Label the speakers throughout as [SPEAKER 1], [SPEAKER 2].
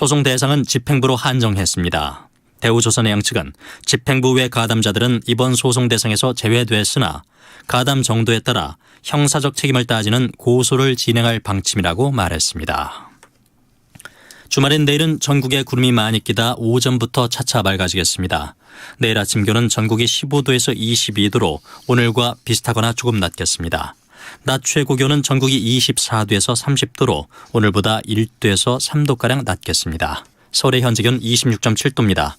[SPEAKER 1] 소송 대상은 집행부로 한정했습니다. 대우조선해양 측은 집행부 외 가담자들은 이번 소송 대상에서 제외됐으나 가담 정도에 따라 형사적 책임을 따지는 고소를 진행할 방침이라고 말했습니다. 주말인 내일은 전국에 구름이 많이 끼다 오전부터 차차 맑아지겠습니다. 내일 아침 기온은 전국이 15도에서 22도로 오늘과 비슷하거나 조금 낮겠습니다. 낮 최고 기온은 전국이 24도에서 30도로 오늘보다 1도에서 3도가량 낮겠습니다. 서울의 현재 기온 26.7도입니다.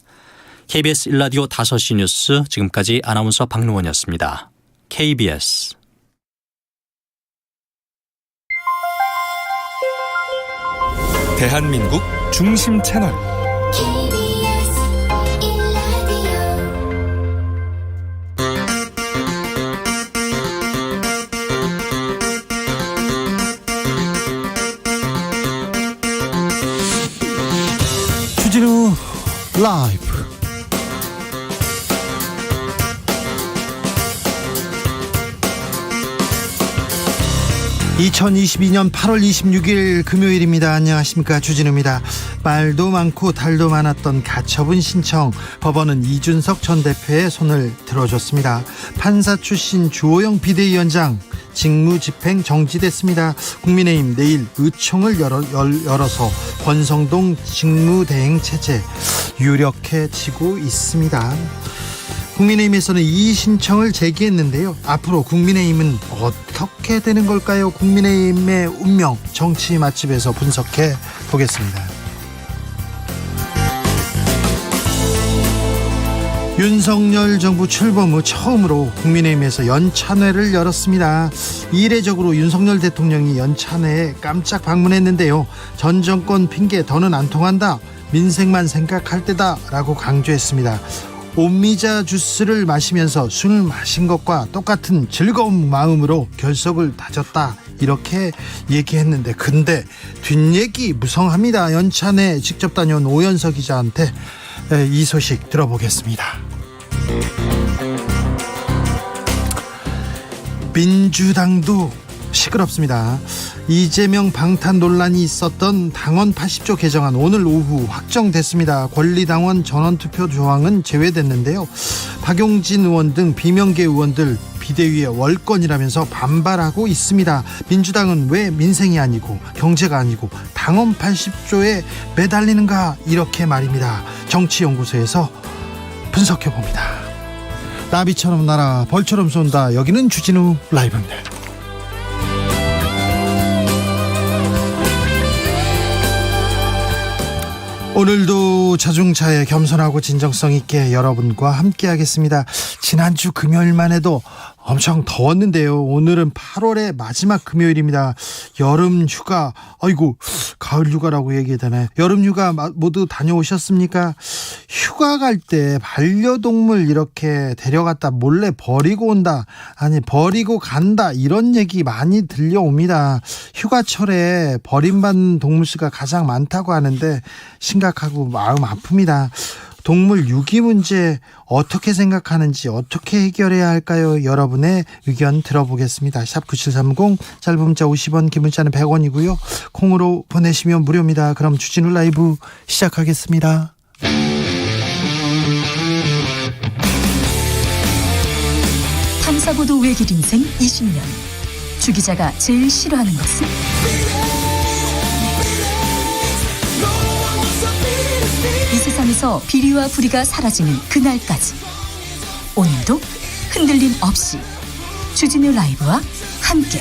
[SPEAKER 1] KBS 1라디오 5시 뉴스 지금까지 아나운서 박노원이었습니다. KBS
[SPEAKER 2] 대한민국 중심 채널
[SPEAKER 3] KBS 1라디오
[SPEAKER 4] 주진우 라이브. (2022년 8월 26일) 금요일입니다. 안녕하십니까, 주진우입니다. 말도 많고 달도 많았던 가처분 신청, 법원은 이준석 전 대표의 손을 들어줬습니다. 판사 출신 주호영 비대위원장 직무집행 정지됐습니다. 국민의힘 내일 의총을 열어서 권성동 직무대행체제 유력해지고 있습니다. 국민의힘에서는 이의 신청을 제기했는데요. 앞으로 국민의힘은 어떻게 되는 걸까요? 국민의힘의 운명, 정치 맛집에서 분석해 보겠습니다. 윤석열 정부 출범 후 처음으로 국민의힘에서 연찬회를 열었습니다. 이례적으로 윤석열 대통령이 연찬회에 깜짝 방문했는데요. 전 정권 핑계 더는 안 통한다, 민생만 생각할 때다 라고 강조했습니다. 옴미자 주스를 마시면서 술을 마신 것과 똑같은 즐거운 마음으로 결석을 다졌다, 이렇게 얘기했는데, 근데 뒷얘기 무성합니다. 연찬회 직접 다녀온 오연서 기자한테 이 소식 들어보겠습니다. 민주당도 시끄럽습니다. 이재명 방탄 논란이 있었던 당원 80조 개정안 오늘 오후 확정됐습니다. 권리당원 전원투표 조항은 제외됐는데요. 박용진 의원 등 비명계 의원들 비대위의 월권이라면서 반발하고 있습니다. 민주당은 왜 민생이 아니고 경제가 아니고 당원 80조에 매달리는가, 이렇게 말입니다. 정치연구소에서 분석해봅니다. 나비처럼 날아 벌처럼 쏜다. 여기는 주진우 라이브입니다. 오늘도 자중차에 겸손하고 진정성 있게 여러분과 함께 하겠습니다. 지난주 금요일만 해도 엄청 더웠는데요. 오늘은 8월의 마지막 금요일입니다. 여름 휴가, 아이고 가을 휴가라고 얘기해야 되나요? 여름 휴가 모두 다녀오셨습니까? 휴가 갈 때 반려동물 이렇게 데려갔다 몰래 버리고 온다, 아니 버리고 간다, 이런 얘기 많이 들려옵니다. 휴가철에 버림받는 동물 수가 가장 많다고 하는데 심각하고 마음 아픕니다. 동물 유기 문제 어떻게 생각하는지, 어떻게 해결해야 할까요? 여러분의 의견 들어보겠습니다. 샵 9730, 짧은 문자 50원, 긴 문자는 100원이고요. 콩으로 보내시면 무료입니다. 그럼 주진우 라이브 시작하겠습니다.
[SPEAKER 5] 탐사보도 외길 인생 20년. 주 기자가 제일 싫어하는 것은? 이 세상에서 비리와 부리가 사라지는 그날까지, 오늘도 흔들림 없이 주진우 라이브와 함께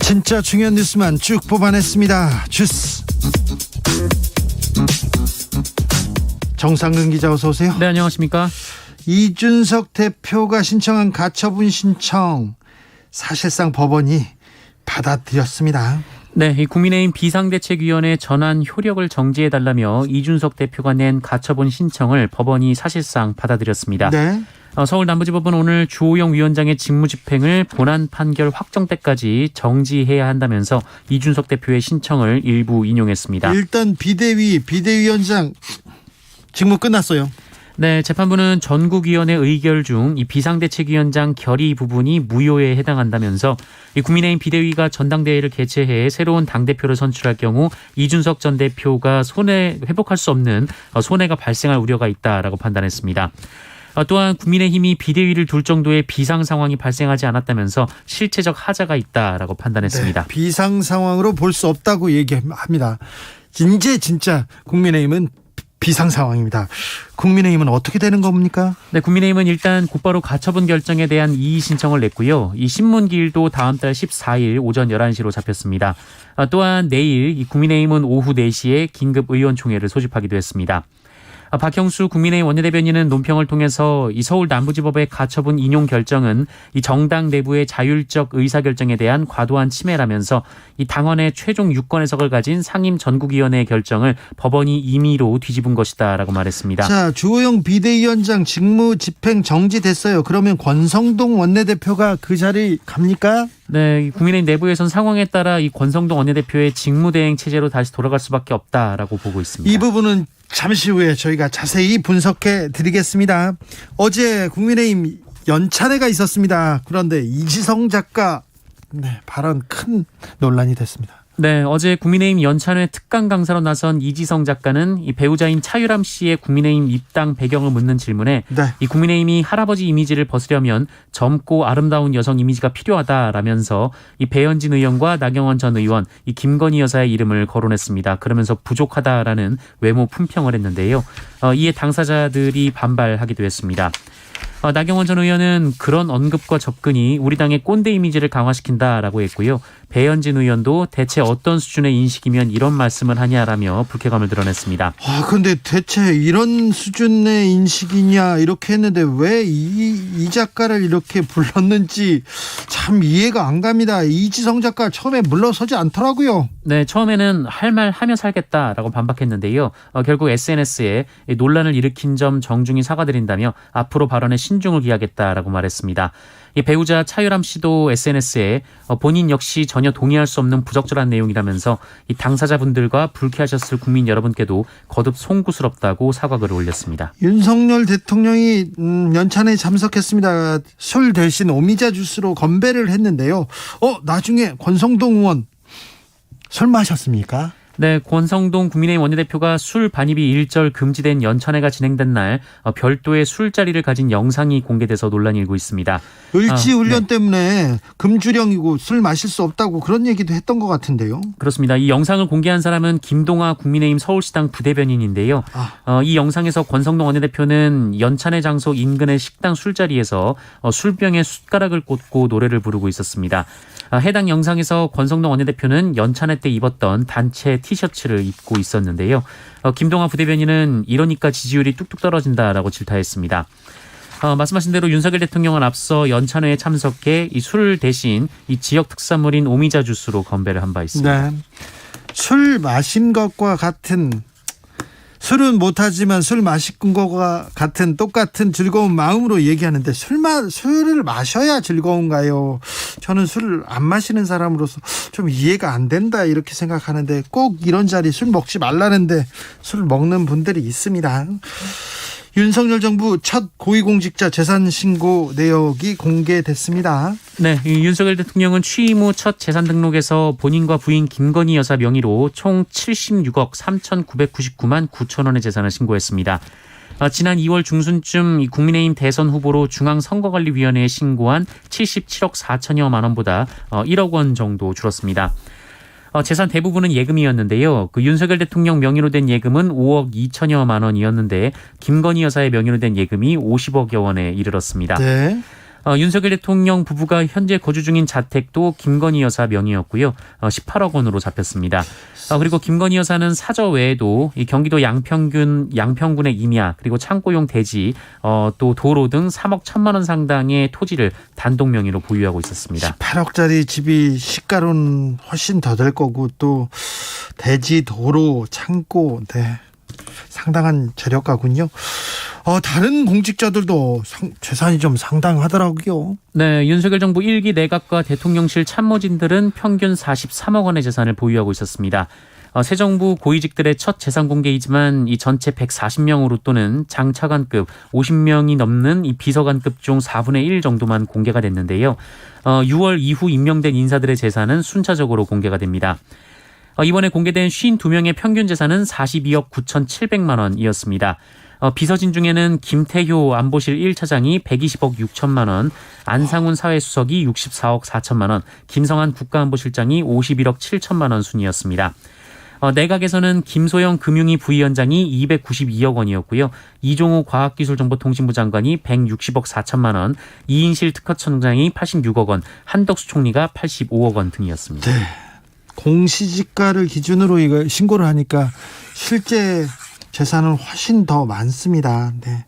[SPEAKER 4] 진짜 중요한 뉴스만 쭉 뽑아냈습니다. 주스 정상근 기자, 어서 오세요.
[SPEAKER 6] 네, 안녕하십니까.
[SPEAKER 4] 이준석 대표가 신청한 가처분 신청, 사실상 법원이 받아들였습니다.
[SPEAKER 6] 네, 이 국민의힘 비상대책위원회 전환 효력을 정지해달라며 이준석 대표가 낸 가처분 신청을 법원이 사실상 받아들였습니다.
[SPEAKER 4] 네.
[SPEAKER 6] 서울 남부지법은 오늘 주호영 위원장의 직무집행을 본안 판결 확정 때까지 정지해야 한다면서 이준석 대표의 신청을 일부 인용했습니다.
[SPEAKER 4] 일단 비대위원장 직무 끝났어요.
[SPEAKER 6] 네, 재판부는 전국위원회 의결 중 이 비상대책위원장 결의 부분이 무효에 해당한다면서 이 국민의힘 비대위가 전당대회를 개최해 새로운 당대표를 선출할 경우 이준석 전 대표가 회복할 수 없는 손해가 발생할 우려가 있다라고 판단했습니다. 또한 국민의힘이 비대위를 둘 정도의 비상 상황이 발생하지 않았다면서 실체적 하자가 있다라고 판단했습니다.
[SPEAKER 4] 네, 비상 상황으로 볼 수 없다고 얘기합니다. 이제 진짜 국민의힘은 비상 상황입니다. 국민의힘은 어떻게 되는 겁니까?
[SPEAKER 6] 네, 국민의힘은 일단 곧바로 가처분 결정에 대한 이의 신청을 냈고요. 이 신문기일도 다음 달 14일 오전 11시로 잡혔습니다. 또한 내일 이 국민의힘은 오후 4시에 긴급 의원총회를 소집하기도 했습니다. 박형수 국민의힘 원내대변인은 논평을 통해서 이 서울 남부지법의 가처분 인용 결정은 이 정당 내부의 자율적 의사결정에 대한 과도한 침해라면서 이 당원의 최종 유권 해석을 가진 상임 전국위원회의 결정을 법원이 임의로 뒤집은 것이다라고 말했습니다.
[SPEAKER 4] 자, 주호영 비대위원장 직무 집행 정지됐어요. 그러면 권성동 원내대표가 그 자리 갑니까?
[SPEAKER 6] 네, 국민의힘 내부에선 상황에 따라 이 권성동 원내대표의 직무대행 체제로 다시 돌아갈 수밖에 없다라고 보고 있습니다.
[SPEAKER 4] 이 부분은 잠시 후에 저희가 자세히 분석해 드리겠습니다. 어제 국민의힘 연찬회가 있었습니다. 그런데 이지성 작가 발언 큰 논란이 됐습니다.
[SPEAKER 6] 네, 어제 국민의힘 연찬회 특강 강사로 나선 이지성 작가는 이 배우자인 차유람 씨의 국민의힘 입당 배경을 묻는 질문에
[SPEAKER 4] 네.
[SPEAKER 6] 이 국민의힘이 할아버지 이미지를 벗으려면 젊고 아름다운 여성 이미지가 필요하다라면서 이 배현진 의원과 나경원 전 의원, 이 김건희 여사의 이름을 거론했습니다. 그러면서 부족하다라는 외모 품평을 했는데요. 이에 당사자들이 반발하기도 했습니다. 나경원 전 의원은 그런 언급과 접근이 우리 당의 꼰대 이미지를 강화시킨다라고 했고요. 배현진 의원도 대체 어떤 수준의 인식이면 이런 말씀을 하냐라며 불쾌감을 드러냈습니다.
[SPEAKER 4] 근데 대체 이런 수준의 인식이냐 이렇게 했는데 왜 이 작가를 이렇게 불렀는지 참 이해가 안 갑니다. 이지성 작가 처음에 물러서지 않더라고요.
[SPEAKER 6] 네, 처음에는 할 말 하며 살겠다라고 반박했는데요. 결국 SNS에 논란을 일으킨 점 정중히 사과드린다며 앞으로 발언에 신중을 기하겠다라고 말했습니다. 이 배우자 차유람 씨도 SNS에 본인 역시 전혀 동의할 수 없는 부적절한 내용이라면서 이 당사자분들과 불쾌하셨을 국민 여러분께도 거듭 송구스럽다고 사과글을 올렸습니다.
[SPEAKER 4] 윤석열 대통령이 연찬회에 참석했습니다. 술 대신 오미자 주스로 건배를 했는데요. 나중에 권성동 의원 술 마셨습니까?
[SPEAKER 6] 네, 권성동 국민의힘 원내대표가 술 반입이 일절 금지된 연찬회가 진행된 날 별도의 술자리를 가진 영상이 공개돼서 논란이 일고 있습니다.
[SPEAKER 4] 을지훈련
[SPEAKER 6] 네.
[SPEAKER 4] 때문에 금주령이고 술 마실 수 없다고 그런 얘기도 했던 것 같은데요.
[SPEAKER 6] 그렇습니다. 이 영상을 공개한 사람은 김동아 국민의힘 서울시당 부대변인인데요. 이 영상에서 권성동 원내대표는 연찬회 장소 인근의 식당 술자리에서 술병에 숟가락을 꽂고 노래를 부르고 있었습니다. 해당 영상에서 권성동 원내대표는 연찬회 때 입었던 단체 티셔츠를 입고 있었는데요. 김동아 부대변인은 이러니까 지지율이 뚝뚝 떨어진다라고 질타했습니다. 말씀하신 대로 윤석열 대통령은 앞서 연찬회에 참석해 이 술 대신 이 지역 특산물인 오미자 주스로 건배를 한 바 있습니다.
[SPEAKER 4] 네. 술 마신 것과 같은 술은 못하지만 술 마신 것과 같은 똑같은 즐거운 마음으로 얘기하는데 술을 마셔야 즐거운가요? 저는 술을 안 마시는 사람으로서 좀 이해가 안 된다 이렇게 생각하는데 꼭 이런 자리 술 먹지 말라는데 술 먹는 분들이 있습니다. 윤석열 정부 첫 고위공직자 재산신고 내역이 공개됐습니다.
[SPEAKER 6] 네, 윤석열 대통령은 취임 후 첫 재산 등록에서 본인과 부인 김건희 여사 명의로 총 76억 3,999만 9천 원의 재산을 신고했습니다. 지난 2월 중순쯤 국민의힘 대선 후보로 중앙선거관리위원회에 신고한 77억 4천여만 원보다 1억 원 정도 줄었습니다. 재산 대부분은 예금이었는데요. 윤석열 대통령 명의로 된 예금은 5억 2천여만 원이었는데 김건희 여사의 명의로 된 예금이 50억여 원에 이르렀습니다.
[SPEAKER 4] 네.
[SPEAKER 6] 윤석열 대통령 부부가 현재 거주 중인 자택도 김건희 여사 명의였고요. 18억 원으로 잡혔습니다. 그리고 김건희 여사는 사저 외에도 이 경기도 양평군의 임야 그리고 창고용 대지 또 도로 등 3억 1천만 원 상당의 토지를 단독 명의로 보유하고 있었습니다.
[SPEAKER 4] 18억짜리 집이 시가로는 훨씬 더 될 거고 또 대지, 도로, 창고 상당한 재력가군요. 다른 공직자들도 재산이 좀 상당하더라고요.
[SPEAKER 6] 네, 윤석열 정부 1기 내각과 대통령실 참모진들은 평균 43억 원의 재산을 보유하고 있었습니다. 새 정부 고위직들의 첫 재산 공개이지만 이 전체 140명으로 또는 장차관급 50명이 넘는 이 비서관급 중 4분의 1 정도만 공개가 됐는데요. 6월 이후 임명된 인사들의 재산은 순차적으로 공개가 됩니다. 이번에 공개된 52명의 평균 재산은 42억 9,700만 원이었습니다. 비서진 중에는 김태효 안보실 1차장이 120억 6천만 원, 안상훈 사회수석이 64억 4천만 원, 김성한 국가안보실장이 51억 7천만 원 순이었습니다. 내각에서는 김소영 금융위 부위원장이 292억 원이었고요. 이종우 과학기술정보통신부 장관이 160억 4천만 원, 이인실 특허청장이 86억 원, 한덕수 총리가 85억 원 등이었습니다.
[SPEAKER 4] 네. 공시지가를 기준으로 이거 신고를 하니까 실제 재산은 훨씬 더 많습니다. 네.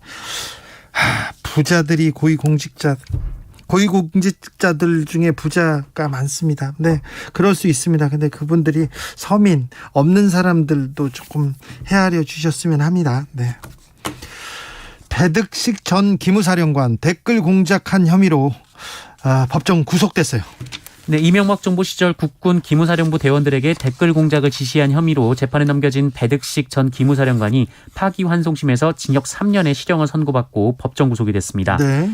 [SPEAKER 4] 부자들이 고위공직자들 중에 부자가 많습니다. 네, 그럴 수 있습니다. 근데 그분들이 서민 없는 사람들도 조금 헤아려 주셨으면 합니다. 네. 배득식 전 기무사령관 댓글 공작한 혐의로 법정 구속됐어요.
[SPEAKER 6] 네, 이명박 정부 시절 국군 기무사령부 대원들에게 댓글 공작을 지시한 혐의로 재판에 넘겨진 배득식 전 기무사령관이 파기환송심에서 징역 3년의 실형을 선고받고 법정 구속이 됐습니다.
[SPEAKER 4] 네.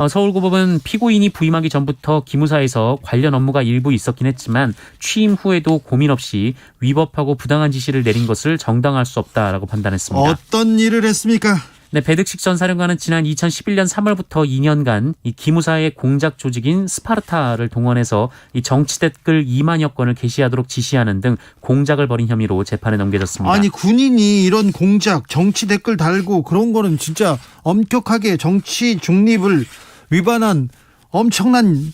[SPEAKER 6] 서울고법은 피고인이 부임하기 전부터 기무사에서 관련 업무가 일부 있었긴 했지만 취임 후에도 고민 없이 위법하고 부당한 지시를 내린 것을 정당화할 수 없다라고 판단했습니다.
[SPEAKER 4] 어떤 일을 했습니까?
[SPEAKER 6] 네, 배득식 전 사령관은 지난 2011년 3월부터 2년간 이 기무사의 공작 조직인 스파르타를 동원해서 이 정치 댓글 2만여 건을 게시하도록 지시하는 등 공작을 벌인 혐의로 재판에 넘겨졌습니다.
[SPEAKER 4] 아니, 군인이 이런 공작, 정치 댓글 달고 그런 거는 진짜 엄격하게 정치 중립을 위반한 엄청난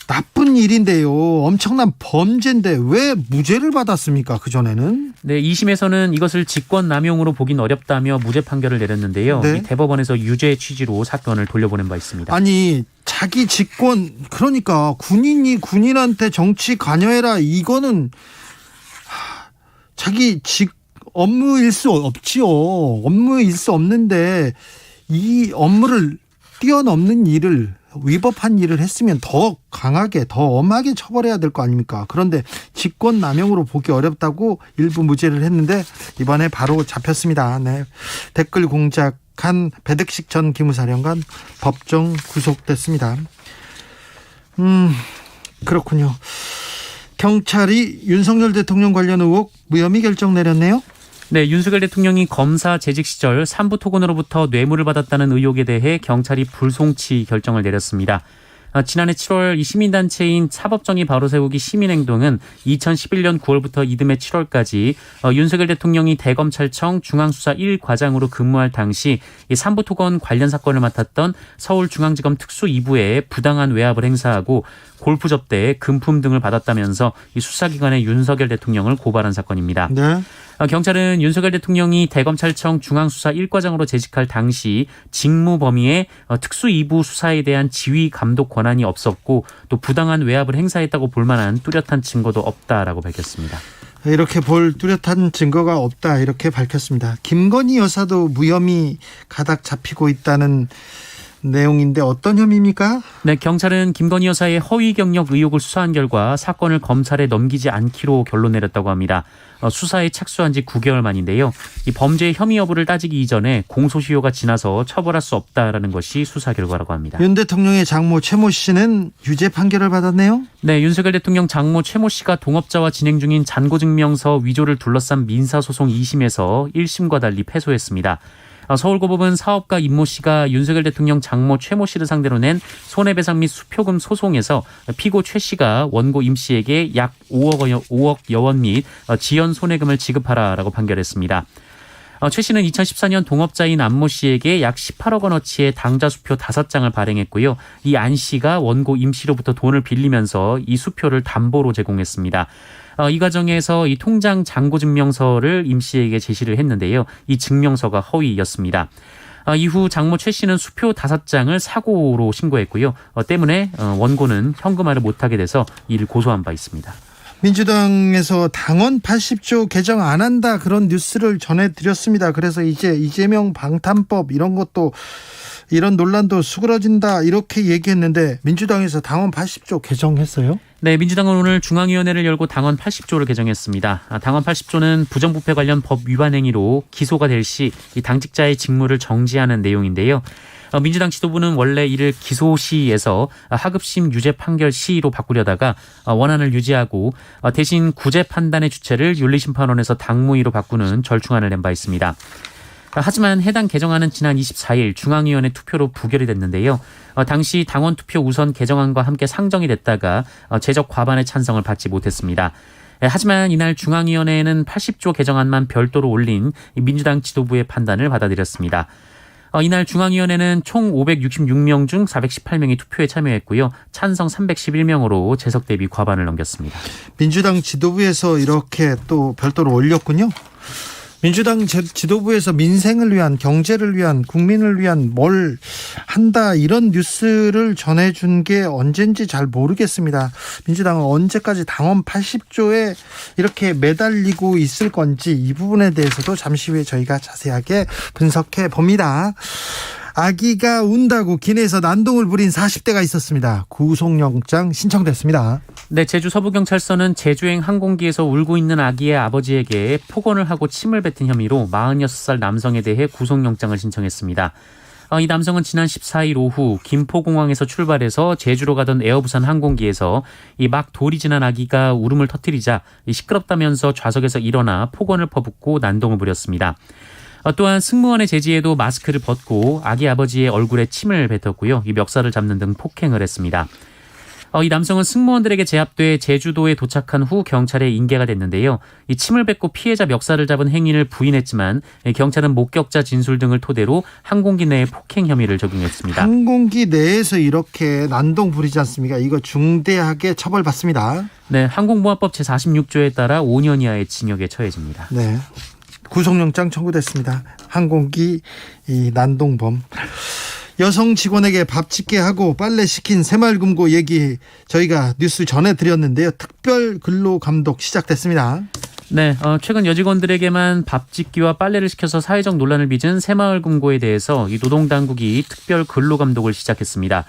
[SPEAKER 4] 나쁜 일인데요. 엄청난 범죄인데 왜 무죄를 받았습니까? 그전에는?
[SPEAKER 6] 네, 2심에서는 이것을 직권남용으로 보긴 어렵다며 무죄 판결을 내렸는데요.
[SPEAKER 4] 네.
[SPEAKER 6] 이 대법원에서 유죄 취지로 사건을 돌려보낸 바 있습니다.
[SPEAKER 4] 아니, 자기 직권, 그러니까 군인이 군인한테 정치 관여해라, 이거는 자기 업무일 수 없지요. 업무일 수 없는데 이 업무를 뛰어넘는 일을, 위법한 일을 했으면 더 강하게, 더 엄하게 처벌해야 될 거 아닙니까? 그런데 직권남용으로 보기 어렵다고 일부 무죄를 했는데 이번에 바로 잡혔습니다. 네. 댓글 공작한 배득식 전 기무사령관 법정 구속됐습니다. 그렇군요. 경찰이 윤석열 대통령 관련 의혹 무혐의 결정 내렸네요.
[SPEAKER 6] 네, 윤석열 대통령이 검사 재직 시절 산부 토건으로부터 뇌물을 받았다는 의혹에 대해 경찰이 불송치 결정을 내렸습니다. 지난해 7월 이 시민단체인 사법정의 바로 세우기 시민행동은 2011년 9월부터 이듬해 7월까지 윤석열 대통령이 대검찰청 중앙수사 1과장으로 근무할 당시 이 산부토건 관련 사건을 맡았던 서울중앙지검 특수 2부에 부당한 외압을 행사하고 골프 접대에 금품 등을 받았다면서 이 수사기관의 윤석열 대통령을 고발한 사건입니다.
[SPEAKER 4] 네.
[SPEAKER 6] 경찰은 윤석열 대통령이 대검찰청 중앙수사 1과장으로 재직할 당시 직무 범위에 특수 2부 수사에 대한 지휘 감독 권한이 없었고 또 부당한 외압을 행사했다고 볼 만한 뚜렷한 증거도 없다라고 밝혔습니다.
[SPEAKER 4] 이렇게 볼 뚜렷한 증거가 없다, 이렇게 밝혔습니다. 김건희 여사도 무혐의 가닥 잡히고 있다는 내용인데 어떤 혐의입니까?
[SPEAKER 6] 네, 경찰은 김건희 여사의 허위 경력 의혹을 수사한 결과 사건을 검찰에 넘기지 않기로 결론 내렸다고 합니다. 수사에 착수한 지 9개월 만인데요. 이 범죄의 혐의 여부를 따지기 이전에 공소시효가 지나서 처벌할 수 없다라는 것이 수사 결과라고 합니다.
[SPEAKER 4] 윤 대통령의 장모 최모 씨는 유죄 판결을 받았네요.
[SPEAKER 6] 네, 윤석열 대통령 장모 최모 씨가 동업자와 진행 중인 잔고증명서 위조를 둘러싼 민사소송 2심에서 1심과 달리 패소했습니다. 서울고법은 사업가 임모 씨가 윤석열 대통령 장모 최모 씨를 상대로 낸 손해배상 및 수표금 소송에서 피고 최 씨가 원고 임 씨에게 약 5억 여원 및 지연 손해금을 지급하라라고 판결했습니다. 최 씨는 2014년 동업자인 안모 씨에게 약 18억 원어치의 당좌 수표 5장을 발행했고요. 이 안 씨가 원고 임 씨로부터 돈을 빌리면서 이 수표를 담보로 제공했습니다. 이 과정에서 이 통장 잔고 증명서를 임 씨에게 제시를 했는데요. 이 증명서가 허위였습니다. 이후 장모 최 씨는 수표 5장을 사고로 신고했고요. 때문에 원고는 현금화를 못하게 돼서 이를 고소한 바 있습니다.
[SPEAKER 4] 민주당에서 당원 80조 개정 안 한다, 그런 뉴스를 전해드렸습니다. 그래서 이제 이재명 방탄법 이런 논란도 수그러진다, 이렇게 얘기했는데 민주당에서 당원 80조 개정했어요?
[SPEAKER 6] 네, 민주당은 오늘 중앙위원회를 열고 당원 80조를 개정했습니다. 당원 80조는 부정부패 관련 법 위반 행위로 기소가 될 시 이 당직자의 직무를 정지하는 내용인데요. 민주당 지도부는 원래 이를 기소시에서 하급심 유죄 판결 시로 바꾸려다가 원안을 유지하고 대신 구제 판단의 주체를 윤리심판원에서 당무위로 바꾸는 절충안을 낸 바 있습니다. 하지만 해당 개정안은 지난 24일 중앙위원회 투표로 부결이 됐는데요. 당시 당원 투표 우선 개정안과 함께 상정이 됐다가 제적 과반의 찬성을 받지 못했습니다. 하지만 이날 중앙위원회에는 80조 개정안만 별도로 올린 민주당 지도부의 판단을 받아들였습니다. 이날 중앙위원회는 총 566명 중 418명이 투표에 참여했고요. 찬성 311명으로 재석 대비 과반을 넘겼습니다.
[SPEAKER 4] 민주당 지도부에서 이렇게 또 별도로 올렸군요. 민주당 지도부에서 민생을 위한, 경제를 위한, 국민을 위한 뭘 한다, 이런 뉴스를 전해준 게 언젠지 잘 모르겠습니다. 민주당은 언제까지 당원 80조에 이렇게 매달리고 있을 건지, 이 부분에 대해서도 잠시 후에 저희가 자세하게 분석해 봅니다. 아기가 운다고 기내에서 난동을 부린 40대가 있었습니다. 구속영장 신청됐습니다.
[SPEAKER 6] 네, 제주 서부경찰서는 제주행 항공기에서 울고 있는 아기의 아버지에게 폭언을 하고 침을 뱉은 혐의로 46살 남성에 대해 구속영장을 신청했습니다. 이 남성은 지난 14일 오후 김포공항에서 출발해서 제주로 가던 에어부산 항공기에서 이 막 돌이 지난 아기가 울음을 터뜨리자 시끄럽다면서 좌석에서 일어나 폭언을 퍼붓고 난동을 부렸습니다. 또한 승무원의 제지에도 마스크를 벗고 아기 아버지의 얼굴에 침을 뱉었고요. 이 멱살을 잡는 등 폭행을 했습니다. 이 남성은 승무원들에게 제압돼 제주도에 도착한 후 경찰에 인계가 됐는데요. 이 침을 뱉고 피해자 멱살을 잡은 행위를 부인했지만 경찰은 목격자 진술 등을 토대로 항공기 내에 폭행 혐의를 적용했습니다.
[SPEAKER 4] 항공기 내에서 이렇게 난동 부리지 않습니까? 이거 중대하게 처벌받습니다.
[SPEAKER 6] 네, 항공보안법 제46조에 따라 5년 이하의 징역에 처해집니다.
[SPEAKER 4] 네. 구속영장 청구됐습니다. 항공기 이 난동범. 여성 직원에게 밥 짓게 하고 빨래 시킨 새마을금고 얘기 저희가 뉴스 전해드렸는데요. 특별 근로감독 시작됐습니다.
[SPEAKER 6] 네, 최근 여직원들에게만 밥 짓기와 빨래를 시켜서 사회적 논란을 빚은 새마을금고에 대해서 이 노동당국이 특별 근로감독을 시작했습니다.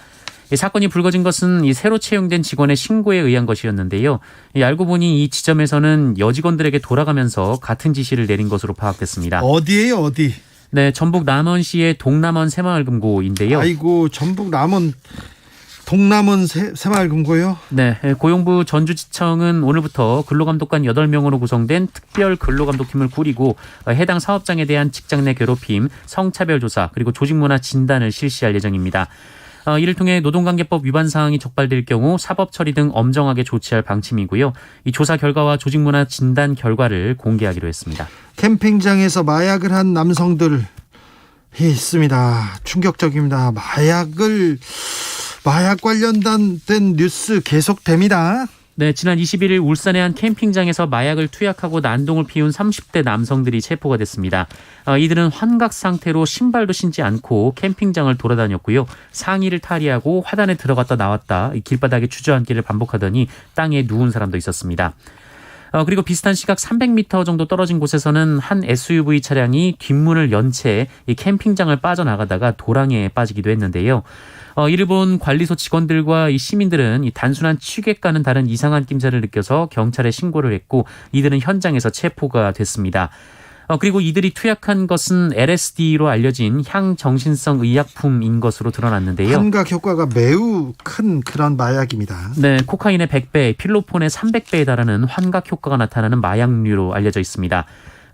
[SPEAKER 6] 이 사건이 불거진 것은 이 새로 채용된 직원의 신고에 의한 것이었는데요. 알고 보니 이 지점에서는 여직원들에게 돌아가면서 같은 지시를 내린 것으로 파악됐습니다.
[SPEAKER 4] 어디예요, 어디?
[SPEAKER 6] 네, 전북 남원시의 동남원 새마을금고인데요.
[SPEAKER 4] 아이고, 전북 남원 동남원 새마을금고요?
[SPEAKER 6] 네, 고용부 전주지청은 오늘부터 근로감독관 8명으로 구성된 특별 근로감독팀을 꾸리고 해당 사업장에 대한 직장 내 괴롭힘, 성차별 조사, 그리고 조직문화 진단을 실시할 예정입니다. 이를 통해 노동관계법 위반 사항이 적발될 경우 사법 처리 등 엄정하게 조치할 방침이고요. 이 조사 결과와 조직문화 진단 결과를 공개하기로 했습니다.
[SPEAKER 4] 캠핑장에서 마약을 한 남성들이 있습니다. 충격적입니다. 마약 관련된 뉴스 계속됩니다.
[SPEAKER 6] 네, 지난 21일 울산의 한 캠핑장에서 마약을 투약하고 난동을 피운 30대 남성들이 체포가 됐습니다. 이들은 환각 상태로 신발도 신지 않고 캠핑장을 돌아다녔고요. 상의를 탈의하고 화단에 들어갔다 나왔다 길바닥에 주저앉기를 반복하더니 땅에 누운 사람도 있었습니다. 그리고 비슷한 시각 300m 정도 떨어진 곳에서는 한 SUV 차량이 뒷문을 연 채 이 캠핑장을 빠져나가다가 도랑에 빠지기도 했는데요. 이를 본 관리소 직원들과 이 시민들은 이 단순한 취객과는 다른 이상한 낌새를 느껴서 경찰에 신고를 했고 이들은 현장에서 체포가 됐습니다. 그리고 이들이 투약한 것은 LSD로 알려진 향정신성 의약품인 것으로 드러났는데요.
[SPEAKER 4] 환각 효과가 매우 큰 그런 마약입니다.
[SPEAKER 6] 네, 코카인의 100배, 필로폰의 300배에 달하는 환각 효과가 나타나는 마약류로 알려져 있습니다.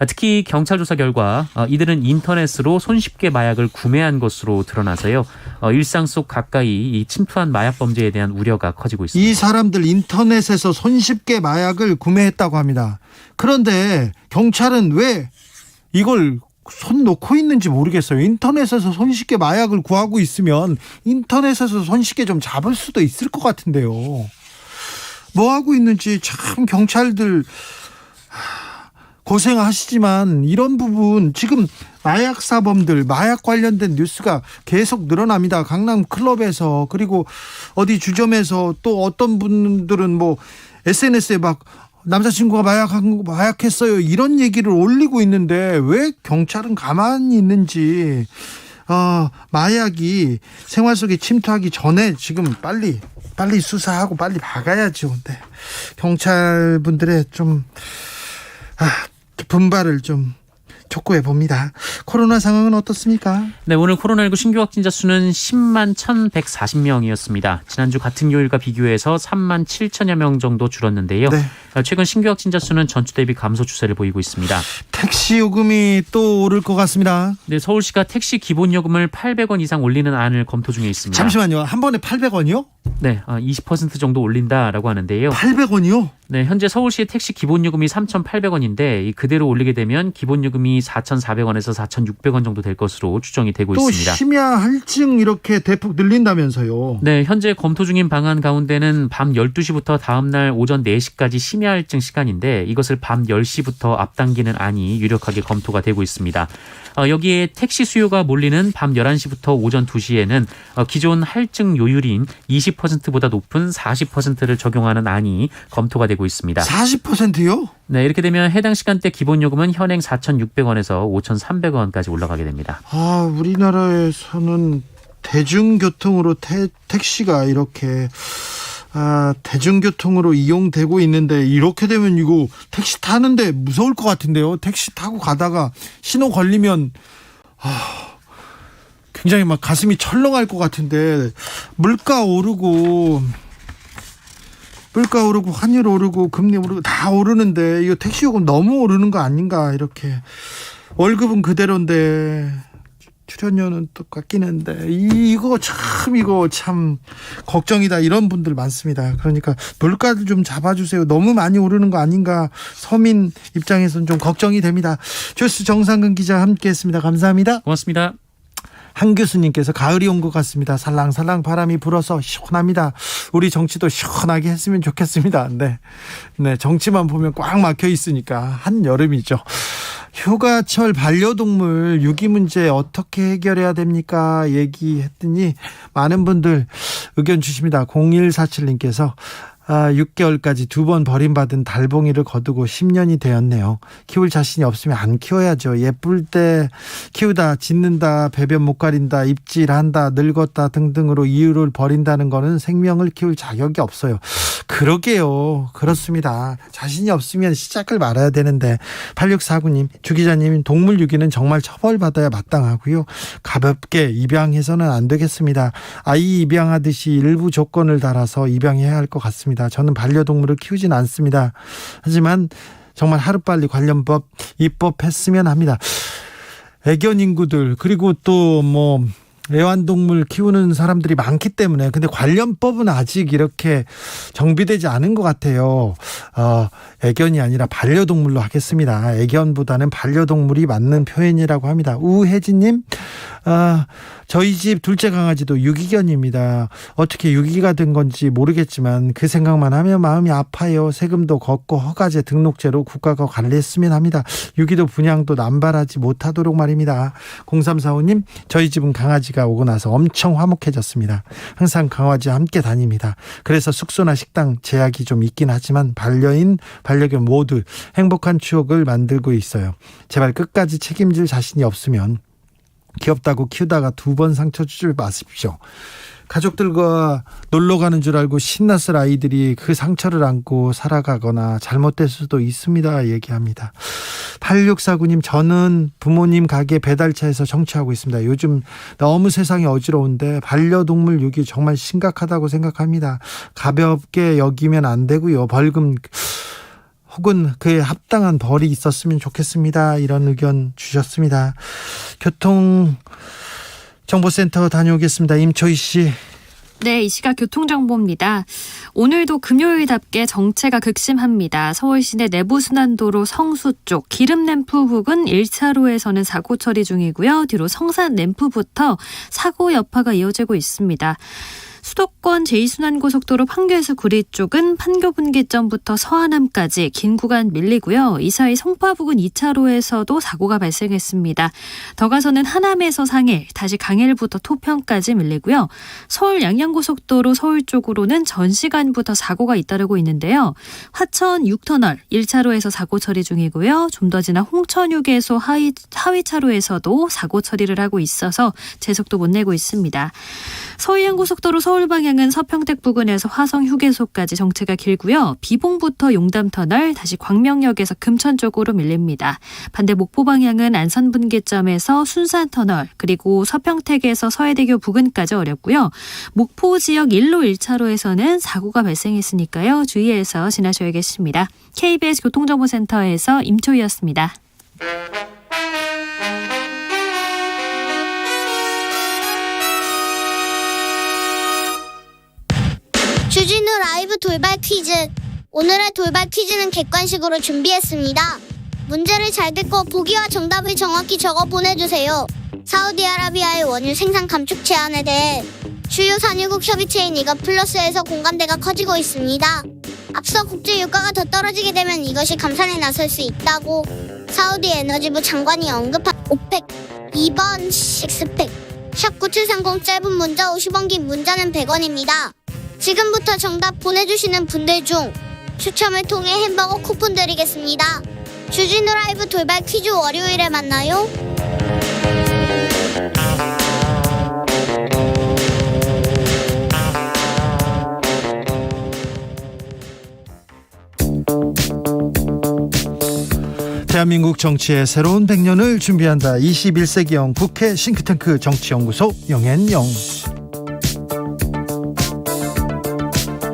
[SPEAKER 6] 특히 경찰 조사 결과 이들은 인터넷으로 손쉽게 마약을 구매한 것으로 드러나서요. 일상 속 가까이 이 침투한 마약 범죄에 대한 우려가 커지고 있습니다.
[SPEAKER 4] 이 사람들 인터넷에서 손쉽게 마약을 구매했다고 합니다. 그런데 경찰은 왜 이걸 손 놓고 있는지 모르겠어요. 인터넷에서 손쉽게 마약을 구하고 있으면 인터넷에서 손쉽게 좀 잡을 수도 있을 것 같은데요. 뭐 하고 있는지 참 경찰들 고생하시지만 이런 부분 지금 마약 사범들, 마약 관련된 뉴스가 계속 늘어납니다. 강남 클럽에서 그리고 어디 주점에서 또 어떤 분들은 뭐 SNS에 막 남자친구가 마약했어요 이런 얘기를 올리고 있는데 왜 경찰은 가만히 있는지 마약이 생활 속에 침투하기 전에 지금 빨리 수사하고 빨리 막아야죠. 네. 경찰분들의 좀 분발을 좀 촉구해 봅니다. 코로나 상황은 어떻습니까?
[SPEAKER 6] 네, 오늘 코로나19 신규 확진자 수는 10만 1,140명이었습니다. 지난주 같은 요일과 비교해서 3만 7천여 명 정도 줄었는데요.
[SPEAKER 4] 네.
[SPEAKER 6] 최근 신규 확진자 수는 전주 대비 감소 추세를 보이고 있습니다.
[SPEAKER 4] 택시 요금이 또 오를 것 같습니다.
[SPEAKER 6] 네, 서울시가 택시 기본 요금을 800원 이상 올리는 안을 검토 중에 있습니다.
[SPEAKER 4] 잠시만요. 한 번에 800원이요?
[SPEAKER 6] 네, 20% 정도 올린다라고 하는데요.
[SPEAKER 4] 800원이요?
[SPEAKER 6] 네, 현재 서울시의 택시 기본 요금이 3,800원인데 그대로 올리게 되면 기본 요금이 4,400원에서 4,600원 정도 될 것으로 추정이 되고
[SPEAKER 4] 또
[SPEAKER 6] 있습니다.
[SPEAKER 4] 심야 할증 이렇게 대폭 늘린다면서요.
[SPEAKER 6] 네, 현재 검토 중인 방안 가운데는 밤 12시부터 다음 날 오전 4시까지 심야 할증 시간인데 이것을 밤 10시부터 앞당기는 안이 유력하게 검토가 되고 있습니다. 여기에 택시 수요가 몰리는 밤 11시부터 오전 2시에는 기존 할증 요율인 20%보다 높은 40%를 적용하는 안이 검토가 되고 있습니다.
[SPEAKER 4] 40%요?
[SPEAKER 6] 네, 이렇게 되면 해당 시간대 기본 요금은 현행 4,600원에서 5,300원까지 올라가게 됩니다.
[SPEAKER 4] 우리나라에서는 대중교통으로 택시가 이렇게 대중교통으로 이용되고 있는데 이렇게 되면 이거 택시 타는데 무서울 것 같은데요. 택시 타고 가다가 신호 걸리면 굉장히 막 가슴이 철렁할 것 같은데 물가 오르고 환율 오르고 금리 오르고 다 오르는데 이거 택시 요금 너무 오르는 거 아닌가. 이렇게 월급은 그대로인데 출연료는 또 깎이는데 이거 참 걱정이다. 이런 분들 많습니다. 그러니까 물가를 좀 잡아주세요. 너무 많이 오르는 거 아닌가. 서민 입장에서는 좀 걱정이 됩니다. 주스 정상근 기자 함께했습니다. 감사합니다.
[SPEAKER 6] 고맙습니다.
[SPEAKER 4] 한 교수님께서 가을이 온 것 같습니다. 살랑살랑 바람이 불어서 시원합니다. 우리 정치도 시원하게 했으면 좋겠습니다. 네, 정치만 보면 꽉 막혀 있으니까 한여름이죠. 휴가철 반려동물 유기 문제 어떻게 해결해야 됩니까? 얘기했더니 많은 분들 의견 주십니다. 0147님께서 6개월까지 2번 버림받은 달봉이를 거두고 10년이 되었네요. 키울 자신이 없으면 안 키워야죠. 예쁠 때 키우다 짖는다, 배변 못 가린다, 입질한다, 늙었다 등등으로 이유를 버린다는 거는 생명을 키울 자격이 없어요. 그러게요. 그렇습니다. 자신이 없으면 시작을 말아야 되는데 8649님, 주 기자님, 동물 유기는 정말 처벌받아야 마땅하고요. 가볍게 입양해서는 안 되겠습니다. 아이 입양하듯이 일부 조건을 달아서 입양해야 할 것 같습니다. 저는 반려동물을 키우진 않습니다. 하지만 정말 하루빨리 관련법 입법했으면 합니다. 애견 인구들 그리고 또 애완동물 키우는 사람들이 많기 때문에 근데 관련법은 아직 이렇게 정비되지 않은 것 같아요. 애견이 아니라 반려동물로 하겠습니다. 애견보다는 반려동물이 맞는 표현이라고 합니다. 우혜진님, 저희 집 둘째 강아지도 유기견입니다. 어떻게 유기가 된 건지 모르겠지만 그 생각만 하면 마음이 아파요. 세금도 걷고 허가제 등록제로 국가가 관리했으면 합니다. 유기도 분양도 남발하지 못하도록 말입니다. 0345님, 저희 집은 강아지가 오고 나서 엄청 화목해졌습니다. 항상 강아지와 함께 다닙니다. 그래서 숙소나 식당 제약이 좀 있긴 하지만 반려인, 반려견 모두 행복한 추억을 만들고 있어요. 제발 끝까지 책임질 자신이 없으면 귀엽다고 키우다가 2번 상처 주지 마십시오. 가족들과 놀러 가는 줄 알고 신났을 아이들이 그 상처를 안고 살아가거나 잘못될 수도 있습니다. 얘기합니다. 8649님, 저는 부모님 가게 배달차에서 정치하고 있습니다. 요즘 너무 세상이 어지러운데 반려동물 유기 정말 심각하다고 생각합니다. 가볍게 여기면 안 되고요. 벌금 혹은 그에 합당한 벌이 있었으면 좋겠습니다. 이런 의견 주셨습니다. 교통정보센터 다녀오겠습니다. 임초희 씨.
[SPEAKER 2] 네, 이 시각 교통정보입니다. 오늘도 금요일답게 정체가 극심합니다. 서울 시내 내부순환도로 성수 쪽 기름램프 부근 1차로에서는 사고 처리 중이고요. 뒤로 성산 램프부터 사고 여파가 이어지고 있습니다. 수도권 제2순환고속도로 판교에서 구리 쪽은 판교 분기점부터 서안암까지 긴 구간 밀리고요. 이 사이 송파 부근 2차로에서도 사고가 발생했습니다. 더 가서는 하남에서 상일, 다시 강일부터 토평까지 밀리고요. 서울 양양고속도로 서울 쪽으로는 전 시간부터 사고가 잇따르고 있는데요. 화천 6터널 1차로에서 사고 처리 중이고요. 좀 더 지나 홍천휴게소 하위 차로에서도 사고 처리를 하고 있어서 제속도 못 내고 있습니다. 서해안고속도로 서울 방향은 서평택 부근에서 화성휴게소까지 정체가 길고요. 비봉부터 용담터널, 다시 광명역에서 금천 쪽으로 밀립니다. 반대 목포 방향은 안산 분기점에서 순산터널, 그리고 서평택에서 서해대교 부근까지 어렵고요. 목포 지역 1로 1차로에서는 사고가 발생했으니까요. 주의해서 지나셔야겠습니다. KBS 교통정보센터에서 임초희였습니다.
[SPEAKER 3] 주진우 라이브 돌발 퀴즈. 오늘의 돌발 퀴즈는 객관식으로 준비했습니다. 문제를 잘 듣고 보기와 정답을 정확히 적어 보내주세요. 사우디아라비아의 원유 생산 감축 제한에 대해 주요 산유국 협의체인 이것플러스에서 공감대가 커지고 있습니다. 앞서 국제 유가가 더 떨어지게 되면 이것이 감산에 나설 수 있다고 사우디 에너지부 장관이 언급한 오펙 2번 식스팩. 샵9730 짧은 문자 50원, 긴 문자는 100원입니다. 지금부터 정답 보내주시는 분들 중 추첨을 통해 햄버거 쿠폰 드리겠습니다. 주진우 라이브 돌발 퀴즈 월요일에 만나요.
[SPEAKER 4] 대한민국 정치의 새로운 100년을 준비한다. 21세기형 국회 싱크탱크 정치연구소 영앤영.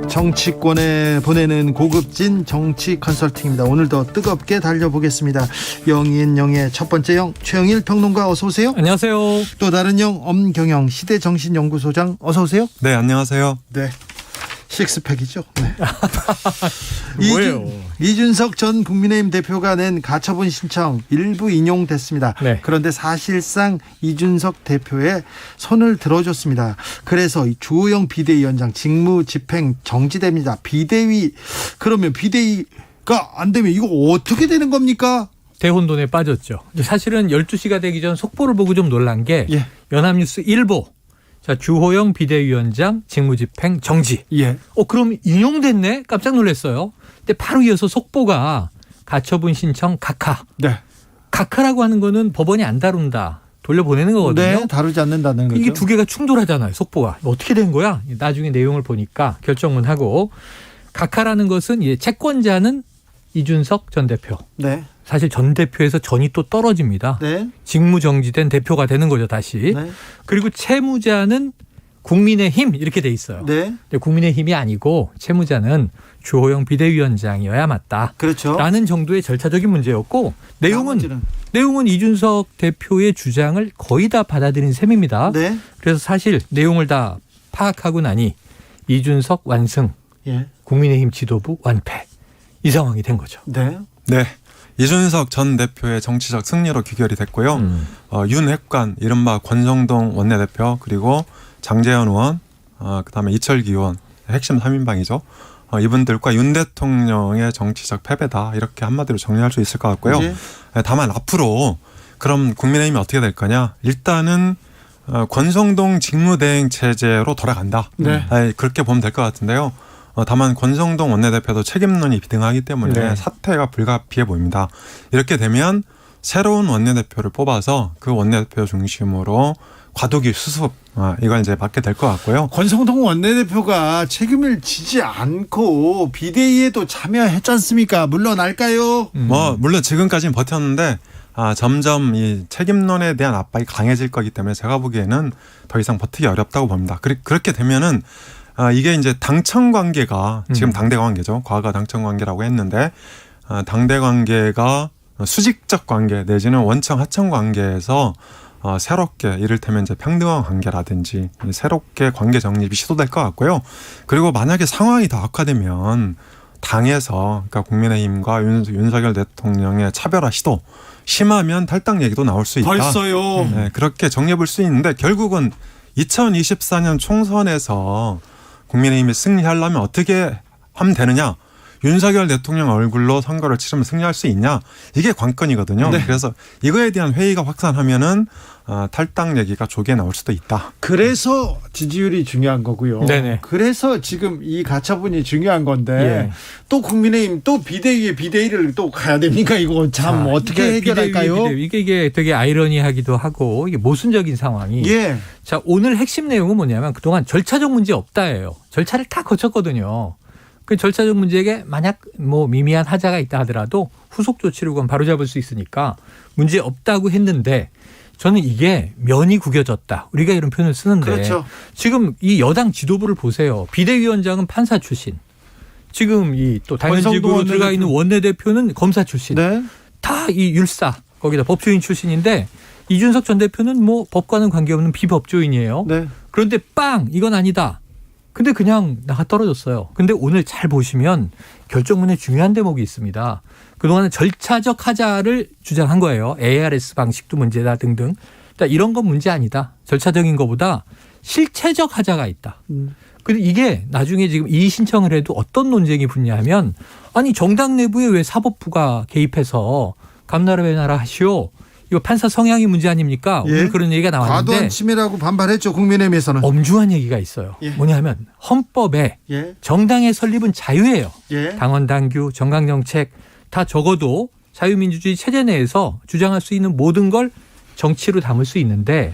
[SPEAKER 4] 정치권에 보내는 고급진 정치 컨설팅입니다. 오늘도 뜨겁게 달려보겠습니다. 영앤영의 첫 번째 영, 최영일 평론가 어서 오세요.
[SPEAKER 7] 안녕하세요.
[SPEAKER 4] 또 다른 영, 엄경영 시대정신연구소장 어서 오세요.
[SPEAKER 8] 네, 안녕하세요.
[SPEAKER 4] 네, 식스팩이죠. 네.
[SPEAKER 7] 뭐예요?
[SPEAKER 4] 이준석 전 국민의힘 대표가 낸 가처분 신청 일부 인용됐습니다.
[SPEAKER 7] 네.
[SPEAKER 4] 그런데 사실상 이준석 대표의 손을 들어줬습니다. 그래서 이 주호영 비대위원장 직무 집행 정지됩니다. 그러면 비대위가 안 되면 이거 어떻게 되는 겁니까?
[SPEAKER 7] 대혼돈에 빠졌죠. 사실은 12시가 되기 전 속보를 보고 좀 놀란 게
[SPEAKER 4] 예.
[SPEAKER 7] 연합뉴스 일보. 자, 주호영 비대위원장 직무집행 정지.
[SPEAKER 4] 예.
[SPEAKER 7] 그럼 인용됐네? 깜짝 놀랐어요. 근데 바로 이어서 속보가 가처분 신청 각하.
[SPEAKER 4] 네.
[SPEAKER 7] 각하라고 하는 거는 법원이 안 다룬다. 돌려보내는 거거든요.
[SPEAKER 4] 네, 다루지 않는다는 거죠.
[SPEAKER 7] 이게 두 개가 충돌하잖아요. 속보가. 어떻게 된 거야? 나중에 내용을 보니까 결정은 하고 각하라는 것은 이제 채권자는 이준석 전 대표.
[SPEAKER 4] 네.
[SPEAKER 7] 사실 전 대표에서 전이 또 떨어집니다.
[SPEAKER 4] 네.
[SPEAKER 7] 직무정지된 대표가 되는 거죠, 다시.
[SPEAKER 4] 네.
[SPEAKER 7] 그리고 채무자는 국민의힘 이렇게 돼 있어요.
[SPEAKER 4] 네.
[SPEAKER 7] 근데 국민의힘이 아니고 채무자는 주호영 비대위원장이어야 맞다.
[SPEAKER 4] 그렇죠.
[SPEAKER 7] 라는 정도의 절차적인 문제였고
[SPEAKER 4] 나머지는.
[SPEAKER 7] 내용은 이준석 대표의 주장을 거의 다 받아들인 셈입니다.
[SPEAKER 4] 네.
[SPEAKER 7] 그래서 사실 내용을 다 파악하고 나니 이준석 완승,
[SPEAKER 4] 예.
[SPEAKER 7] 국민의힘 지도부 완패 이 상황이 된 거죠.
[SPEAKER 4] 네.
[SPEAKER 8] 네. 이준석 전 대표의 정치적 승리로 귀결이 됐고요. 윤핵관, 이른바 권성동 원내대표, 그리고 장제현 의원, 그다음에 이철기 의원, 핵심 3인방이죠. 이분들과 윤 대통령의 정치적 패배다. 이렇게 한마디로 정리할 수 있을 것 같고요.
[SPEAKER 4] 네.
[SPEAKER 8] 다만 앞으로 그럼 국민의힘이 어떻게 될 거냐. 일단은 권성동 직무대행 체제로 돌아간다.
[SPEAKER 4] 네.
[SPEAKER 8] 그렇게 보면 될 것 같은데요. 다만 권성동 원내대표도 책임론이 비등하기 때문에
[SPEAKER 7] 네.
[SPEAKER 8] 사퇴가 불가피해 보입니다. 이렇게 되면 새로운 원내대표를 뽑아서 그 원내대표 중심으로 과도기 수습 이걸 이제 맡게 될 것 같고요.
[SPEAKER 4] 권성동 원내대표가 책임을 지지 않고 비대위에도 참여했지 않습니까? 물러날까요?
[SPEAKER 8] 물론 지금까지는 버텼는데 점점 이 책임론에 대한 압박이 강해질 거기 때문에 제가 보기에는 더 이상 버티기 어렵다고 봅니다. 그렇게 되면은 이게 이제 당청 관계가 지금 당대 관계죠. 과거 당청 관계라고 했는데 당대 관계가 수직적 관계 내지는 원청 하청 관계에서 새롭게 이를테면 이제 평등한 관계라든지 새롭게 관계 정립이 시도될 것 같고요. 그리고 만약에 상황이 더 악화되면 당에서 그러니까 국민의힘과 윤석열 대통령의 차별화 시도 심하면 탈당 얘기도 나올 수 있다.
[SPEAKER 4] 벌써요.
[SPEAKER 8] 네, 그렇게 정리해볼 수 있는데 결국은 2024년 총선에서 국민의힘이 승리하려면 어떻게 하면 되느냐. 윤석열 대통령 얼굴로 선거를 치르면 승리할 수 있냐. 이게 관건이거든요.
[SPEAKER 4] 네.
[SPEAKER 8] 그래서 이거에 대한 회의가 확산하면은 탈당 얘기가 조기에 나올 수도 있다.
[SPEAKER 4] 그래서 지지율이 중요한 거고요.
[SPEAKER 7] 네네.
[SPEAKER 4] 그래서 지금 이 가처분이 중요한 건데
[SPEAKER 7] 예.
[SPEAKER 4] 또 국민의힘 또 비대위를 또 가야 됩니까? 이거 참
[SPEAKER 7] 자,
[SPEAKER 4] 어떻게
[SPEAKER 7] 이게
[SPEAKER 4] 해결할까요?
[SPEAKER 7] 비대위. 이게 되게 아이러니하기도 하고 이게 모순적인 상황이.
[SPEAKER 4] 예.
[SPEAKER 7] 자, 오늘 핵심 내용은 뭐냐면 그동안 절차적 문제 없다예요. 절차를 다 거쳤거든요. 그 절차적 문제에 만약 뭐 미미한 하자가 있다 하더라도 후속 조치를 그건 바로잡을 수 있으니까 문제 없다고 했는데 저는 이게 면이 구겨졌다. 우리가 이런 표현을 쓰는데
[SPEAKER 4] 그렇죠.
[SPEAKER 7] 지금 이 여당 지도부를 보세요. 비대위원장은 판사 출신. 지금 이 또 당연직으로
[SPEAKER 4] 권성동
[SPEAKER 7] 들어가 있는 원내대표는 검사 출신.
[SPEAKER 4] 네.
[SPEAKER 7] 다 이 율사 거기다 법조인 출신인데 이준석 전 대표는 뭐 법과는 관계없는 비법조인이에요.
[SPEAKER 4] 네.
[SPEAKER 7] 그런데 빵 이건 아니다. 근데 그냥 나가 떨어졌어요. 근데 오늘 잘 보시면 결정문에 중요한 대목이 있습니다. 그동안은 절차적 하자를 주장한 거예요. ARS 방식도 문제다 등등. 그러니까 이런 건 문제 아니다. 절차적인 것보다 실체적 하자가 있다. 근데 이게 나중에 지금 이의 신청을 해도 어떤 논쟁이 붙냐 하면 아니 정당 내부에 왜 사법부가 개입해서 감나라 하시오. 이거 판사 성향이 문제 아닙니까?
[SPEAKER 4] 예.
[SPEAKER 7] 오늘 그런 얘기가 나왔는데
[SPEAKER 4] 과도한 침해라고 반발했죠. 국민의힘에서는.
[SPEAKER 7] 엄중한 얘기가 있어요.
[SPEAKER 4] 예.
[SPEAKER 7] 뭐냐면 헌법에
[SPEAKER 4] 예.
[SPEAKER 7] 정당의 설립은 자유예요.
[SPEAKER 4] 예.
[SPEAKER 7] 당원 당규 정강정책 다 적어도 자유민주주의 체제 내에서 주장할 수 있는 모든 걸 정치로 담을 수 있는데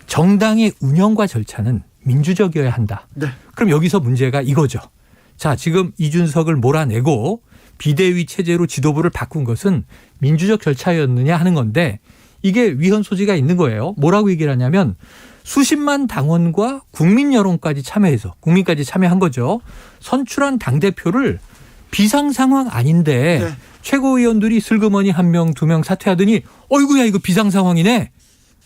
[SPEAKER 7] 정당의 운영과 절차는 민주적이어야 한다.
[SPEAKER 4] 네.
[SPEAKER 7] 그럼 여기서 문제가 이거죠. 자, 지금 이준석을 몰아내고 비대위 체제로 지도부를 바꾼 것은 민주적 절차였느냐 하는 건데 이게 위헌 소지가 있는 거예요. 뭐라고 얘기를 하냐면 수십만 당원과 국민 여론까지 참여해서 국민까지 참여한 거죠. 선출한 당대표를 비상 상황 아닌데
[SPEAKER 4] 네.
[SPEAKER 7] 최고위원들이 슬그머니 한 명, 두 명 사퇴하더니 어이구야 이거 비상 상황이네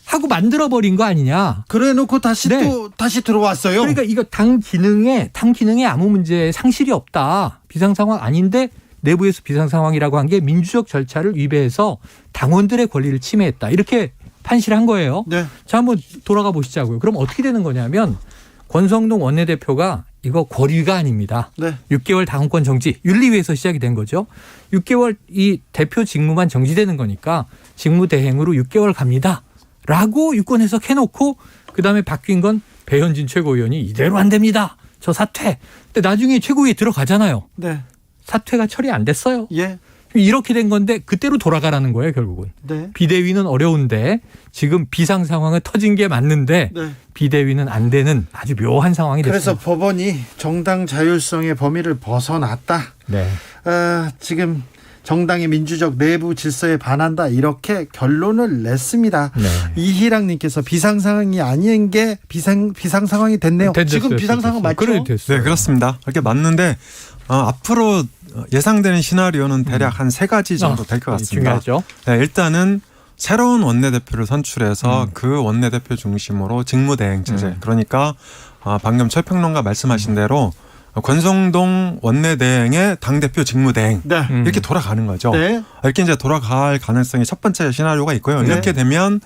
[SPEAKER 7] 하고 만들어버린 거 아니냐.
[SPEAKER 4] 그래 놓고 다시
[SPEAKER 7] 네.
[SPEAKER 4] 또 다시 들어왔어요.
[SPEAKER 7] 그러니까 이거 당 기능에 아무 문제 상실이 없다. 비상 상황 아닌데 내부에서 비상 상황이라고 한 게 민주적 절차를 위배해서 당원들의 권리를 침해했다. 이렇게 판시한 거예요.
[SPEAKER 4] 네.
[SPEAKER 7] 자, 한번 돌아가 보시자고요. 그럼 어떻게 되는 거냐면 권성동 원내대표가 이거 권위가 아닙니다.
[SPEAKER 4] 네.
[SPEAKER 7] 6개월 당원권 정지, 윤리위에서 시작이 된 거죠. 6개월 이 대표 직무만 정지되는 거니까 직무 대행으로 6개월 갑니다. 라고 유권 해석해놓고 그다음에 바뀐 건 배현진 최고위원이 이대로 안 됩니다. 저 사퇴. 근데 나중에 최고위에 들어가잖아요.
[SPEAKER 4] 네.
[SPEAKER 7] 사퇴가 처리 안 됐어요.
[SPEAKER 4] 예.
[SPEAKER 7] 이렇게 된 건데 그때로 돌아가라는 거예요, 결국은.
[SPEAKER 4] 네.
[SPEAKER 7] 비대위는 어려운데 지금 비상 상황은 터진 게 맞는데
[SPEAKER 4] 네.
[SPEAKER 7] 비대위는 안 되는 아주 묘한 상황이
[SPEAKER 4] 그래서
[SPEAKER 7] 됐습니다.
[SPEAKER 4] 법원이 정당 자율성의 범위를 벗어났다.
[SPEAKER 7] 네.
[SPEAKER 4] 지금 정당의 민주적 내부 질서에 반한다 이렇게 결론을 냈습니다.
[SPEAKER 7] 네.
[SPEAKER 4] 이희랑님께서 비상 상황이 아닌 게 비상 상황이 됐네요. 지금 비상 상황 맞죠?
[SPEAKER 7] 그래 됐어요.
[SPEAKER 8] 네, 그렇습니다. 그렇게 맞는데 앞으로 예상되는 시나리오는 대략 한 세 가지 정도 될 것 같습니다.
[SPEAKER 7] 중요하죠.
[SPEAKER 8] 네, 일단은 새로운 원내대표를 선출해서 그 원내대표 중심으로 직무대행 체제. 그러니까 방금 최평론가 말씀하신 대로 권성동 원내대행의 당대표 직무대행
[SPEAKER 4] 네.
[SPEAKER 8] 이렇게 돌아가는 거죠.
[SPEAKER 4] 네.
[SPEAKER 8] 이렇게 이제 돌아갈 가능성이 첫 번째 시나리오가 있고요.
[SPEAKER 4] 네.
[SPEAKER 8] 이렇게 되면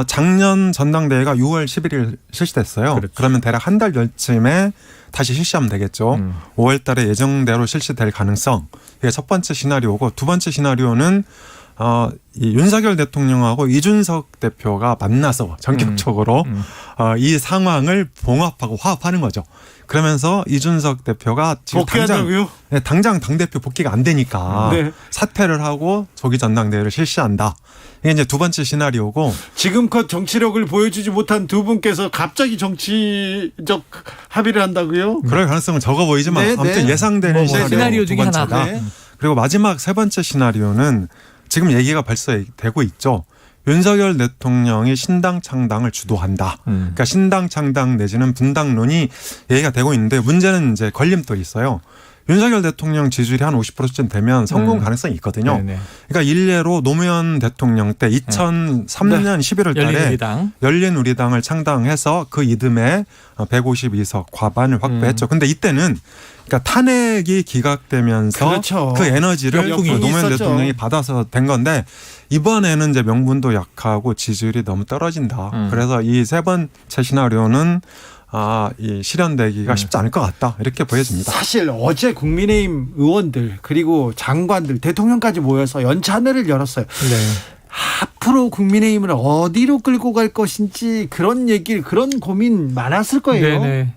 [SPEAKER 8] 작년 전당대회가 6월 11일 실시됐어요.
[SPEAKER 7] 그렇죠.
[SPEAKER 8] 그러면 대략 한 달 전쯤에 다시 실시하면 되겠죠. 5월 달에 예정대로 실시될 가능성. 이게 첫 번째 시나리오고 두 번째 시나리오는 이 윤석열 대통령하고 이준석 대표가 만나서 전격적으로 이 상황을 봉합하고 화합하는 거죠. 그러면서 이준석 대표가 지금
[SPEAKER 4] 복귀한다고요?
[SPEAKER 8] 당장 당대표 복귀가 안 되니까
[SPEAKER 4] 네.
[SPEAKER 8] 사퇴를 하고 조기 전당대회를 실시한다. 이게 이제 두 번째 시나리오고
[SPEAKER 4] 지금껏 정치력을 보여주지 못한 두 분께서 갑자기 정치적 합의를 한다고요?
[SPEAKER 8] 그럴 가능성은 적어 보이지만
[SPEAKER 4] 네,
[SPEAKER 8] 아무튼
[SPEAKER 4] 네.
[SPEAKER 8] 예상되는
[SPEAKER 7] 시나리오 중에
[SPEAKER 8] 두 번째다.
[SPEAKER 7] 하나.
[SPEAKER 4] 네.
[SPEAKER 8] 그리고 마지막 세 번째 시나리오는 지금 얘기가 벌써 되고 있죠. 윤석열 대통령이 신당 창당을 주도한다. 그러니까 신당 창당 내지는 분당론이 얘기가 되고 있는데 문제는 이제 걸림돌이 있어요. 윤석열 대통령 지지율이 한 50%쯤 되면 성공 가능성이 있거든요.
[SPEAKER 7] 네네.
[SPEAKER 8] 그러니까 일례로 노무현 대통령 때 2003년 11월 달에
[SPEAKER 7] 열린우리당.
[SPEAKER 8] 열린우리당을 창당해서 그 이듬해 152석 과반을 확보했죠. 근데 이때는 그러니까 탄핵이 기각되면서
[SPEAKER 4] 그렇죠.
[SPEAKER 8] 그 에너지를
[SPEAKER 7] 역풍이
[SPEAKER 8] 노무현
[SPEAKER 4] 있었죠.
[SPEAKER 8] 대통령이 받아서 된 건데 이번에는 이제 명분도 약하고 지지율이 너무 떨어진다. 그래서 이 세 번째 시나리오는 이 실현되기가 쉽지 않을 것 같다. 이렇게 보여집니다.
[SPEAKER 4] 사실 어제 국민의힘 의원들 그리고 장관들 대통령까지 모여서 연찬회를 열었어요.
[SPEAKER 7] 네.
[SPEAKER 4] 앞으로 국민의힘을 어디로 끌고 갈 것인지 그런 얘기를 그런 고민 많았을 거예요.
[SPEAKER 7] 네네.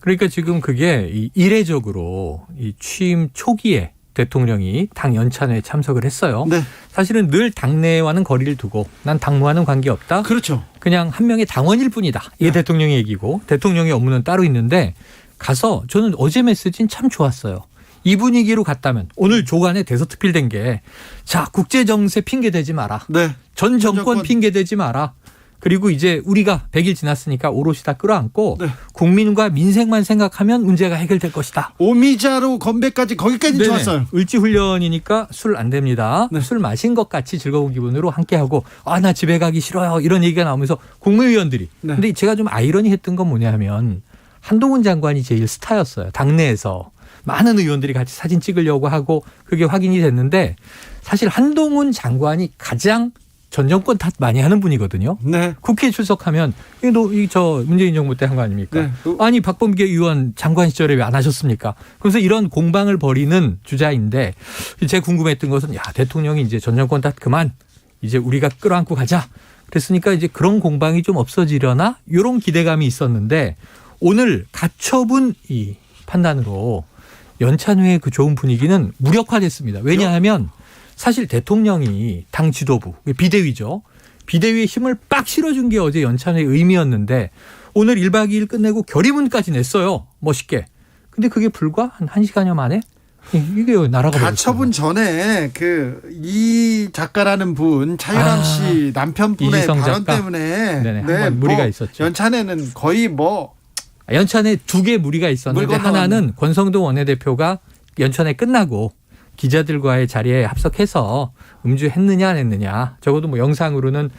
[SPEAKER 7] 그러니까 지금 그게 이례적으로 이 취임 초기에 대통령이 당 연찬회에 참석을 했어요.
[SPEAKER 4] 네.
[SPEAKER 7] 사실은 늘 당내와는 거리를 두고 난 당무와는 관계없다.
[SPEAKER 4] 그렇죠.
[SPEAKER 7] 그냥 한 명의 당원일 뿐이다. 이게 대통령의 얘기고 대통령의 업무는 따로 있는데 가서 저는 어제 메시지는 참 좋았어요. 이 분위기로 갔다면 오늘 조간에 대서특필된 게 자 국제정세 핑계대지 마라.
[SPEAKER 4] 네.
[SPEAKER 7] 전 정권 핑계대지 마라. 그리고 이제 우리가 100일 지났으니까 오롯이 다 끌어안고
[SPEAKER 4] 네.
[SPEAKER 7] 국민과 민생만 생각하면 문제가 해결될 것이다.
[SPEAKER 4] 오미자로 건배까지 거기까지
[SPEAKER 7] 네네.
[SPEAKER 4] 좋았어요.
[SPEAKER 7] 을지훈련이니까 술 안 됩니다.
[SPEAKER 4] 네.
[SPEAKER 7] 술 마신 것 같이 즐거운 기분으로 함께하고 나 집에 가기 싫어요. 이런 얘기가 나오면서 국무위원들이.
[SPEAKER 4] 네.
[SPEAKER 7] 근데 제가 좀 아이러니했던 건 뭐냐면 한동훈 장관이 제일 스타였어요. 당내에서. 많은 의원들이 같이 사진 찍으려고 하고 그게 확인이 됐는데 사실 한동훈 장관이 가장 전 정권 탓 많이 하는 분이거든요.
[SPEAKER 4] 네.
[SPEAKER 7] 국회에 출석하면 저 문재인 정부 때 한 거 아닙니까?
[SPEAKER 4] 네.
[SPEAKER 7] 아니 박범계 의원 장관 시절에 왜 안 하셨습니까? 그래서 이런 공방을 벌이는 주자인데 제가 궁금했던 것은 대통령이 이제 전 정권 탓 그만 이제 우리가 끌어안고 가자. 그랬으니까 이제 그런 공방이 좀 없어지려나 이런 기대감이 있었는데 오늘 가처분 이 판단으로 연찬회의 그 좋은 분위기는 무력화됐습니다. 왜냐하면 사실 대통령이 당 지도부, 비대위죠. 비대위의 힘을 빡 실어준 게 어제 연찬회의 의미였는데 오늘 1박 2일 끝내고 결의문까지 냈어요. 멋있게. 근데 그게 불과 한 1시간여 만에 이게 나라가
[SPEAKER 4] 가처분 전에 이 작가라는 분 차유람 씨 남편분의
[SPEAKER 7] 이지성
[SPEAKER 4] 발언
[SPEAKER 7] 작가?
[SPEAKER 4] 때문에
[SPEAKER 7] 네네, 한번 무리가 있었죠.
[SPEAKER 4] 연찬회는 거의
[SPEAKER 7] 연찬회 2개 무리가 있었는데
[SPEAKER 4] 물 건너갔네.
[SPEAKER 7] 하나는 권성동 원내대표가 연찬회 끝나고 기자들과의 자리에 합석해서 음주했느냐 안 했느냐 적어도 영상으로는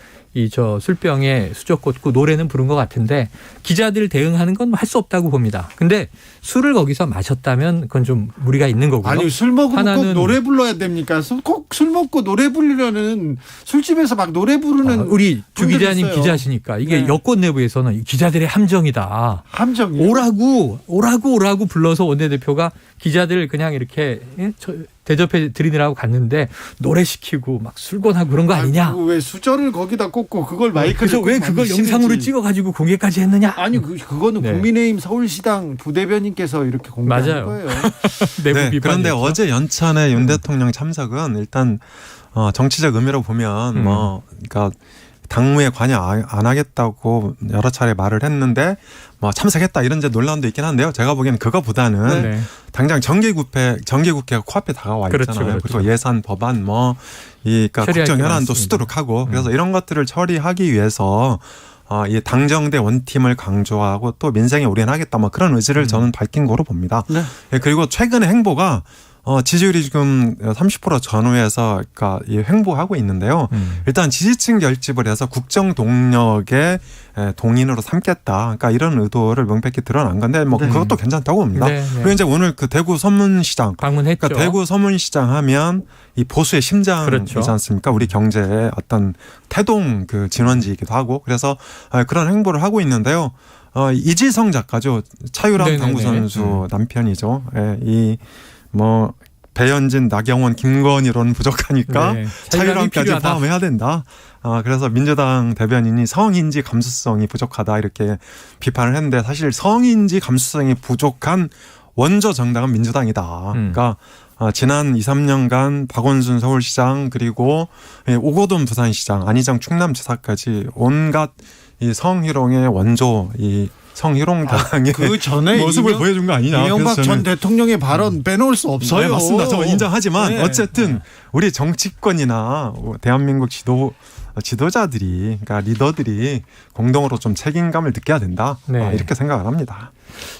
[SPEAKER 7] 술병에 수저 꽂고 노래는 부른 것 같은데 기자들 대응하는 건 할 수 없다고 봅니다. 근데 술을 거기서 마셨다면 그건 좀 무리가 있는 거고요.
[SPEAKER 4] 아니 술 먹으면 꼭
[SPEAKER 7] 하나는-
[SPEAKER 4] 노래 불러야 됩니까? 꼭 술 먹고 노래 부르려는 술집에서 막 노래 부르는
[SPEAKER 7] 우리 주
[SPEAKER 4] 분들이
[SPEAKER 7] 기자님
[SPEAKER 4] 있어요.
[SPEAKER 7] 기자시니까 이게
[SPEAKER 4] 네.
[SPEAKER 7] 여권 내부에서는 기자들의 함정이다.
[SPEAKER 4] 함정이
[SPEAKER 7] 오라고 불러서 원내대표가 기자들 그냥 이렇게 대접해 드리느라고 갔는데 노래 시키고 막 술권하고 그런 거 아니냐.
[SPEAKER 4] 왜 수저를 거기다 꽂고 그걸 마이크를
[SPEAKER 7] 그래서 왜
[SPEAKER 4] 꽂고
[SPEAKER 7] 그걸
[SPEAKER 4] 미치는지.
[SPEAKER 7] 영상으로 찍어가지고 공개까지 했느냐.
[SPEAKER 4] 아니 그거는
[SPEAKER 7] 네.
[SPEAKER 4] 국민의힘 서울시당 부대변인께서 이렇게 공개한
[SPEAKER 7] 맞아요.
[SPEAKER 4] 거예요.
[SPEAKER 7] 내부
[SPEAKER 8] 네,
[SPEAKER 7] 비판이었죠.
[SPEAKER 8] 그런데 어제 연찬회 윤 대통령 참석은 일단 정치적 의미로 보면 그러니까 당무에 관여 안 하겠다고 여러 차례 말을 했는데 참석했다 이런 이제 논란도 있긴 한데요. 제가 보기에는 그거보다는
[SPEAKER 7] 네.
[SPEAKER 8] 당장 정기국회가 코앞에 다가와 있잖아요.
[SPEAKER 7] 그렇죠, 그렇죠.
[SPEAKER 8] 그리고 예산, 법안 그러니까
[SPEAKER 7] 처리할 게
[SPEAKER 8] 국정 현안도
[SPEAKER 7] 많습니다.
[SPEAKER 8] 수두룩 하고 그래서 이런 것들을 처리하기 위해서 이 당정대 원팀을 강조하고 또 민생에 올인하겠다 그런 의지를 저는 밝힌 거로 봅니다.
[SPEAKER 4] 네.
[SPEAKER 8] 예, 그리고 최근의 행보가 지지율이 지금 30% 전후에서 그러니까 횡보하고 있는데요. 일단 지지층 결집을 해서 국정 동력의 동인으로 삼겠다. 그러니까 이런 의도를 명백히 드러난 건데 그것도 괜찮다고 봅니다.
[SPEAKER 7] 네, 네.
[SPEAKER 8] 그리고 이제 오늘 그 대구 서문시장
[SPEAKER 7] 방문했죠.
[SPEAKER 8] 그러니까 대구 서문시장 하면 이 보수의 심장이지
[SPEAKER 7] 그렇죠.
[SPEAKER 8] 않습니까? 우리 경제의 어떤 태동 진원지이기도 하고 그래서 그런 행보를 하고 있는데요. 이지성 작가죠. 차유람
[SPEAKER 7] 네네네.
[SPEAKER 8] 당구 선수 남편이죠. 예, 배현진, 나경원, 김건희로는 부족하니까
[SPEAKER 7] 네.
[SPEAKER 8] 차유람까지
[SPEAKER 7] 필요하다.
[SPEAKER 8] 포함해야 된다. 그래서 민주당 대변인이 성인지 감수성이 부족하다 이렇게 비판을 했는데 사실 성인지 감수성이 부족한 원조 정당은 민주당이다. 그러니까 지난 2, 3년간 박원순 서울시장 그리고 오거돈 부산시장, 안희정 충남지사까지 온갖 이 성희롱의 원조 성희롱당의
[SPEAKER 4] 그 전에
[SPEAKER 8] 모습을 보여준 거 아니냐.
[SPEAKER 4] 이명박
[SPEAKER 8] 그래서
[SPEAKER 4] 전
[SPEAKER 8] 저는
[SPEAKER 4] 대통령의 발언 빼놓을 수 없어요.
[SPEAKER 8] 네, 맞습니다. 저 인정하지만
[SPEAKER 4] 네.
[SPEAKER 8] 어쨌든 우리 정치권이나 대한민국 지도자들이 그러니까 리더들이 공동으로 좀 책임감을 느껴야 된다.
[SPEAKER 7] 네.
[SPEAKER 8] 이렇게 생각을 합니다.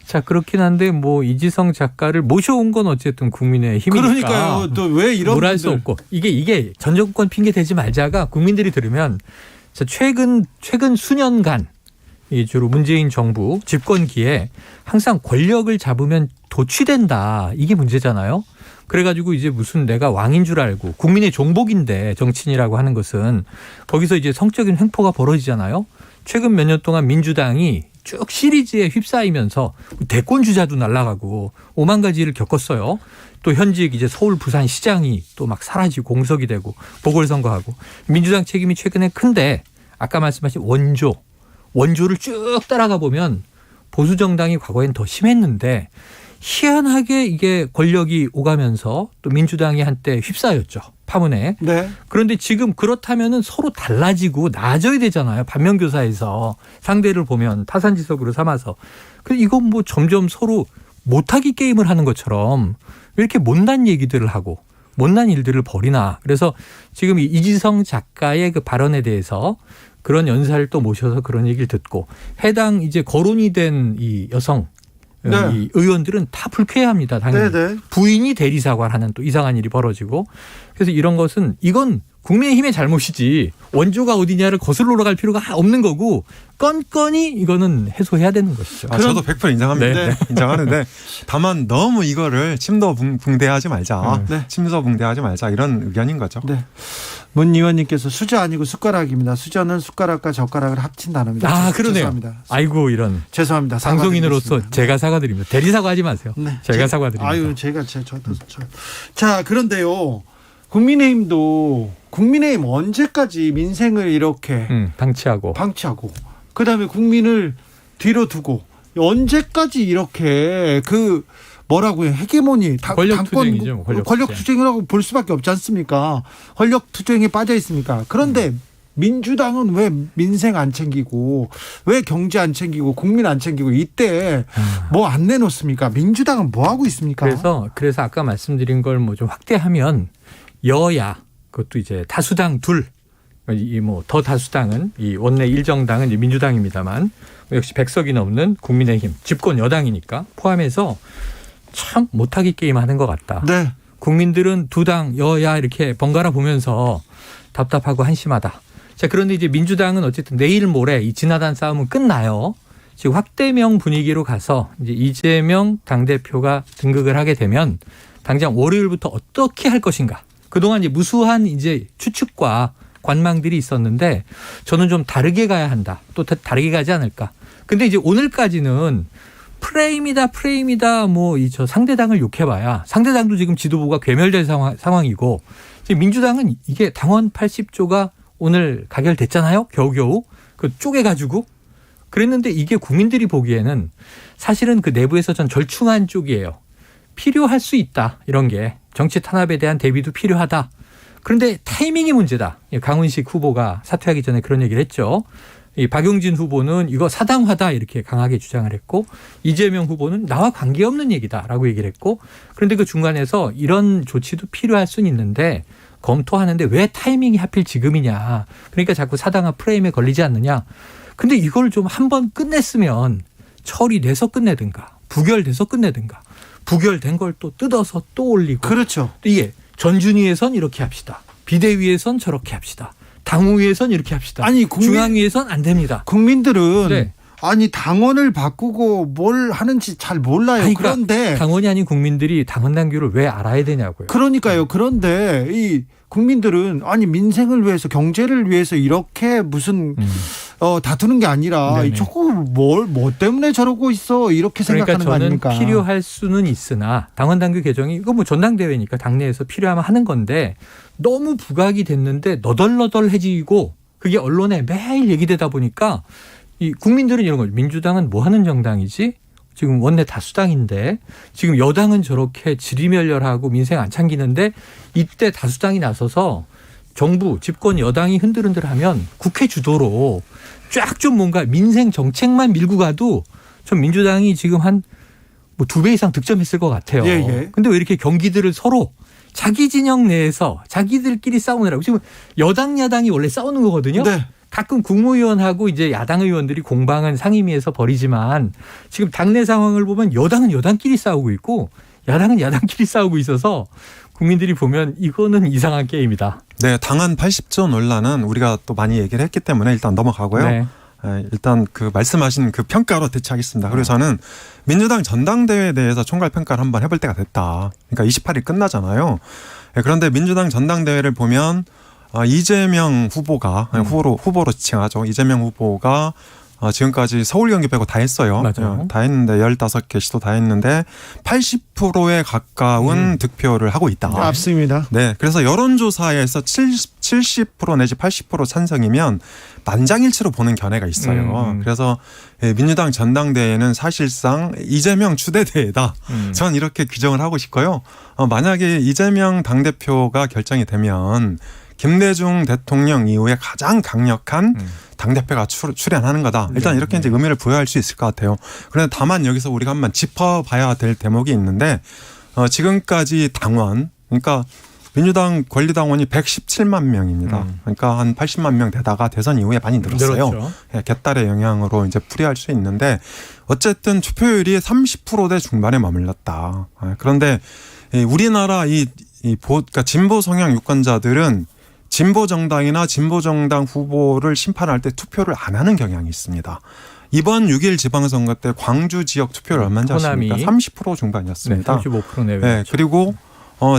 [SPEAKER 7] 자, 그렇긴 한데 뭐 이지성 작가를 모셔온 건 어쨌든 국민의 힘이니까.
[SPEAKER 4] 그러니까요. 또 왜 이런
[SPEAKER 7] 뭘 할 수
[SPEAKER 4] 분들.
[SPEAKER 7] 없고 이게 전 정권 핑계 대지 말자가 국민들이 들으면 자, 최근 수년간 이 주로 문재인 정부 집권기에 항상 권력을 잡으면 도취된다. 이게 문제잖아요. 그래가지고 이제 무슨 내가 왕인 줄 알고 국민의 종복인데 정치인이라고 하는 것은 거기서 이제 성적인 횡포가 벌어지잖아요. 최근 몇 년 동안 민주당이 쭉 시리즈에 휩싸이면서 대권 주자도 날아가고 오만 가지 일을 겪었어요. 또 현직 이제 서울 부산 시장이 또 막 사라지고 공석이 되고 보궐선거하고 민주당 책임이 최근에 큰데 아까 말씀하신 원조를 쭉 따라가 보면 보수 정당이 과거엔 더 심했는데 희한하게 이게 권력이 오가면서 또 민주당이 한때 휩싸였죠. 파문에.
[SPEAKER 4] 네.
[SPEAKER 7] 그런데 지금 그렇다면은 서로 달라지고 나아져야 되잖아요. 반면교사에서 상대를 보면 타산지석으로 삼아서. 근데 이건 뭐 점점 서로 못하기 게임을 하는 것처럼 왜 이렇게 못난 얘기들을 하고 못난 일들을 벌이나. 그래서 지금 이지성 작가의 그 발언에 대해서 그런 연사를 또 모셔서 그런 얘기를 듣고 해당 이제 거론이 된 이 여성
[SPEAKER 4] 네.
[SPEAKER 7] 이 의원들은 다 불쾌해합니다. 당연히.
[SPEAKER 4] 네네.
[SPEAKER 7] 부인이 대리사과를 하는 또 이상한 일이 벌어지고 그래서 이런 것은 이건 국민의힘의 잘못이지 원조가 어디냐를 거슬러 갈 필요가 없는 거고 건건이 이거는 해소해야 되는 것이죠.
[SPEAKER 8] 저도 100% 인정합니다.
[SPEAKER 7] 네.
[SPEAKER 8] 인정하는데 다만 너무 이거를 침도붕대하지 말자.
[SPEAKER 4] 네.
[SPEAKER 8] 침소붕대하지 말자 이런 의견인 거죠.
[SPEAKER 4] 네. 문 의원님께서 수저 아니고 숟가락입니다. 수저는 숟가락과 젓가락을 합친 단어입니다.
[SPEAKER 7] 아, 그러네요.
[SPEAKER 4] 죄송합니다.
[SPEAKER 7] 아이고 이런
[SPEAKER 4] 죄송합니다.
[SPEAKER 7] 방송인으로서
[SPEAKER 4] 사과드리겠습니다.
[SPEAKER 7] 제가 사과드립니다. 대리사과하지 마세요.
[SPEAKER 4] 네.
[SPEAKER 7] 제가 사과드립니다.
[SPEAKER 4] 아유, 저도. 자, 그런데요. 국민의힘 언제까지 민생을 이렇게
[SPEAKER 7] 방치하고
[SPEAKER 4] 그다음에 국민을 뒤로 두고 언제까지 이렇게 그 뭐라고 해 헤게모니
[SPEAKER 7] 권력투쟁이죠.
[SPEAKER 4] 권력투쟁이라고 볼 수밖에 없지 않습니까? 권력투쟁에 빠져 있습니까? 그런데 민주당은 왜 민생 안 챙기고 왜 경제 안 챙기고 국민 안 챙기고 이때 뭐 안 내놓습니까? 민주당은 뭐 하고 있습니까?
[SPEAKER 7] 그래서 아까 말씀드린 걸 뭐 좀 확대하면 여야 그것도 이제 다수당 둘 이 뭐 더 다수당은 이 원내 1정당은 이제 민주당입니다만 역시 100석이 넘는 국민의힘 집권 여당이니까 포함해서 참 못하기 게임 하는 것 같다.
[SPEAKER 4] 네.
[SPEAKER 7] 국민들은 두 당 여야 이렇게 번갈아 보면서 답답하고 한심하다. 자, 그런데 이제 민주당은 어쨌든 내일 모레 이 지나단 싸움은 끝나요. 지금 확대명 분위기로 가서 이제 이재명 당대표가 등극을 하게 되면 당장 월요일부터 어떻게 할 것인가. 그동안 이제 무수한 이제 추측과 관망들이 있었는데 저는 좀 다르게 가야 한다. 또 다르게 가지 않을까. 근데 이제 오늘까지는 프레임이다 뭐 이 저 상대당을 욕해봐야 상대당도 지금 지도부가 괴멸될 상황이고 지금 민주당은 이게 당원 80조가 오늘 가결됐잖아요. 겨우겨우 그 쪼개가지고 그랬는데 이게 국민들이 보기에는 사실은 그 내부에서 전 절충한 쪽이에요. 필요할 수 있다. 이런 게 정치 탄압에 대한 대비도 필요하다. 그런데 타이밍이 문제다. 강훈식 후보가 사퇴하기 전에 그런 얘기를 했죠. 이 박용진 후보는 이거 사당화다 이렇게 강하게 주장을 했고 이재명 후보는 나와 관계없는 얘기다라고 얘기를 했고 그런데 그 중간에서 이런 조치도 필요할 수는 있는데 검토하는데 왜 타이밍이 하필 지금이냐. 그러니까 자꾸 사당화 프레임에 걸리지 않느냐. 근데 이걸 좀 한번 끝냈으면 처리돼서 끝내든가 부결돼서 끝내든가 부결된 걸 또 뜯어서 또 올리고
[SPEAKER 4] 그렇죠.
[SPEAKER 7] 이게 전준위에선 이렇게 합시다. 비대위에선 저렇게 합시다. 당후위에선 이렇게 합시다.
[SPEAKER 4] 아니
[SPEAKER 7] 중앙위에선 안 됩니다.
[SPEAKER 4] 국민들은
[SPEAKER 7] 네.
[SPEAKER 4] 아니 당원을 바꾸고 뭘 하는지 잘 몰라요.
[SPEAKER 7] 그러니까
[SPEAKER 4] 그런데
[SPEAKER 7] 당원이 아닌 국민들이 당원 당규를 왜 알아야 되냐고요.
[SPEAKER 4] 그러니까요. 그런데 이 국민들은 아니 민생을 위해서 경제를 위해서 이렇게 무슨 다투는 게 아니라
[SPEAKER 7] 네네.
[SPEAKER 4] 저거 뭐 때문에 저러고 있어 이렇게 생각하는 거
[SPEAKER 7] 저는
[SPEAKER 4] 아닙니까?
[SPEAKER 7] 필요할 수는 있으나 당원 당규 개정이 이거 뭐 전당대회니까 당내에서 필요하면 하는 건데 너무 부각이 됐는데 너덜너덜해지고 그게 언론에 매일 얘기되다 보니까 이 국민들은 이런 거죠. 민주당은 뭐 하는 정당이지? 지금 원내 다수당인데 지금 여당은 저렇게 지리멸렬하고 민생 안 챙기는데 이때 다수당이 나서서 정부 집권 여당이 흔들흔들하면 국회 주도로 쫙 좀 뭔가 민생 정책만 밀고 가도 좀 민주당이 지금 한 뭐 2배 이상 득점했을 것 같아요.
[SPEAKER 4] 예.
[SPEAKER 7] 근데 왜 이렇게 경기들을 서로 자기 진영 내에서 자기들끼리 싸우느라고 지금 여당 야당이 원래 싸우는 거거든요.
[SPEAKER 4] 네.
[SPEAKER 7] 가끔 국무위원하고 이제 야당 의원들이 공방은 상임위에서 벌이지만 지금 당내 상황을 보면 여당은 여당끼리 싸우고 있고 야당은 야당끼리 싸우고 있어서 국민들이 보면 이거는 이상한 게임이다.
[SPEAKER 8] 네, 당헌 80조 논란은 우리가 또 많이 얘기를 했기 때문에 일단 넘어가고요.
[SPEAKER 7] 네.
[SPEAKER 8] 일단 그 말씀하신 그 평가로 대처하겠습니다. 그리고 저는 민주당 전당대회에 대해서 총괄 평가를 한번 해볼 때가 됐다. 그러니까 28일 끝나잖아요. 그런데 민주당 전당대회를 보면 이재명 후보가 후보로 지칭하죠. 이재명 후보가 지금까지 서울 경기 빼고 다 했어요.
[SPEAKER 7] 맞아요.
[SPEAKER 8] 다 했는데 15개 시도 다 했는데 80%에 가까운 득표를 하고 있다.
[SPEAKER 4] 앞습니다.
[SPEAKER 8] 네, 그래서 여론조사에서 70% 내지 80% 찬성이면 만장일치로 보는 견해가 있어요. 그래서 민주당 전당대회는 사실상 이재명 추대대회다. 전 이렇게 규정을 하고 싶고요. 만약에 이재명 당대표가 결정이 되면 김대중 대통령 이후에 가장 강력한 당대표가 출연하는 거다. 일단 이렇게 이제 의미를 부여할 수 있을 것 같아요. 그런데 다만 여기서 우리가 한번 짚어봐야 될 대목이 있는데 지금까지 당원, 그러니까 민주당 권리당원이 117만 명입니다. 그러니까 한 80만 명 되다가 대선 이후에 많이 늘었어요.
[SPEAKER 7] 늘었죠.
[SPEAKER 8] 개딸의 영향으로 이제 풀이할 수 있는데 어쨌든 투표율이 30%대 중반에 머물렀다. 그런데 우리나라 그러니까 진보 성향 유권자들은 진보 정당이나 진보 정당 후보를 심판할 때 투표를 안 하는 경향이 있습니다. 이번 6.1 지방선거 때 광주 지역 투표를 얼마인지 아십니까? 30% 중반이었습니다.
[SPEAKER 7] 네, 35% 내외.
[SPEAKER 8] 네, 그리고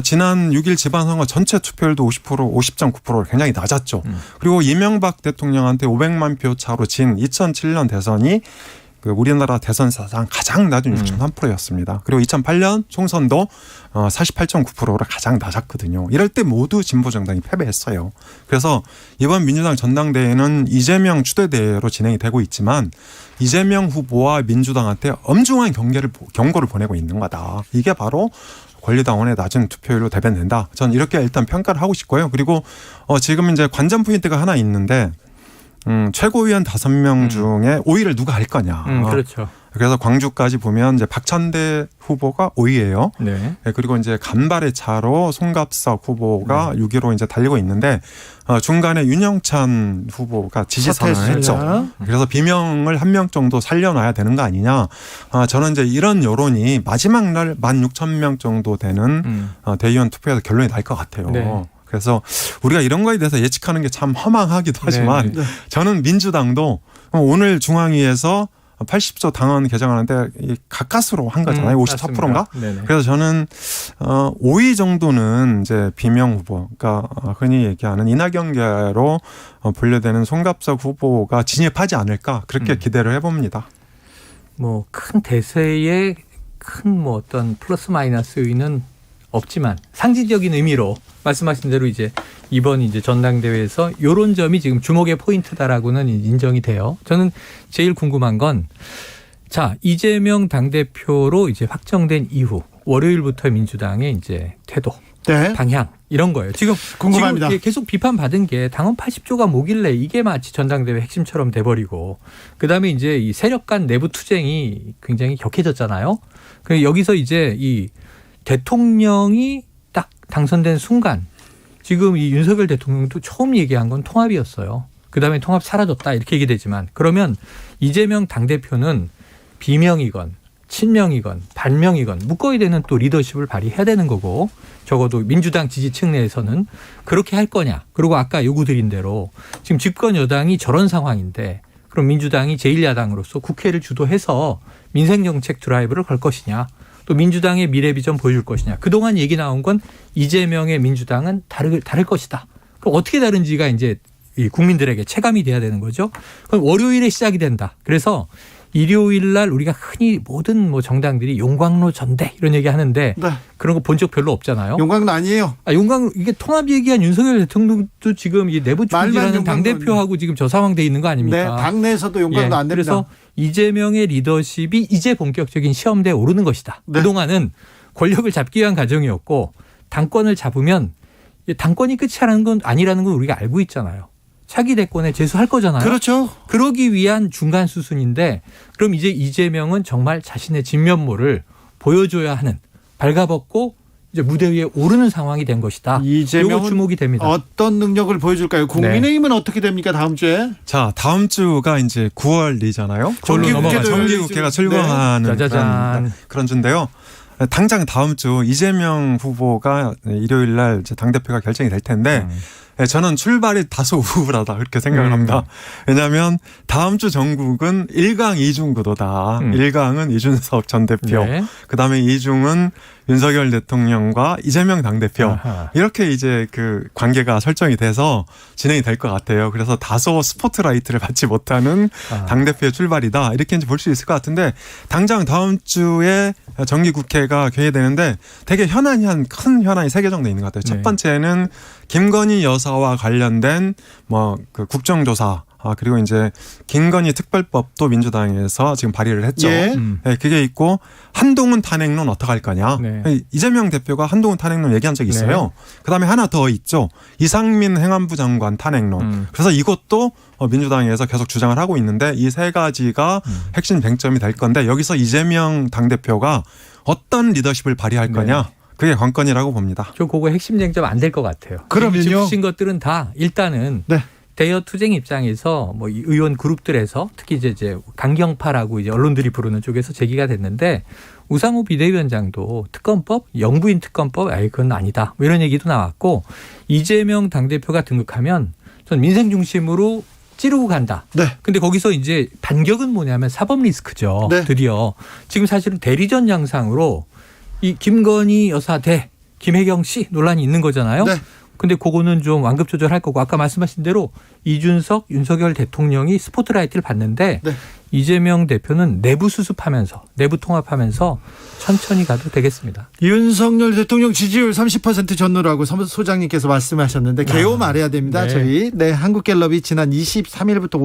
[SPEAKER 8] 지난 6.1 지방선거 전체 투표율도 50.9% 굉장히 낮았죠. 그리고 이명박 대통령한테 500만 표 차로 진 2007년 대선이 우리나라 대선 사상 가장 낮은 6.3%였습니다. 그리고 2008년 총선도 48.9%로 가장 낮았거든요. 이럴 때 모두 진보정당이 패배했어요. 그래서 이번 민주당 전당대회는 이재명 추대대회로 진행이 되고 있지만 이재명 후보와 민주당한테 엄중한 경고를 보내고 있는 거다. 이게 바로 권리당원의 낮은 투표율로 대변된다. 전 이렇게 일단 평가를 하고 싶고요. 그리고 지금 이제 관전 포인트가 하나 있는데 최고위원 5명 중에 5위를 누가 할 거냐.
[SPEAKER 7] 그렇죠.
[SPEAKER 8] 그래서 광주까지 보면 이제 박찬대 후보가 5위예요.
[SPEAKER 7] 네.
[SPEAKER 8] 그리고 이제 간발의 차로 송갑석 후보가 6위로 이제 달리고 있는데 중간에 윤영찬 후보가 지지 선언을 했죠. 그래서 비명을 한 명 정도 살려놔야 되는 거 아니냐. 저는 이제 이런 여론이 마지막 날 16,000명 정도 되는 대의원 투표에서 결론이 날 것 같아요.
[SPEAKER 7] 네.
[SPEAKER 8] 그래서 우리가 이런 거에 대해서 예측하는 게 참 허망하기도 하지만 저는 민주당도 오늘 중앙위에서 80조 당원 개정하는데 가까스로 한 거잖아요. 54%인가? 그래서 저는 5위 정도는 이제 비명 후보, 그러니까 흔히 얘기하는 이낙연계로 분류되는 송갑석 후보가 진입하지 않을까 그렇게 기대를 해봅니다.
[SPEAKER 7] 뭐 큰 대세에 큰 뭐 어떤 플러스 마이너스 의미는 없지만 상징적인 의미로 말씀하신 대로 이제 이번 이제 전당대회에서 이런 점이 지금 주목의 포인트다라고는 인정이 돼요. 저는 제일 궁금한 건 자, 이재명 당대표로 이제 확정된 이후 월요일부터 민주당의 이제 태도,
[SPEAKER 4] 네.
[SPEAKER 7] 방향 이런 거예요. 지금
[SPEAKER 4] 궁금합니다.
[SPEAKER 7] 지금 계속 비판받은 게 당원 80조가 뭐길래 이게 마치 전당대회 핵심처럼 돼버리고 그다음에 이제 이 세력 간 내부 투쟁이 굉장히 격해졌잖아요. 그래서 여기서 이제 이 대통령이 딱 당선된 순간 지금 이 윤석열 대통령도 처음 얘기한 건 통합이었어요. 그다음에 통합 사라졌다 이렇게 얘기되지만 그러면 이재명 당대표는 비명이건 친명이건 반명이건 묶어야 되는 또 리더십을 발휘해야 되는 거고 적어도 민주당 지지층 내에서는 그렇게 할 거냐. 그리고 아까 요구드린 대로 지금 집권 여당이 저런 상황인데 그럼 민주당이 제1야당으로서 국회를 주도해서 민생정책 드라이브를 걸 것이냐. 또 민주당의 미래 비전 보여줄 것이냐. 그동안 얘기 나온 건 이재명의 민주당은 다를 것이다. 그럼 어떻게 다른지가 이제 이 국민들에게 체감이 돼야 되는 거죠. 그럼 월요일에 시작이 된다. 그래서 일요일 날 우리가 흔히 모든 뭐 정당들이 용광로 전대 이런 얘기 하는데
[SPEAKER 4] 네.
[SPEAKER 7] 그런 거 본 적 별로 없잖아요.
[SPEAKER 4] 용광로 아니에요.
[SPEAKER 7] 용광로 이게 통합 얘기한 윤석열 대통령도 지금 이 내부 총질하는 당대표하고 지금 저 상황 돼 있는 거 아닙니까?
[SPEAKER 4] 네, 당내에서도 용광로 안 됩니다.
[SPEAKER 7] 그래서 이재명의 리더십이 이제 본격적인 시험대에 오르는 것이다.
[SPEAKER 4] 네.
[SPEAKER 7] 그동안은 권력을 잡기 위한 과정이었고 당권을 잡으면 당권이 끝이 아니라는 건 우리가 알고 있잖아요. 차기 대권에 재수할 거잖아요.
[SPEAKER 4] 그렇죠.
[SPEAKER 7] 그러기 위한 중간 수순인데 그럼 이제 이재명은 정말 자신의 진면모를 보여줘야 하는 발가벗고 이제 무대 위에 오르는 상황이 된 것이다.
[SPEAKER 4] 이재명은
[SPEAKER 7] 이거 주목이 됩니다.
[SPEAKER 4] 어떤 능력을 보여줄까요? 국민의힘은 어떻게 됩니까? 다음 주에?
[SPEAKER 8] 자, 다음 주가 이제 9월이잖아요. 정기국회가 출범하는 그런 주인데요. 당장 다음 주 이재명 후보가 일요일 날 이제 당대표가 결정이 될 텐데 저는 출발이 다소 우울하다 그렇게 생각을 합니다. 왜냐하면 다음 주 전국은 1강 2중 구도다. 1강은 이준석 전 대표,
[SPEAKER 7] 네.
[SPEAKER 8] 그다음에 2중은 윤석열 대통령과 이재명 당대표.
[SPEAKER 7] 아하.
[SPEAKER 8] 이렇게 이제 그 관계가 설정이 돼서 진행이 될 것 같아요. 그래서 다소 스포트라이트를 받지 못하는 당대표의 출발이다. 이렇게 이제 볼 수 있을 것 같은데 당장 다음 주에 정기국회가 개회되는데 되게 큰 현안이 3개 정도 있는 것 같아요. 첫 번째는 김건희 여사와 관련된 그 국정조사, 그리고 이제 김건희 특별법도 민주당에서 지금 발의를 했죠.
[SPEAKER 4] 예.
[SPEAKER 8] 네, 그게 있고 한동훈 탄핵론 어떡할 거냐.
[SPEAKER 7] 네.
[SPEAKER 8] 이재명 대표가 한동훈 탄핵론 얘기한 적이 있어요. 그다음에 하나 더 있죠. 이상민 행안부 장관 탄핵론. 그래서 이것도 민주당에서 계속 주장을 하고 있는데 이 3가지가 핵심 쟁점이 될 건데 여기서 이재명 당대표가 어떤 리더십을 발휘할 거냐. 그게 관건이라고 봅니다.
[SPEAKER 7] 저 그거 핵심 쟁점 안 될 것 같아요.
[SPEAKER 4] 그러면요?
[SPEAKER 7] 짚으신 것들은 다 일단은
[SPEAKER 4] 네.
[SPEAKER 7] 대여 투쟁 입장에서 뭐 이 의원 그룹들에서 특히 이제 강경파라고 이제 언론들이 부르는 쪽에서 제기가 됐는데 우상호 비대위원장도 특검법, 영부인 특검법, 그건 아니다. 뭐 이런 얘기도 나왔고 이재명 당대표가 등극하면 전 민생 중심으로 찌르고 간다.
[SPEAKER 4] 네.
[SPEAKER 7] 근데 거기서 이제 반격은 뭐냐면 사법 리스크죠.
[SPEAKER 4] 네.
[SPEAKER 7] 드디어 지금 사실은 대리전 양상으로 이 김건희 여사 대 김혜경 씨 논란이 있는 거잖아요.
[SPEAKER 4] 네.
[SPEAKER 7] 근데 그거는 좀 완급 조절할 거고 아까 말씀하신 대로 이준석, 윤석열 대통령이 스포트라이트를 받는데
[SPEAKER 4] 네.
[SPEAKER 7] 이재명 대표는 내부 수습하면서 내부 통합하면서 천천히 가도 되겠습니다.
[SPEAKER 4] 윤석열 대통령 지지율 30% 전후라고 소장님께서 말씀하셨는데 개요 말해야 됩니다.
[SPEAKER 7] 네.
[SPEAKER 4] 저희 한국갤럽이 지난 23일부터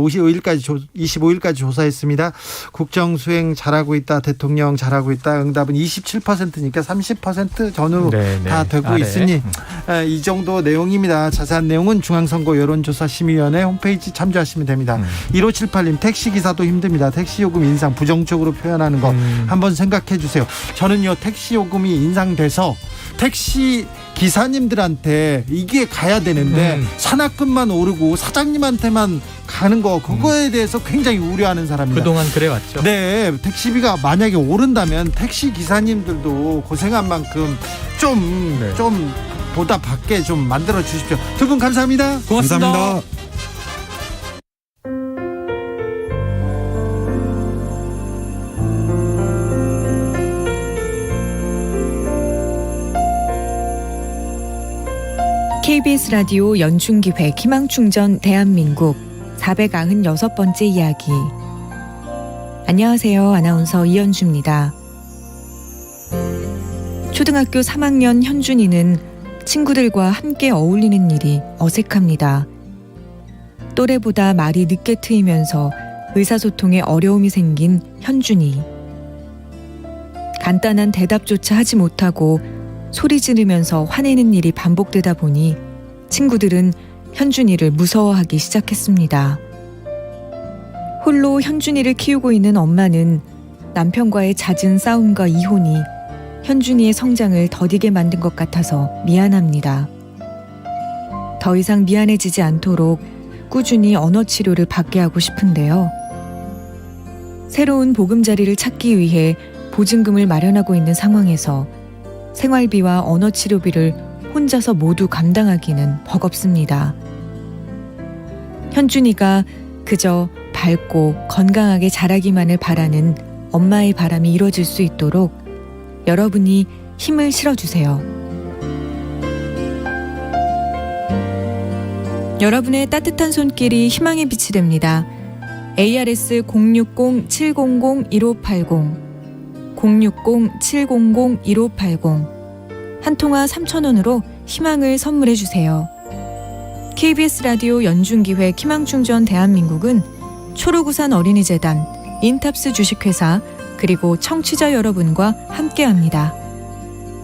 [SPEAKER 4] 25일까지 조사했습니다. 국정수행 잘하고 있다. 대통령 잘하고 있다. 응답은 27%니까 30% 전후
[SPEAKER 7] 네,
[SPEAKER 4] 다 되고
[SPEAKER 7] 아래.
[SPEAKER 4] 있으니 이 정도 내용입니다. 자세한 내용은 중앙선거 여론조사심의위원회 홈페이지 참조하시면 됩니다. 1578님 택시기사도 힘듭니다. 택시요금 인상 부정적으로 표현하는 거 한번 생각해 주세요. 저는요 택시요금이 인상돼서 택시 기사님들한테 이게 가야 되는데 산악금만 오르고 사장님한테만 가는 거 그거에 대해서 굉장히 우려하는 사람입니다.
[SPEAKER 7] 그동안 그래왔죠.
[SPEAKER 4] 네, 택시비가 만약에 오른다면 택시 기사님들도 고생한 만큼 좀 보답받게 좀 만들어 주십시오. 두 분 감사합니다.
[SPEAKER 7] 고맙습니다.
[SPEAKER 8] 감사합니다.
[SPEAKER 9] KBS 라디오 연중기획 희망충전 대한민국 496번째 이야기. 안녕하세요. 아나운서 이현주입니다. 초등학교 3학년 현준이는 친구들과 함께 어울리는 일이 어색합니다. 또래보다 말이 늦게 트이면서 의사소통에 어려움이 생긴 현준이. 간단한 대답조차 하지 못하고 소리 지르면서 화내는 일이 반복되다 보니 친구들은 현준이를 무서워하기 시작했습니다. 홀로 현준이를 키우고 있는 엄마는 남편과의 잦은 싸움과 이혼이 현준이의 성장을 더디게 만든 것 같아서 미안합니다. 더 이상 미안해지지 않도록 꾸준히 언어 치료를 받게 하고 싶은데요. 새로운 보금자리를 찾기 위해 보증금을 마련하고 있는 상황에서 생활비와 언어치료비를 혼자서 모두 감당하기는 버겁습니다. 현준이가 그저 밝고 건강하게 자라기만을 바라는 엄마의 바람이 이루어질 수 있도록 여러분이 힘을 실어주세요. 여러분의 따뜻한 손길이 희망의 빛이 됩니다. ARS 060-700-1580 060-700-1580 한 통화 3,000원으로 희망을 선물해 주세요. KBS 라디오 연중기획 희망충전 대한민국은 초록우산 어린이재단, 인탑스 주식회사 그리고 청취자 여러분과 함께합니다.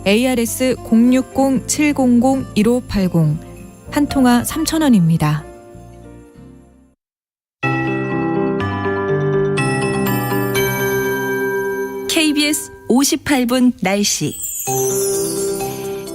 [SPEAKER 9] ARS 060-700-1580 한 통화 3,000원입니다.
[SPEAKER 5] KBS 58분 날씨.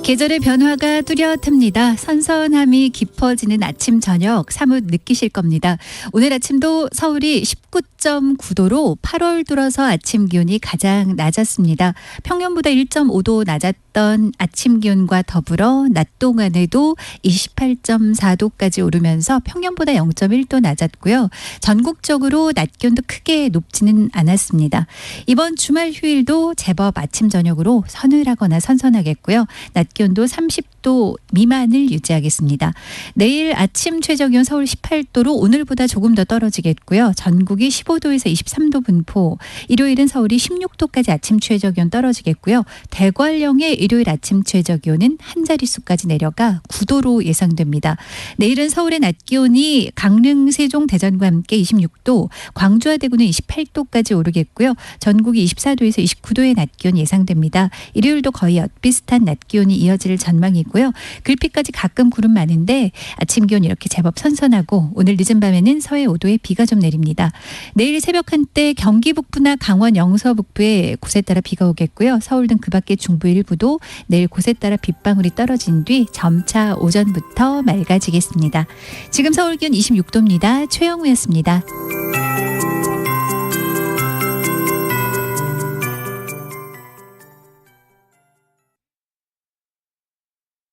[SPEAKER 10] 계절의 변화가 뚜렷합니다. 선선함이 깊어지는 아침 저녁 사뭇 느끼실 겁니다. 오늘 아침도 서울이 19.9도로 8월 들어서 아침 기온이 가장 낮았습니다. 평년보다 1.5도 낮았던 아침 기온과 더불어 낮 동안에도 28.4도까지 오르면서 평년보다 0.1도 낮았고요. 전국적으로 낮 기온도 크게 높지는 않았습니다. 이번 주말 휴일도 제법 아침 저녁으로 서늘하거나 선선하겠고요. 낮 기온도 30도 미만을 유지하겠습니다. 내일 아침 최저기온 서울 18도로 오늘보다 조금 더 떨어지겠고요. 전국이 15도에서 23도 분포. 일요일은 서울이 16도까지 아침 최저기온 떨어지겠고요. 대관령의 일요일 아침 최저기온은 한 자릿수까지 내려가 9도로 예상됩니다. 내일은 서울의 낮 기온이 강릉, 세종, 대전과 함께 26도, 광주와 대구는 28도까지 오르겠고요. 전국이 24도에서 29도의 낮 기온 예상됩니다. 일요일도 거의 엇비슷한 낮 기온이 이어질 전망이고요. 글피까지 가끔 구름 많은데 아침 기온 이렇게 제법 선선하고 오늘 늦은 밤에는 서해 5도에 비가 좀 내립니다. 내일 새벽 한때 경기 북부나 강원 영서 북부에 곳에 따라 비가 오겠고요. 서울 등 그 밖의 중부 일부도 내일 곳에 따라 빗방울이 떨어진 뒤 점차 오전부터 맑아지겠습니다. 지금 서울 기온 26도입니다. 최영우였습니다.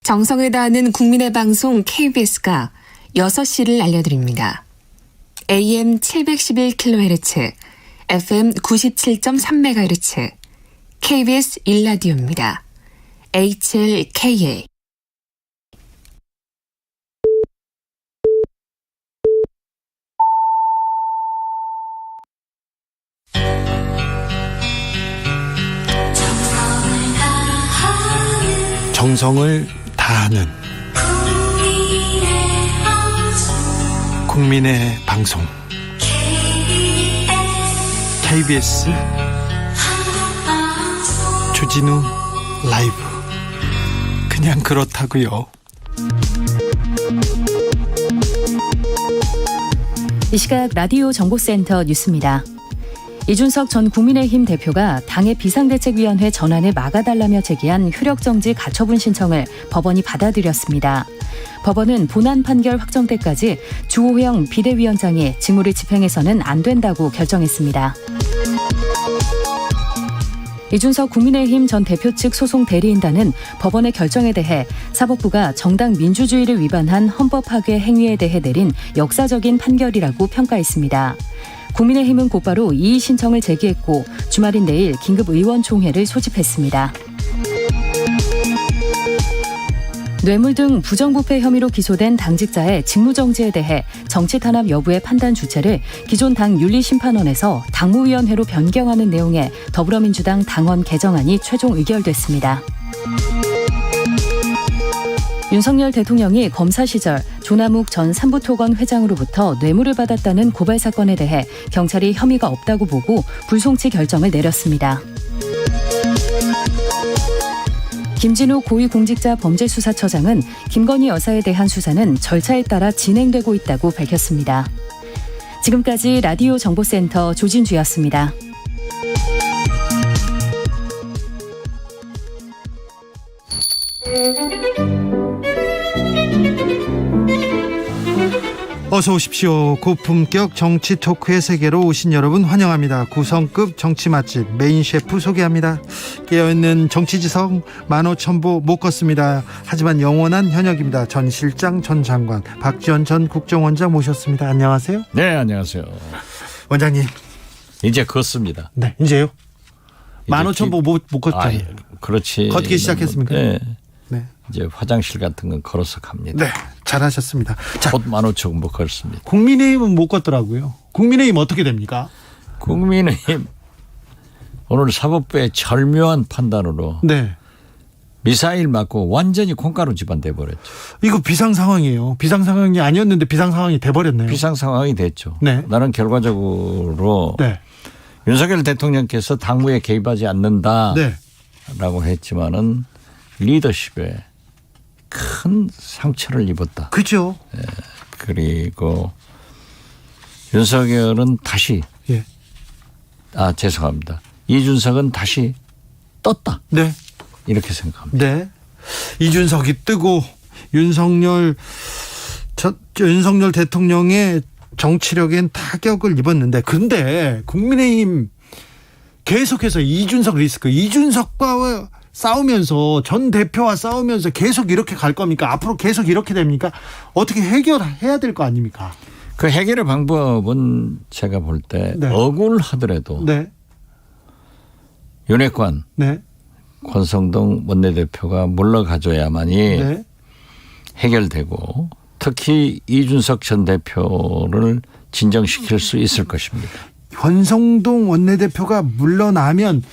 [SPEAKER 11] 정성을 다하는 국민의 방송 KBS가 6시를 알려드립니다. AM 711kHz, FM 97.3MHz, KBS 1라디오입니다. HLKA.
[SPEAKER 4] 정성을 다하는 국민의 방송 KBS 주진우 라이브. 그냥 그렇다고요.
[SPEAKER 12] 이 시각 라디오 정보센터 뉴스입니다. 이준석 전 국민의힘 대표가 당의 비상대책위원회 전환을 막아달라며 제기한 효력정지 가처분 신청을 법원이 받아들였습니다. 법원은 본안 판결 확정 때까지 주호영 비대위원장이 직무를 집행해서는 안 된다고 결정했습니다. 이준석 국민의힘 전 대표 측 소송 대리인단은 법원의 결정에 대해 사법부가 정당 민주주의를 위반한 헌법 파괴 행위에 대해 내린 역사적인 판결이라고 평가했습니다. 국민의힘은 곧바로 이의 신청을 제기했고 주말인 내일 긴급 의원총회를 소집했습니다. 뇌물 등 부정부패 혐의로 기소된 당직자의 직무정지에 대해 정치탄압 여부의 판단 주체를 기존 당 윤리심판원에서 당무위원회로 변경하는 내용의 더불어민주당 당원 개정안이 최종 의결됐습니다. 윤석열 대통령이 검사 시절 조남욱 전 삼부토건 회장으로부터 뇌물을 받았다는 고발 사건에 대해 경찰이 혐의가 없다고 보고 불송치 결정을 내렸습니다. 김진우 고위공직자 범죄수사처장은 김건희 여사에 대한 수사는 절차에 따라 진행되고 있다고 밝혔습니다. 지금까지 라디오 정보센터 조진주였습니다.
[SPEAKER 4] 어서 오십시오. 고품격 정치 토크의 세계로 오신 여러분 환영합니다. 구성급 정치 맛집 메인 셰프 소개합니다. 깨어있는 정치지성 15,000보 못 걷습니다. 하지만 영원한 현역입니다. 전 실장, 전 장관 박지원 전 국정원장 모셨습니다. 안녕하세요.
[SPEAKER 13] 네, 안녕하세요.
[SPEAKER 4] 원장님.
[SPEAKER 13] 이제 걷습니다.
[SPEAKER 4] 네, 이제요? 15,000보 못 걷잖아요.
[SPEAKER 13] 그렇지.
[SPEAKER 4] 걷기 시작했습니까?
[SPEAKER 13] 네.
[SPEAKER 4] 네.
[SPEAKER 13] 이제 화장실 같은 건 걸어서 갑니다.
[SPEAKER 4] 네, 잘하셨습니다. 자,
[SPEAKER 13] 곧 15,000보 걷습니다.
[SPEAKER 4] 국민의힘은 못 걷더라고요. 국민의힘 어떻게 됩니까?
[SPEAKER 13] 국민의힘 오늘 사법부의 절묘한 판단으로
[SPEAKER 4] 네.
[SPEAKER 13] 미사일 맞고 완전히 콩가루 집안 돼버렸죠.
[SPEAKER 4] 이거 비상 상황이에요. 비상 상황이 아니었는데 비상 상황이 돼버렸네요.
[SPEAKER 13] 비상 상황이 됐죠.
[SPEAKER 4] 네.
[SPEAKER 13] 나는 결과적으로
[SPEAKER 4] 네.
[SPEAKER 13] 윤석열 대통령께서 당무에 개입하지 않는다라고
[SPEAKER 4] 네.
[SPEAKER 13] 했지만은 리더십에 큰 상처를 입었다.
[SPEAKER 4] 그렇죠.
[SPEAKER 13] 예, 그리고 윤석열은 다시 죄송합니다. 이준석은 다시 떴다.
[SPEAKER 4] 네.
[SPEAKER 13] 이렇게 생각합니다.
[SPEAKER 4] 네. 이준석이 뜨고 윤석열 대통령의 정치력엔 타격을 입었는데, 근데 국민의힘 계속해서 이준석 리스크, 이준석과 싸우면서, 전 대표와 싸우면서 계속 이렇게 갈 겁니까? 앞으로 계속 이렇게 됩니까? 어떻게 해결해야 될 거 아닙니까?
[SPEAKER 13] 그 해결의 방법은 제가 볼 때
[SPEAKER 4] 네.
[SPEAKER 13] 억울하더라도
[SPEAKER 4] 네.
[SPEAKER 13] 윤핵관,
[SPEAKER 4] 네.
[SPEAKER 13] 권성동 원내대표가 물러가줘야만이
[SPEAKER 4] 네.
[SPEAKER 13] 해결되고, 특히 이준석 전 대표를 진정시킬 수 있을 것입니다.
[SPEAKER 4] 권성동 원내대표가 물러나면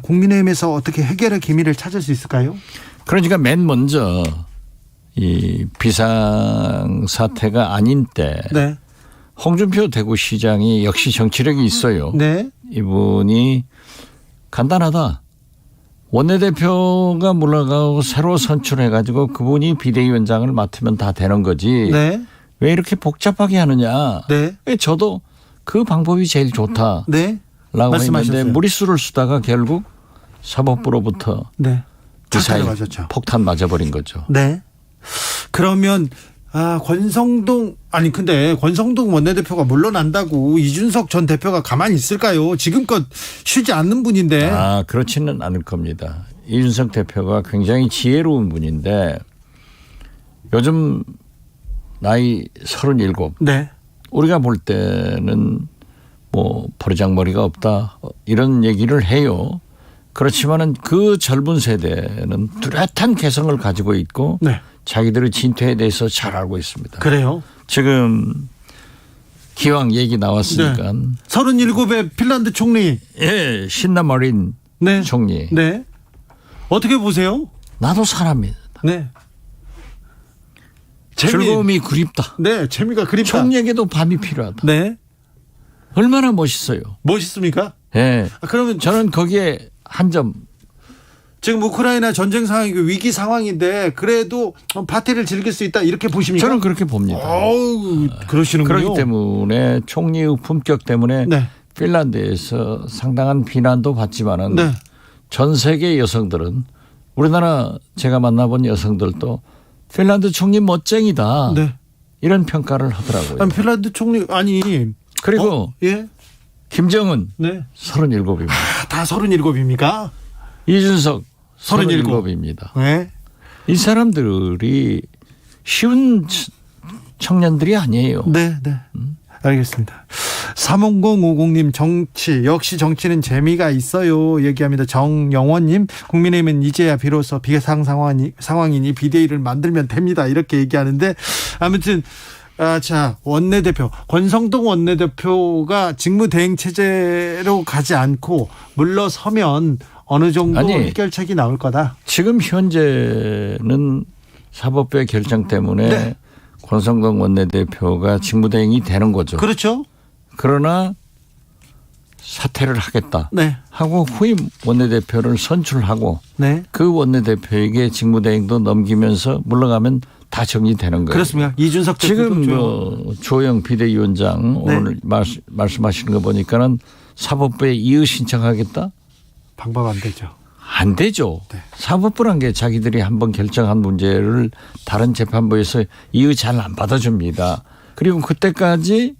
[SPEAKER 4] 국민의힘에서 어떻게 해결의 기미를 찾을 수 있을까요?
[SPEAKER 13] 그러니까 맨 먼저 이 비상사태가 아닌 때
[SPEAKER 4] 네.
[SPEAKER 13] 홍준표 대구시장이 역시 정치력이 있어요.
[SPEAKER 4] 네.
[SPEAKER 13] 이분이 간단하다. 원내대표가 물러가고 새로 선출해가지고 그분이 비대위원장을 맡으면 다 되는 거지.
[SPEAKER 4] 네.
[SPEAKER 13] 왜 이렇게 복잡하게 하느냐.
[SPEAKER 4] 네.
[SPEAKER 13] 저도 그 방법이 제일 좋다.
[SPEAKER 4] 네.
[SPEAKER 13] 라고
[SPEAKER 4] 말씀하셨어요.
[SPEAKER 13] 했는데 무리수를 쓰다가 결국 사법부로부터
[SPEAKER 4] 네.
[SPEAKER 13] 미사일
[SPEAKER 4] 맞았죠.
[SPEAKER 13] 폭탄 맞아버린 거죠.
[SPEAKER 4] 네. 그러면 근데 권성동 원내대표가 물러난다고 이준석 전 대표가 가만히 있을까요? 지금껏 쉬지 않는 분인데.
[SPEAKER 13] 그렇지는 않을 겁니다. 이준석 대표가 굉장히 지혜로운 분인데 요즘 나이 37.
[SPEAKER 4] 네.
[SPEAKER 13] 우리가 볼 때는 뭐 버르장머리가 없다 이런 얘기를 해요. 그렇지만은 그 젊은 세대는 뚜렷한 개성을 가지고 있고
[SPEAKER 4] 네.
[SPEAKER 13] 자기들의 진퇴에 대해서 잘 알고 있습니다.
[SPEAKER 4] 그래요?
[SPEAKER 13] 지금 기왕 얘기 나왔으니까.
[SPEAKER 4] 네. 37의 핀란드 총리.
[SPEAKER 13] 예, 신나마린
[SPEAKER 4] 네.
[SPEAKER 13] 총리.
[SPEAKER 4] 네. 어떻게 보세요?
[SPEAKER 13] 나도 사람이다.
[SPEAKER 4] 네.
[SPEAKER 13] 즐거움이 그립다.
[SPEAKER 4] 네, 재미가 그립다.
[SPEAKER 13] 총리에게도 밤이 필요하다.
[SPEAKER 4] 네.
[SPEAKER 13] 얼마나 멋있어요.
[SPEAKER 4] 멋있습니까?
[SPEAKER 13] 예.
[SPEAKER 4] 그러면
[SPEAKER 13] 저는 거기에 한 점.
[SPEAKER 4] 지금 우크라이나 전쟁 상황이고 위기 상황인데 그래도 파티를 즐길 수 있다 이렇게 보십니까?
[SPEAKER 13] 저는 그렇게 봅니다.
[SPEAKER 4] 그러시는군요.
[SPEAKER 13] 그렇기 때문에 총리의 품격 때문에
[SPEAKER 4] 네.
[SPEAKER 13] 핀란드에서 상당한 비난도 받지만은
[SPEAKER 4] 네.
[SPEAKER 13] 전 세계 여성들은 우리나라 제가 만나본 여성들도 핀란드 총리 멋쟁이다.
[SPEAKER 4] 네.
[SPEAKER 13] 이런 평가를 하더라고요.
[SPEAKER 4] 아니, 핀란드 총리
[SPEAKER 13] 그리고
[SPEAKER 4] 예.
[SPEAKER 13] 김정은
[SPEAKER 4] 네.
[SPEAKER 13] 37입니다.
[SPEAKER 4] 다 37입니까?
[SPEAKER 13] 이준석 37입니다.
[SPEAKER 4] 네.
[SPEAKER 13] 이 사람들이 쉬운 청년들이 아니에요.
[SPEAKER 4] 네, 네. 알겠습니다. 3050님 역시 정치는 재미가 있어요 얘기합니다. 정영원님 국민의힘은 이제야 비로소 비상 상황이니 비대위를 만들면 됩니다 이렇게 얘기하는데 아무튼 원내대표 권성동 원내대표가 직무대행체제로 가지 않고 물러서면 어느 정도 해결책이 나올 거다.
[SPEAKER 13] 지금 현재는 사법부의 결정 때문에
[SPEAKER 4] 네.
[SPEAKER 13] 권성동 원내대표가 직무대행이 되는 거죠.
[SPEAKER 4] 그렇죠.
[SPEAKER 13] 그러나 사퇴를 하겠다
[SPEAKER 4] 네.
[SPEAKER 13] 하고 후임 원내대표를 선출하고
[SPEAKER 4] 네.
[SPEAKER 13] 그 원내대표에게 직무대행도 넘기면서 물러가면 다 정리되는 거예요.
[SPEAKER 4] 그렇습니다. 이준석
[SPEAKER 13] 지금 조영 비대위원장
[SPEAKER 4] 네.
[SPEAKER 13] 오늘 말씀하시는 거 보니까는 사법부에 이의 신청하겠다?
[SPEAKER 4] 방법 안 되죠.
[SPEAKER 13] 안 되죠.
[SPEAKER 4] 네.
[SPEAKER 13] 사법부란 게 자기들이 한번 결정한 문제를 다른 재판부에서 이의 잘 안 받아줍니다. 그리고 그때까지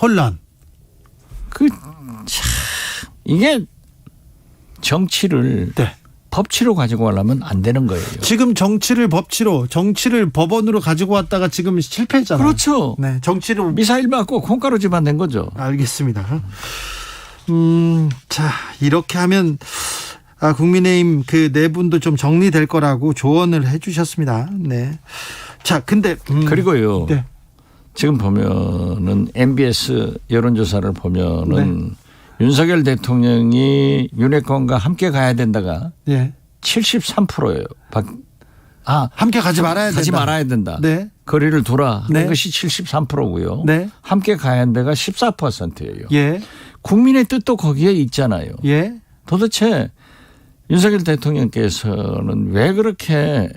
[SPEAKER 4] 혼란.
[SPEAKER 13] 이게 정치를
[SPEAKER 4] 네.
[SPEAKER 13] 법치로 가지고 가려면 안 되는 거예요.
[SPEAKER 4] 지금 정치를 법원으로 가지고 왔다가 지금 실패했잖아요.
[SPEAKER 13] 그렇죠.
[SPEAKER 4] 네, 정치를
[SPEAKER 13] 미사일 맞고 콩가루지만 된 거죠.
[SPEAKER 4] 알겠습니다. 자, 이렇게 하면 국민의힘 그 네 분도 좀 정리될 거라고 조언을 해주셨습니다. 네. 자, 근데
[SPEAKER 13] 그리고요.
[SPEAKER 4] 네.
[SPEAKER 13] 지금 보면은 MBS 여론조사를 보면은
[SPEAKER 4] 네.
[SPEAKER 13] 윤석열 대통령이 윤핵관과 함께 가야 된다가
[SPEAKER 4] 네.
[SPEAKER 13] 73%예요.
[SPEAKER 4] 함께 가지 말아야 된다.
[SPEAKER 13] 네. 거리를 두라 하는
[SPEAKER 4] 네.
[SPEAKER 13] 것이 73%고요.
[SPEAKER 4] 네.
[SPEAKER 13] 함께 가야 하는 데가 14%예요.
[SPEAKER 4] 예.
[SPEAKER 13] 국민의 뜻도 거기에 있잖아요.
[SPEAKER 4] 예.
[SPEAKER 13] 도대체 윤석열 대통령께서는 왜 그렇게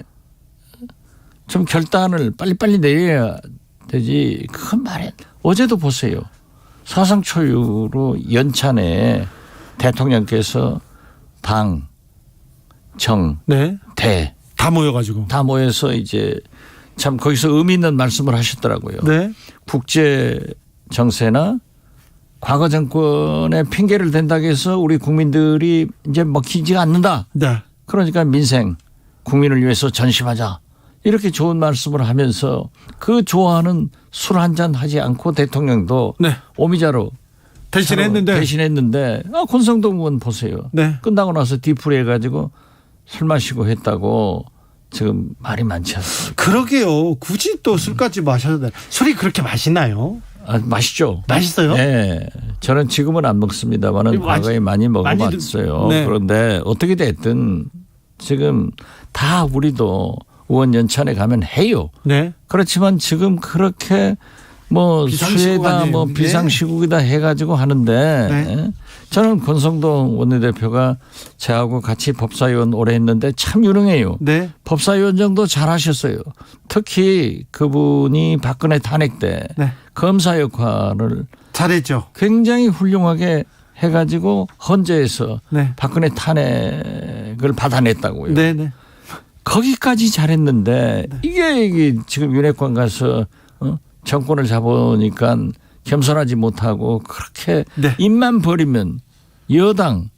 [SPEAKER 13] 좀 결단을 빨리빨리 내려야 되지. 그건 말해. 어제도 보세요. 사상 초유로 연찬에 대통령께서 당, 정,
[SPEAKER 4] 네.
[SPEAKER 13] 대
[SPEAKER 4] 다 모여가지고.
[SPEAKER 13] 다 모여서 이제 참 거기서 의미 있는 말씀을 하셨더라고요.
[SPEAKER 4] 네.
[SPEAKER 13] 국제 정세나 과거 정권의 핑계를 댄다고 해서 우리 국민들이 이제 먹히지 않는다.
[SPEAKER 4] 네.
[SPEAKER 13] 그러니까 민생, 국민을 위해서 전심하자. 이렇게 좋은 말씀을 하면서 그 좋아하는 술 한잔 하지 않고 대통령도
[SPEAKER 4] 네.
[SPEAKER 13] 오미자로
[SPEAKER 4] 대신했는데
[SPEAKER 13] 권성동 의원 보세요.
[SPEAKER 4] 네.
[SPEAKER 13] 끝나고 나서 뒤풀이 해가지고 술 마시고 했다고 지금 말이 많지 않습니까?
[SPEAKER 4] 그러게요. 굳이 또 술까지 마셔야 돼. 술이 그렇게 맛있나요?
[SPEAKER 13] 맛있죠.
[SPEAKER 4] 맛있어요?
[SPEAKER 13] 네. 저는 지금은 안 먹습니다만은 과거에 많이 먹어봤어요.
[SPEAKER 4] 네.
[SPEAKER 13] 그런데 어떻게 됐든 지금 다 우리도 의원 연찬에 가면 해요.
[SPEAKER 4] 네.
[SPEAKER 13] 그렇지만 지금 그렇게 뭐 수혜다 뭐 비상시국이다 해가지고 하는데
[SPEAKER 4] 네.
[SPEAKER 13] 저는 권성동 원내대표가 저하고 같이 법사위원 오래 했는데 참 유능해요.
[SPEAKER 4] 네.
[SPEAKER 13] 법사위원 정도 잘하셨어요. 특히 그분이 박근혜 탄핵 때
[SPEAKER 4] 네.
[SPEAKER 13] 검사 역할을
[SPEAKER 4] 잘했죠.
[SPEAKER 13] 굉장히 훌륭하게 해가지고 헌재에서
[SPEAKER 4] 네.
[SPEAKER 13] 박근혜 탄핵을 받아냈다고요.
[SPEAKER 4] 네네.
[SPEAKER 13] 거기까지 잘했는데 이게 지금 윤핵관 가서 정권을 잡으니까 겸손하지 못하고 그렇게
[SPEAKER 4] 네.
[SPEAKER 13] 입만 버리면 여당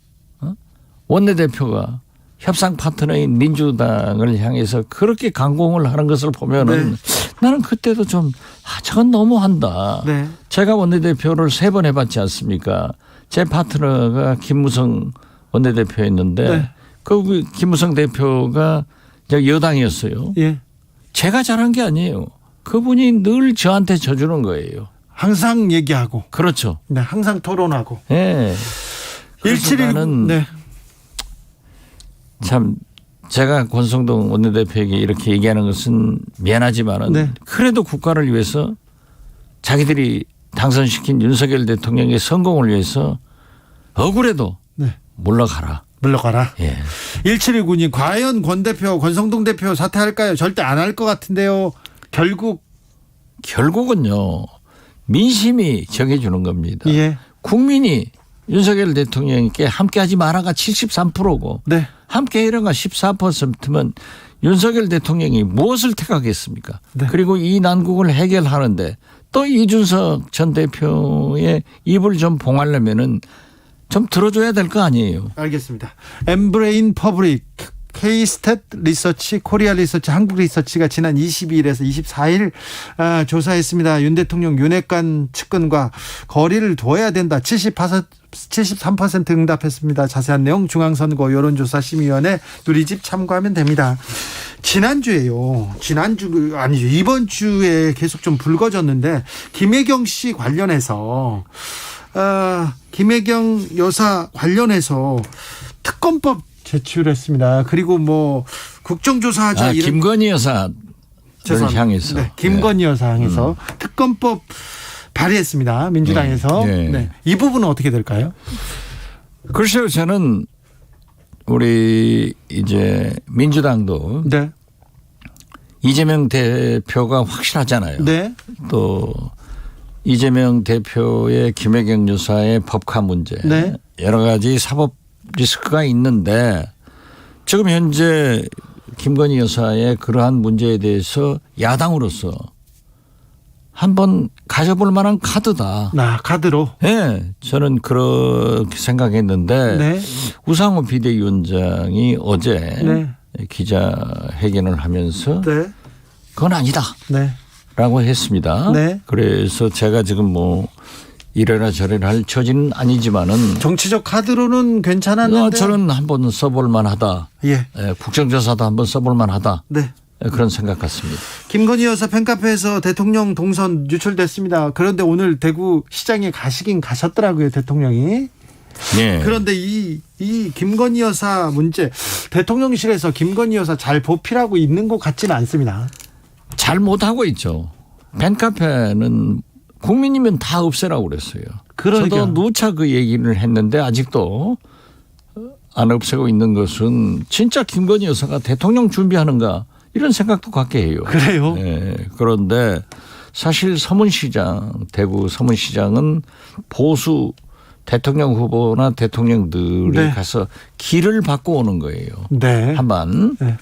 [SPEAKER 13] 원내대표가 협상 파트너인 민주당을 향해서 그렇게 강공을 하는 것을 보면은
[SPEAKER 4] 네.
[SPEAKER 13] 나는 그때도 좀 저건 너무한다.
[SPEAKER 4] 네.
[SPEAKER 13] 제가 원내대표를 3번 해봤지 않습니까? 제 파트너가 김무성 원내대표였는데
[SPEAKER 4] 네.
[SPEAKER 13] 그 김무성 대표가 여당이었어요.
[SPEAKER 4] 예.
[SPEAKER 13] 제가 잘한 게 아니에요. 그분이 늘 저한테 져주는 거예요.
[SPEAKER 4] 항상 얘기하고.
[SPEAKER 13] 그렇죠.
[SPEAKER 4] 네, 항상 토론하고.
[SPEAKER 13] 네.
[SPEAKER 4] 1719. 네.
[SPEAKER 13] 참 제가 권성동 원내대표에게 이렇게 얘기하는 것은 미안하지만은
[SPEAKER 4] 네.
[SPEAKER 13] 그래도 국가를 위해서 자기들이 당선시킨 윤석열 대통령의 성공을 위해서 억울해도
[SPEAKER 4] 네.
[SPEAKER 13] 물러가라.
[SPEAKER 4] 예. 1719님 과연 권성동 대표 사퇴할까요? 절대 안 할 것 같은데요.
[SPEAKER 13] 결국은요. 민심이 정해주는 겁니다.
[SPEAKER 4] 예.
[SPEAKER 13] 국민이 윤석열 대통령께 함께하지 마라가 73%고
[SPEAKER 4] 네.
[SPEAKER 13] 함께해라가 14%면 윤석열 대통령이 무엇을 택하겠습니까?
[SPEAKER 4] 네.
[SPEAKER 13] 그리고 이 난국을 해결하는데 또 이준석 전 대표의 입을 좀 봉하려면은 좀 들어줘야 될 거 아니에요.
[SPEAKER 4] 알겠습니다. 엠브레인 퍼블릭 K-스탯 리서치, 코리아 리서치, 한국 리서치가 지난 22일에서 24일 조사했습니다. 윤 대통령 윤핵관 측근과 거리를 둬야 된다. 73% 응답했습니다. 자세한 내용 중앙선거 여론조사 심의위원회 누리집 참고하면 됩니다. 이번 주에 계속 좀 불거졌는데 김혜경 씨 관련해서 김혜경 여사 관련해서 특검법 제출했습니다. 그리고 뭐 국정조사하자 이런
[SPEAKER 13] 김건희 여사를 향해서
[SPEAKER 4] 김건희 여사 향해서 특검법 발의했습니다. 민주당에서. 네. 이 부분은 어떻게 될까요?
[SPEAKER 13] 글쎄요, 저는 우리 이제 민주당도
[SPEAKER 4] 네.
[SPEAKER 13] 이재명 대표가 확실하잖아요.
[SPEAKER 4] 네.
[SPEAKER 13] 또 이재명 대표의 김혜경 여사의 법카 문제,
[SPEAKER 4] 네.
[SPEAKER 13] 여러 가지 사법 리스크가 있는데 지금 현재 김건희 여사의 그러한 문제에 대해서 야당으로서 한번 가져볼 만한 카드다.
[SPEAKER 4] 카드로?
[SPEAKER 13] 네. 저는 그렇게 생각했는데
[SPEAKER 4] 네.
[SPEAKER 13] 우상호 비대위원장이 어제 기자회견을 하면서 그건 아니다. 라고 했습니다.
[SPEAKER 4] 네.
[SPEAKER 13] 그래서 제가 지금 뭐 이래라 저래라 할 처지는 아니지만은
[SPEAKER 4] 정치적 카드로는 괜찮았는데
[SPEAKER 13] 저는 한번 써볼 만하다.
[SPEAKER 4] 예.
[SPEAKER 13] 국정조사도 한번 써볼 만하다.
[SPEAKER 4] 네.
[SPEAKER 13] 그런 생각 같습니다.
[SPEAKER 4] 김건희 여사 팬카페에서 대통령 동선 유출됐습니다. 그런데 오늘 대구 시장에 가시긴 가셨더라고요, 대통령이.
[SPEAKER 13] 예.
[SPEAKER 4] 그런데 이 김건희 여사 문제 대통령실에서 김건희 여사 잘 보필하고 있는 것 같지는 않습니다.
[SPEAKER 13] 잘 못하고 있죠. 팬카페는 국민이면 다 없애라고 그랬어요. 저도 누차 그 얘기를 했는데 아직도 안 없애고 있는 것은 진짜 김건희 여사가 대통령 준비하는가 이런 생각도 갖게 해요.
[SPEAKER 4] 그래요?
[SPEAKER 13] 네. 그런데 사실 서문시장, 대구 서문시장은 보수 대통령 후보나 대통령들이 가서 길을 바꿔 오는 거예요.
[SPEAKER 4] 네.
[SPEAKER 13] 한번.
[SPEAKER 4] 네.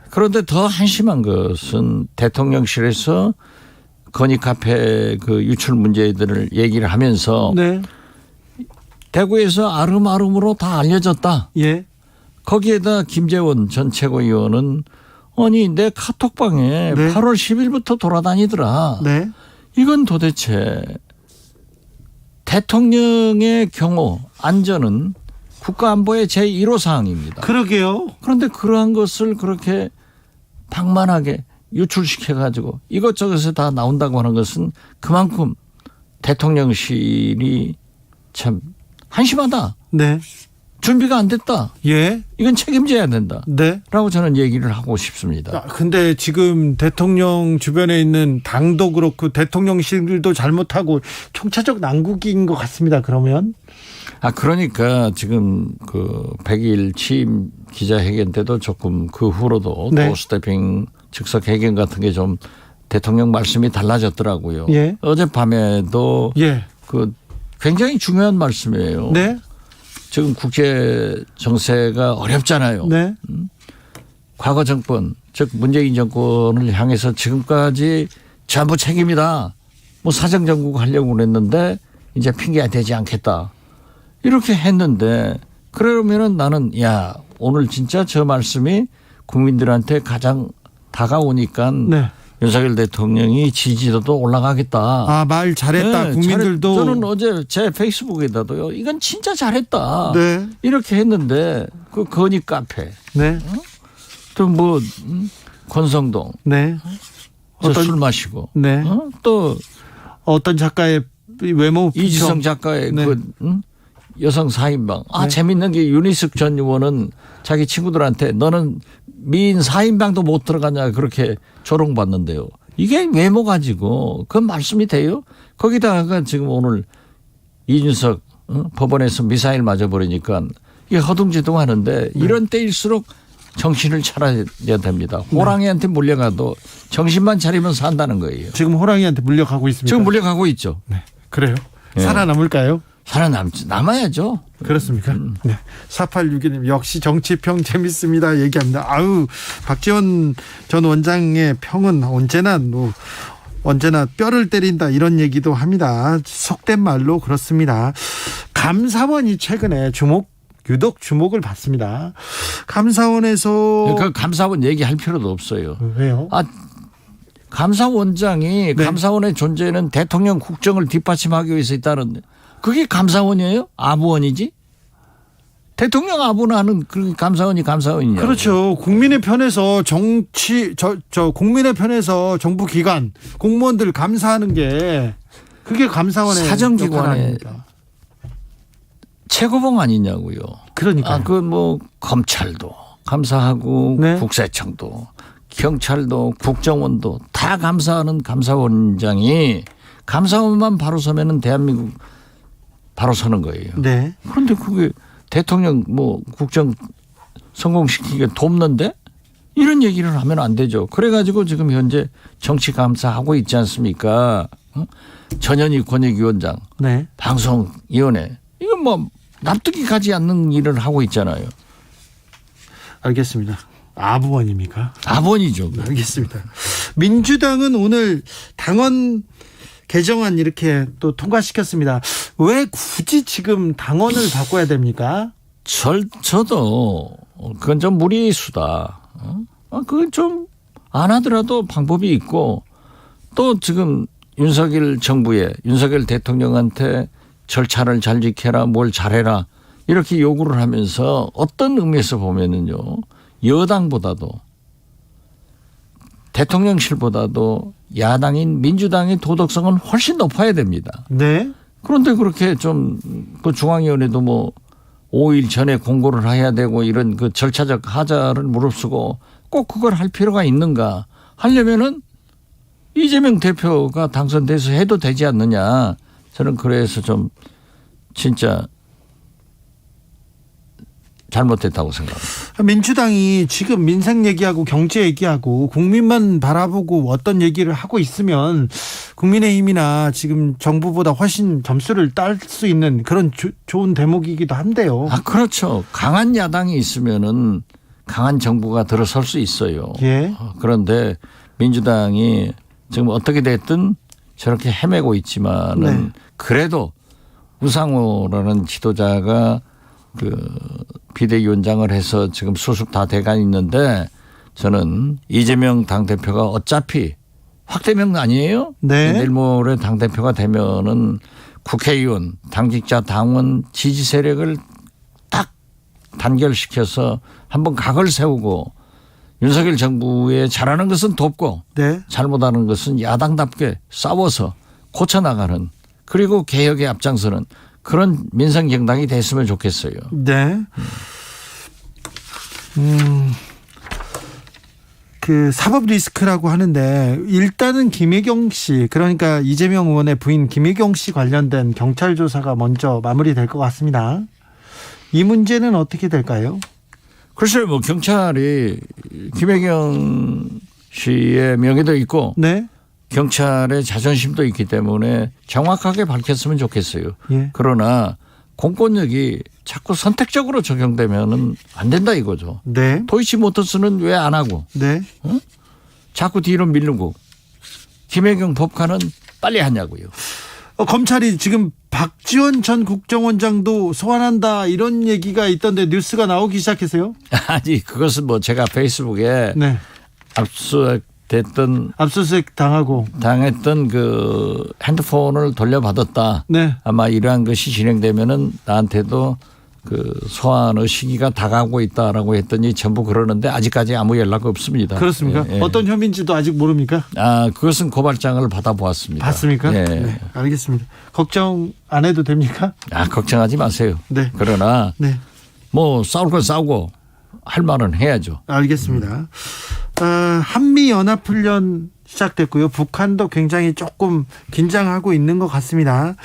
[SPEAKER 13] 그런데 더 한심한 것은 대통령실에서 건희 카페 그 유출 문제들을 얘기를 하면서
[SPEAKER 4] 네.
[SPEAKER 13] 대구에서 아름아름으로 다 알려졌다.
[SPEAKER 4] 예.
[SPEAKER 13] 거기에다 김재원 전 최고위원은 아니 내 카톡방에
[SPEAKER 4] 네.
[SPEAKER 13] 8월 10일부터 돌아다니더라.
[SPEAKER 4] 네.
[SPEAKER 13] 이건 도대체 대통령의 경호 안전은 국가안보의 제1호 사항입니다.
[SPEAKER 4] 그러게요.
[SPEAKER 13] 그런데 그러한 것을 그렇게 방만하게 유출시켜가지고 이것저것에 다 나온다고 하는 것은 그만큼 대통령실이 참 한심하다.
[SPEAKER 4] 네.
[SPEAKER 13] 준비가 안 됐다.
[SPEAKER 4] 예.
[SPEAKER 13] 이건 책임져야 된다.
[SPEAKER 4] 네.
[SPEAKER 13] 라고 저는 얘기를 하고 싶습니다.
[SPEAKER 4] 근데 지금 대통령 주변에 있는 당도 그렇고 대통령실도 잘못하고 총체적 난국인 것 같습니다. 그러면
[SPEAKER 13] 그러니까 지금 그 100일 취임 기자회견 때도 조금 그 후로도
[SPEAKER 4] 네.
[SPEAKER 13] 도스태핑 즉석 회견 같은 게 좀 대통령 말씀이 달라졌더라고요.
[SPEAKER 4] 예.
[SPEAKER 13] 어젯밤에도
[SPEAKER 4] 예.
[SPEAKER 13] 그 굉장히 중요한 말씀이에요.
[SPEAKER 4] 네.
[SPEAKER 13] 지금 국제 정세가 어렵잖아요.
[SPEAKER 4] 네.
[SPEAKER 13] 과거 정권, 즉 문재인 정권을 향해서 지금까지 전부 책임이다. 뭐 사정정국 하려고 그랬는데 이제 핑계가 되지 않겠다. 이렇게 했는데 그러면은 나는 오늘 진짜 저 말씀이 국민들한테 가장 다가오니까
[SPEAKER 4] 네.
[SPEAKER 13] 윤석열 대통령이 지지도도 올라가겠다.
[SPEAKER 4] 말 잘했다.
[SPEAKER 13] 네,
[SPEAKER 4] 국민들도.
[SPEAKER 13] 저는 어제 제 페이스북에다도요. 이건 진짜 잘했다.
[SPEAKER 4] 네.
[SPEAKER 13] 이렇게 했는데 그 건희 카페.
[SPEAKER 4] 네.
[SPEAKER 13] 또 뭐 권성동.
[SPEAKER 4] 네.
[SPEAKER 13] 술 마시고.
[SPEAKER 4] 네.
[SPEAKER 13] 또
[SPEAKER 4] 어떤 작가의 외모
[SPEAKER 13] 이지성 작가의
[SPEAKER 4] 네.
[SPEAKER 13] 여성 4인방.
[SPEAKER 4] 네.
[SPEAKER 13] 재밌는 게 윤희숙 전 의원은 자기 친구들한테 너는 미인 4인방도 못 들어가냐 그렇게 조롱받는데요. 이게 외모 가지고 그 말씀이 돼요? 거기다가 지금 오늘 이준석 법원에서 미사일 맞아버리니까 이게 허둥지둥 하는데 이런 때일수록 정신을 차려야 됩니다. 호랑이한테 물려가도 정신만 차리면 산다는 거예요.
[SPEAKER 4] 지금 호랑이한테 물려가고 있습니다.
[SPEAKER 13] 지금 물려가고 있죠.
[SPEAKER 4] 네. 그래요?
[SPEAKER 13] 네.
[SPEAKER 4] 살아남을까요?
[SPEAKER 13] 남아야죠.
[SPEAKER 4] 그렇습니까? 네. 4861님 역시 정치평 재밌습니다. 얘기합니다. 박지원 전 원장의 평은 언제나 뼈를 때린다 이런 얘기도 합니다. 속된 말로 그렇습니다. 감사원이 최근에 유독 주목을 받습니다. 감사원에서
[SPEAKER 13] 그 감사원 얘기할 필요도 없어요.
[SPEAKER 4] 왜요?
[SPEAKER 13] 감사원장이 감사원의 존재는 대통령 국정을 뒷받침하기 위해서 있다는데 그게 감사원이에요? 아부원이지? 대통령 아부는 그 감사원이 감사원이냐?
[SPEAKER 4] 그렇죠. 국민의 편에서 국민의 편에서 정부 기관 공무원들 감사하는 게 그게 감사원의
[SPEAKER 13] 사정기관의 최고봉 아니냐고요.
[SPEAKER 4] 그러니까
[SPEAKER 13] 검찰도 감사하고
[SPEAKER 4] 네.
[SPEAKER 13] 국세청도 경찰도 국정원도 다 감사하는 감사원장이 감사원만 바로 서면은 대한민국 바로 서는 거예요.
[SPEAKER 4] 네.
[SPEAKER 13] 그런데 그게 대통령 국정 성공시키기가 돕는데 이런 얘기를 하면 안 되죠. 그래가지고 지금 현재 정치 감사하고 있지 않습니까? 전현희 권익위원장,
[SPEAKER 4] 네.
[SPEAKER 13] 방송위원회 이건 납득이 가지 않는 일을 하고 있잖아요.
[SPEAKER 4] 알겠습니다. 아부원입니까?
[SPEAKER 13] 아부원이죠.
[SPEAKER 4] 알겠습니다. 민주당은 오늘 당원 개정안 이렇게 또 통과시켰습니다. 왜 굳이 지금 당원을 바꿔야 됩니까?
[SPEAKER 13] 저도 그건 좀 무리수다. 그건 좀 안 하더라도 방법이 있고 또 지금 윤석열 정부에 윤석열 대통령한테 절차를 잘 지켜라 뭘 잘해라 이렇게 요구를 하면서 어떤 의미에서 보면은요. 여당보다도 대통령실보다도 야당인 민주당의 도덕성은 훨씬 높아야 됩니다.
[SPEAKER 4] 네.
[SPEAKER 13] 그런데 그렇게 좀 그 중앙위원회도 5일 전에 공고를 해야 되고 이런 그 절차적 하자를 무릅쓰고 꼭 그걸 할 필요가 있는가 하려면은 이재명 대표가 당선돼서 해도 되지 않느냐. 저는 그래서 좀 진짜 잘못했다고 생각합니다.
[SPEAKER 4] 민주당이 지금 민생 얘기하고 경제 얘기하고 국민만 바라보고 어떤 얘기를 하고 있으면 국민의힘이나 지금 정부보다 훨씬 점수를 딸 수 있는 그런 좋은 대목이기도 한데요.
[SPEAKER 13] 그렇죠. 강한 야당이 있으면은 강한 정부가 들어설 수 있어요.
[SPEAKER 4] 예.
[SPEAKER 13] 그런데 민주당이 지금 어떻게 됐든 저렇게 헤매고 있지만은
[SPEAKER 4] 네.
[SPEAKER 13] 그래도 우상호라는 지도자가 그 비대위원장을 해서 지금 수습 다 돼가 있는데 저는 이재명 당대표가 어차피 확대명 아니에요?
[SPEAKER 4] 네.
[SPEAKER 13] 내일 모레 당대표가 되면은 국회의원, 당직자, 당원 지지 세력을 딱 단결시켜서 한번 각을 세우고 윤석열 정부에 잘하는 것은 돕고
[SPEAKER 4] 네.
[SPEAKER 13] 잘못하는 것은 야당답게 싸워서 고쳐나가는 그리고 개혁에 앞장서는 그런 민생정당이 됐으면 좋겠어요.
[SPEAKER 4] 네. 그 사법 리스크라고 하는데 일단은 김혜경 씨, 그러니까 이재명 의원의 부인 김혜경 씨 관련된 경찰 조사가 먼저 마무리될 것 같습니다. 이 문제는 어떻게 될까요?
[SPEAKER 13] 글쎄요, 뭐 경찰이 김혜경 씨의 명예도 있고
[SPEAKER 4] 네.
[SPEAKER 13] 경찰의 자존심도 있기 때문에 정확하게 밝혔으면 좋겠어요.
[SPEAKER 4] 예.
[SPEAKER 13] 그러나 공권력이 자꾸 선택적으로 적용되면은 안 된다 이거죠.
[SPEAKER 4] 네.
[SPEAKER 13] 도이치모터스는 왜 안 하고?
[SPEAKER 4] 네.
[SPEAKER 13] 어? 자꾸 뒤로 밀고 김혜경 법관은 빨리 하냐고요.
[SPEAKER 4] 검찰이 지금 박지원 전 국정원장도 소환한다 이런 얘기가 있던데 뉴스가 나오기 시작했어요?
[SPEAKER 13] 아니 그것은 뭐 제가 페이스북에
[SPEAKER 4] 네. 압수수색 당했던 그 핸드폰을 돌려받았다. 네.
[SPEAKER 13] 아마 이러한 것이 진행되면은 나한테도 그 소환의 시기가 다가오고 있다라고 했더니 전부 그러는데 아직까지 아무 연락 없습니다.
[SPEAKER 4] 그렇습니까?
[SPEAKER 13] 예, 예.
[SPEAKER 4] 어떤 혐의인지도 아직 모릅니까?
[SPEAKER 13] 아 그것은 고발장을 받아보았습니다.
[SPEAKER 4] 봤습니까?
[SPEAKER 13] 예.
[SPEAKER 4] 네, 알겠습니다. 걱정 안 해도 됩니까?
[SPEAKER 13] 아 걱정하지 마세요.
[SPEAKER 4] 네.
[SPEAKER 13] 그러나
[SPEAKER 4] 네.
[SPEAKER 13] 뭐 싸울 건 싸우고 할 말은 해야죠.
[SPEAKER 4] 알겠습니다. 한미연합훈련 시작됐고요. 북한도 굉장히 조금 긴장하고 있는 것 같습니다.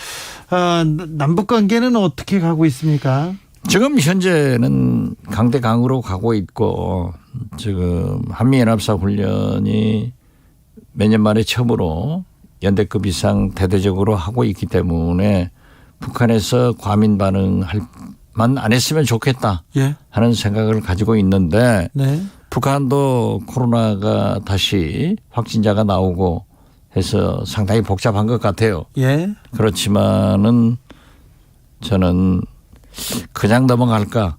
[SPEAKER 4] 남북관계는 어떻게 가고 있습니까?
[SPEAKER 13] 지금 현재는 강대강으로 가고 있고 지금 한미연합사 훈련이 몇 년 만에 처음으로 연대급 이상 대대적으로 하고 있기 때문에 북한에서 과민 반응만 안 했으면 좋겠다
[SPEAKER 4] 예.
[SPEAKER 13] 하는 생각을 가지고 있는데
[SPEAKER 4] 네.
[SPEAKER 13] 북한도 코로나가 다시 확진자가 나오고 해서 상당히 복잡한 것 같아요.
[SPEAKER 4] 예.
[SPEAKER 13] 그렇지만은 저는 그냥 넘어갈까.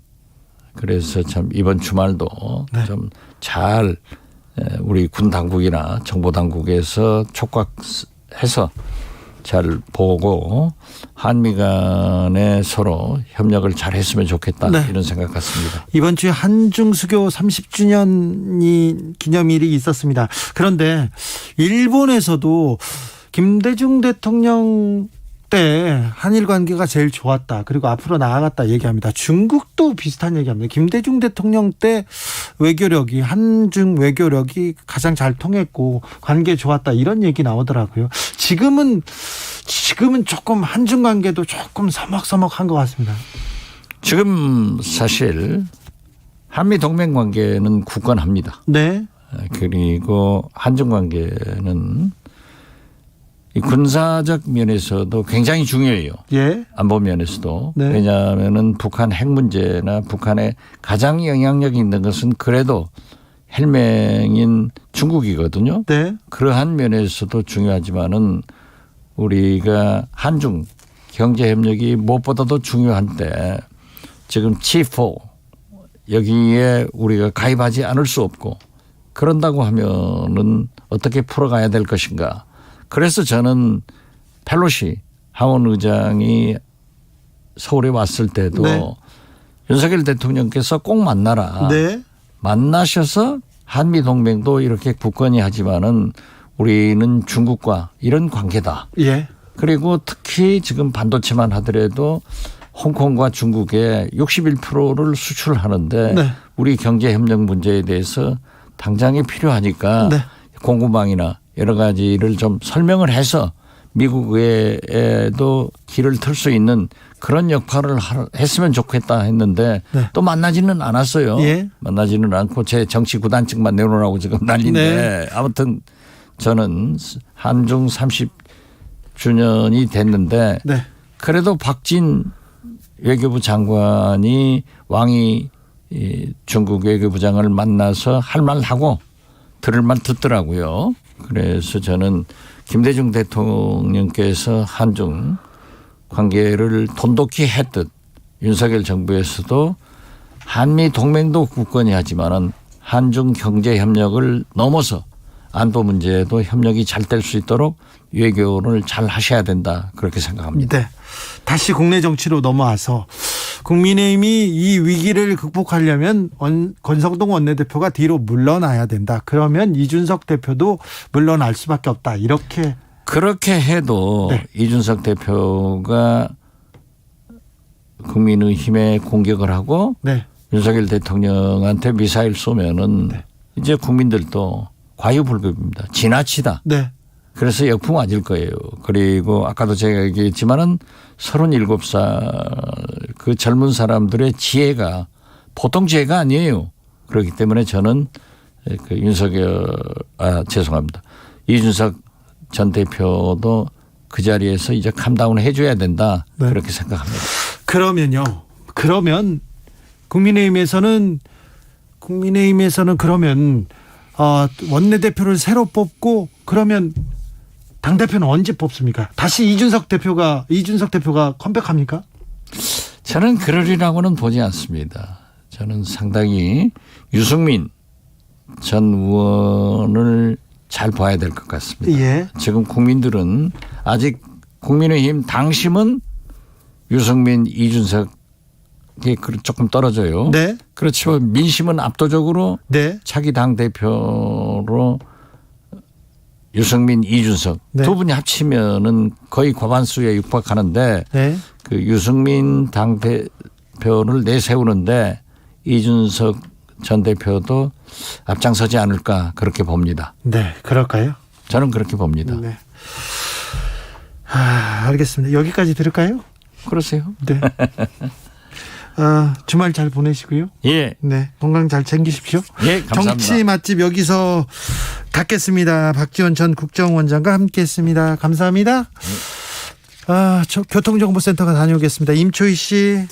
[SPEAKER 13] 그래서 참 이번 주말도
[SPEAKER 4] 네.
[SPEAKER 13] 좀 잘 우리 군 당국이나 정보 당국에서 촉각해서 잘 보고 한미 간에 서로 협력을 잘 했으면 좋겠다.
[SPEAKER 4] 네.
[SPEAKER 13] 이런 생각 같습니다.
[SPEAKER 4] 이번 주에 한중 수교 30주년이 기념일이 있었습니다. 그런데 일본에서도 김대중 대통령 때 한일 관계가 제일 좋았다. 그리고 앞으로 나아갔다 얘기합니다. 중국도 비슷한 얘기합니다. 김대중 대통령 때 외교력이 한중 외교력이 가장 잘 통했고 관계 좋았다 이런 얘기 나오더라고요. 지금은 조금 한중 관계도 조금 서먹서먹한 것 같습니다.
[SPEAKER 13] 지금 사실 한미 동맹 관계는 굳건합니다.
[SPEAKER 4] 네.
[SPEAKER 13] 그리고 한중 관계는 이 군사적 면에서도 굉장히 중요해요.
[SPEAKER 4] 예.
[SPEAKER 13] 안보 면에서도.
[SPEAKER 4] 네.
[SPEAKER 13] 왜냐하면은 북한 핵 문제나 북한에 가장 영향력이 있는 것은 그래도 헬맹인 중국이거든요.
[SPEAKER 4] 네.
[SPEAKER 13] 그러한 면에서도 중요하지만은 우리가 한중 경제 협력이 무엇보다도 중요한데 지금 G4 여기에 우리가 가입하지 않을 수 없고 그런다고 하면은 어떻게 풀어가야 될 것인가. 그래서 저는 펠로시 하원 의장이 서울에 왔을 때도
[SPEAKER 4] 네.
[SPEAKER 13] 윤석열 대통령께서 꼭 만나라.
[SPEAKER 4] 네.
[SPEAKER 13] 만나셔서 한미동맹도 이렇게 굳건히 하지만은 우리는 중국과 이런 관계다.
[SPEAKER 4] 예.
[SPEAKER 13] 그리고 특히 지금 반도체만 하더라도 홍콩과 중국에 61%를 수출하는데
[SPEAKER 4] 네. 우리
[SPEAKER 13] 경제협력 문제에 대해서 당장이 필요하니까
[SPEAKER 4] 네.
[SPEAKER 13] 공급망이나 여러 가지를 좀 설명을 해서 미국에도 길을 틀 수 있는 그런 역할을 했으면 좋겠다 했는데
[SPEAKER 4] 네.
[SPEAKER 13] 또 만나지는 않았어요.
[SPEAKER 4] 예.
[SPEAKER 13] 만나지는 않고 제 정치 구단증만 내놓으라고 지금 난리인데 아무튼 저는 한중 30주년이 됐는데 그래도 박진 외교부 장관이 왕이 이 중국 외교부장을 만나서 할 말 하고 들을 말 듣더라고요. 그래서 저는 김대중 대통령께서 한중 관계를 돈독히 했듯 윤석열 정부에서도 한미 동맹도 굳건히 하지만은 한중 경제 협력을 넘어서 안보 문제에도 협력이 잘 될 수 있도록 외교를 잘 하셔야 된다 그렇게 생각합니다.
[SPEAKER 4] 네. 다시 국내 정치로 넘어와서 국민의힘이 이 위기를 극복하려면 권성동 원내대표가 뒤로 물러나야 된다. 그러면 이준석 대표도 물러날 수밖에 없다. 그렇게
[SPEAKER 13] 해도 네. 이준석 대표가 국민의힘에 공격을 하고 네. 윤석열 대통령한테 미사일 쏘면은 네. 이제 국민들도 과유불급입니다. 지나치다. 네. 그래서 역풍 맞을 거예요. 그리고 아까도 제가 얘기했지만은 37살 그 젊은 사람들의 지혜가 보통 지혜가 아니에요. 그렇기 때문에 저는 그 이준석 전 대표도 그 자리에서 이제 캄다운 해줘야 된다. 네. 그렇게 생각합니다.
[SPEAKER 4] 그러면 국민의힘에서는 그러면 원내대표를 새로 뽑고 그러면 당대표는 언제 뽑습니까? 다시 이준석 대표가 컴백합니까?
[SPEAKER 13] 저는 그러리라고는 보지 않습니다. 저는 상당히 유승민 전 의원을 잘 봐야 될 것 같습니다. 예. 지금 국민들은 아직 국민의힘 당심은 유승민, 이준석이 조금 떨어져요. 네. 그렇지만 민심은 압도적으로 네. 차기 당대표로 유승민, 이준석 네. 두 분이 합치면은 거의 과반수에 육박하는데 네. 그 유승민 당대표를 내세우는데 이준석 전 대표도 앞장서지 않을까 그렇게 봅니다.
[SPEAKER 4] 네, 그럴까요?
[SPEAKER 13] 저는 그렇게 봅니다.
[SPEAKER 4] 네. 알겠습니다. 여기까지 들을까요?
[SPEAKER 13] 그러세요.
[SPEAKER 4] 네. 주말 잘 보내시고요.
[SPEAKER 13] 예.
[SPEAKER 4] 네. 건강 잘 챙기십시오.
[SPEAKER 13] 예, 감사합니다.
[SPEAKER 4] 정치 맛집 여기서 닫겠습니다. 박지원 전 국정원장과 함께했습니다. 감사합니다. 저 교통정보센터가 다녀오겠습니다. 임초희 씨.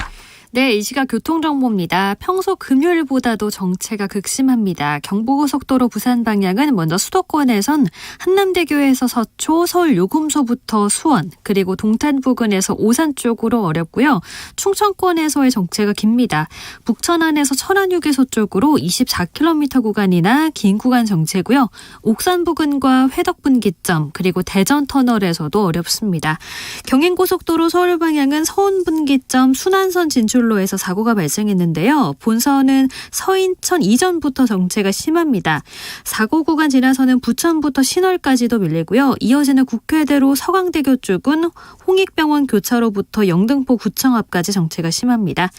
[SPEAKER 2] 네, 이 시각 교통정보입니다. 평소 금요일보다도 정체가 극심합니다. 경부고속도로 부산 방향은 먼저 수도권에선 한남대교에서 서초, 서울 요금소부터 수원, 그리고 동탄 부근에서 오산 쪽으로 어렵고요. 충청권에서의 정체가 깁니다. 북천안에서 천안휴게소 쪽으로 24km 구간이나 긴 구간 정체고요. 옥산 부근과 회덕분기점, 그리고 대전터널에서도 어렵습니다. 경인고속도로 서울 방향은 서운분기점 순환선 진출 로에서 사고가 발생했는데요. 본선은 서인천 이전부터 정체가 심합니다. 사고 구간 지나서는 부천부터 신월까지도 밀리고요. 이어지는 국회대로 서강대교 쪽은 홍익병원 교차로부터 영등포 구청 앞까지 정체가 심합니다.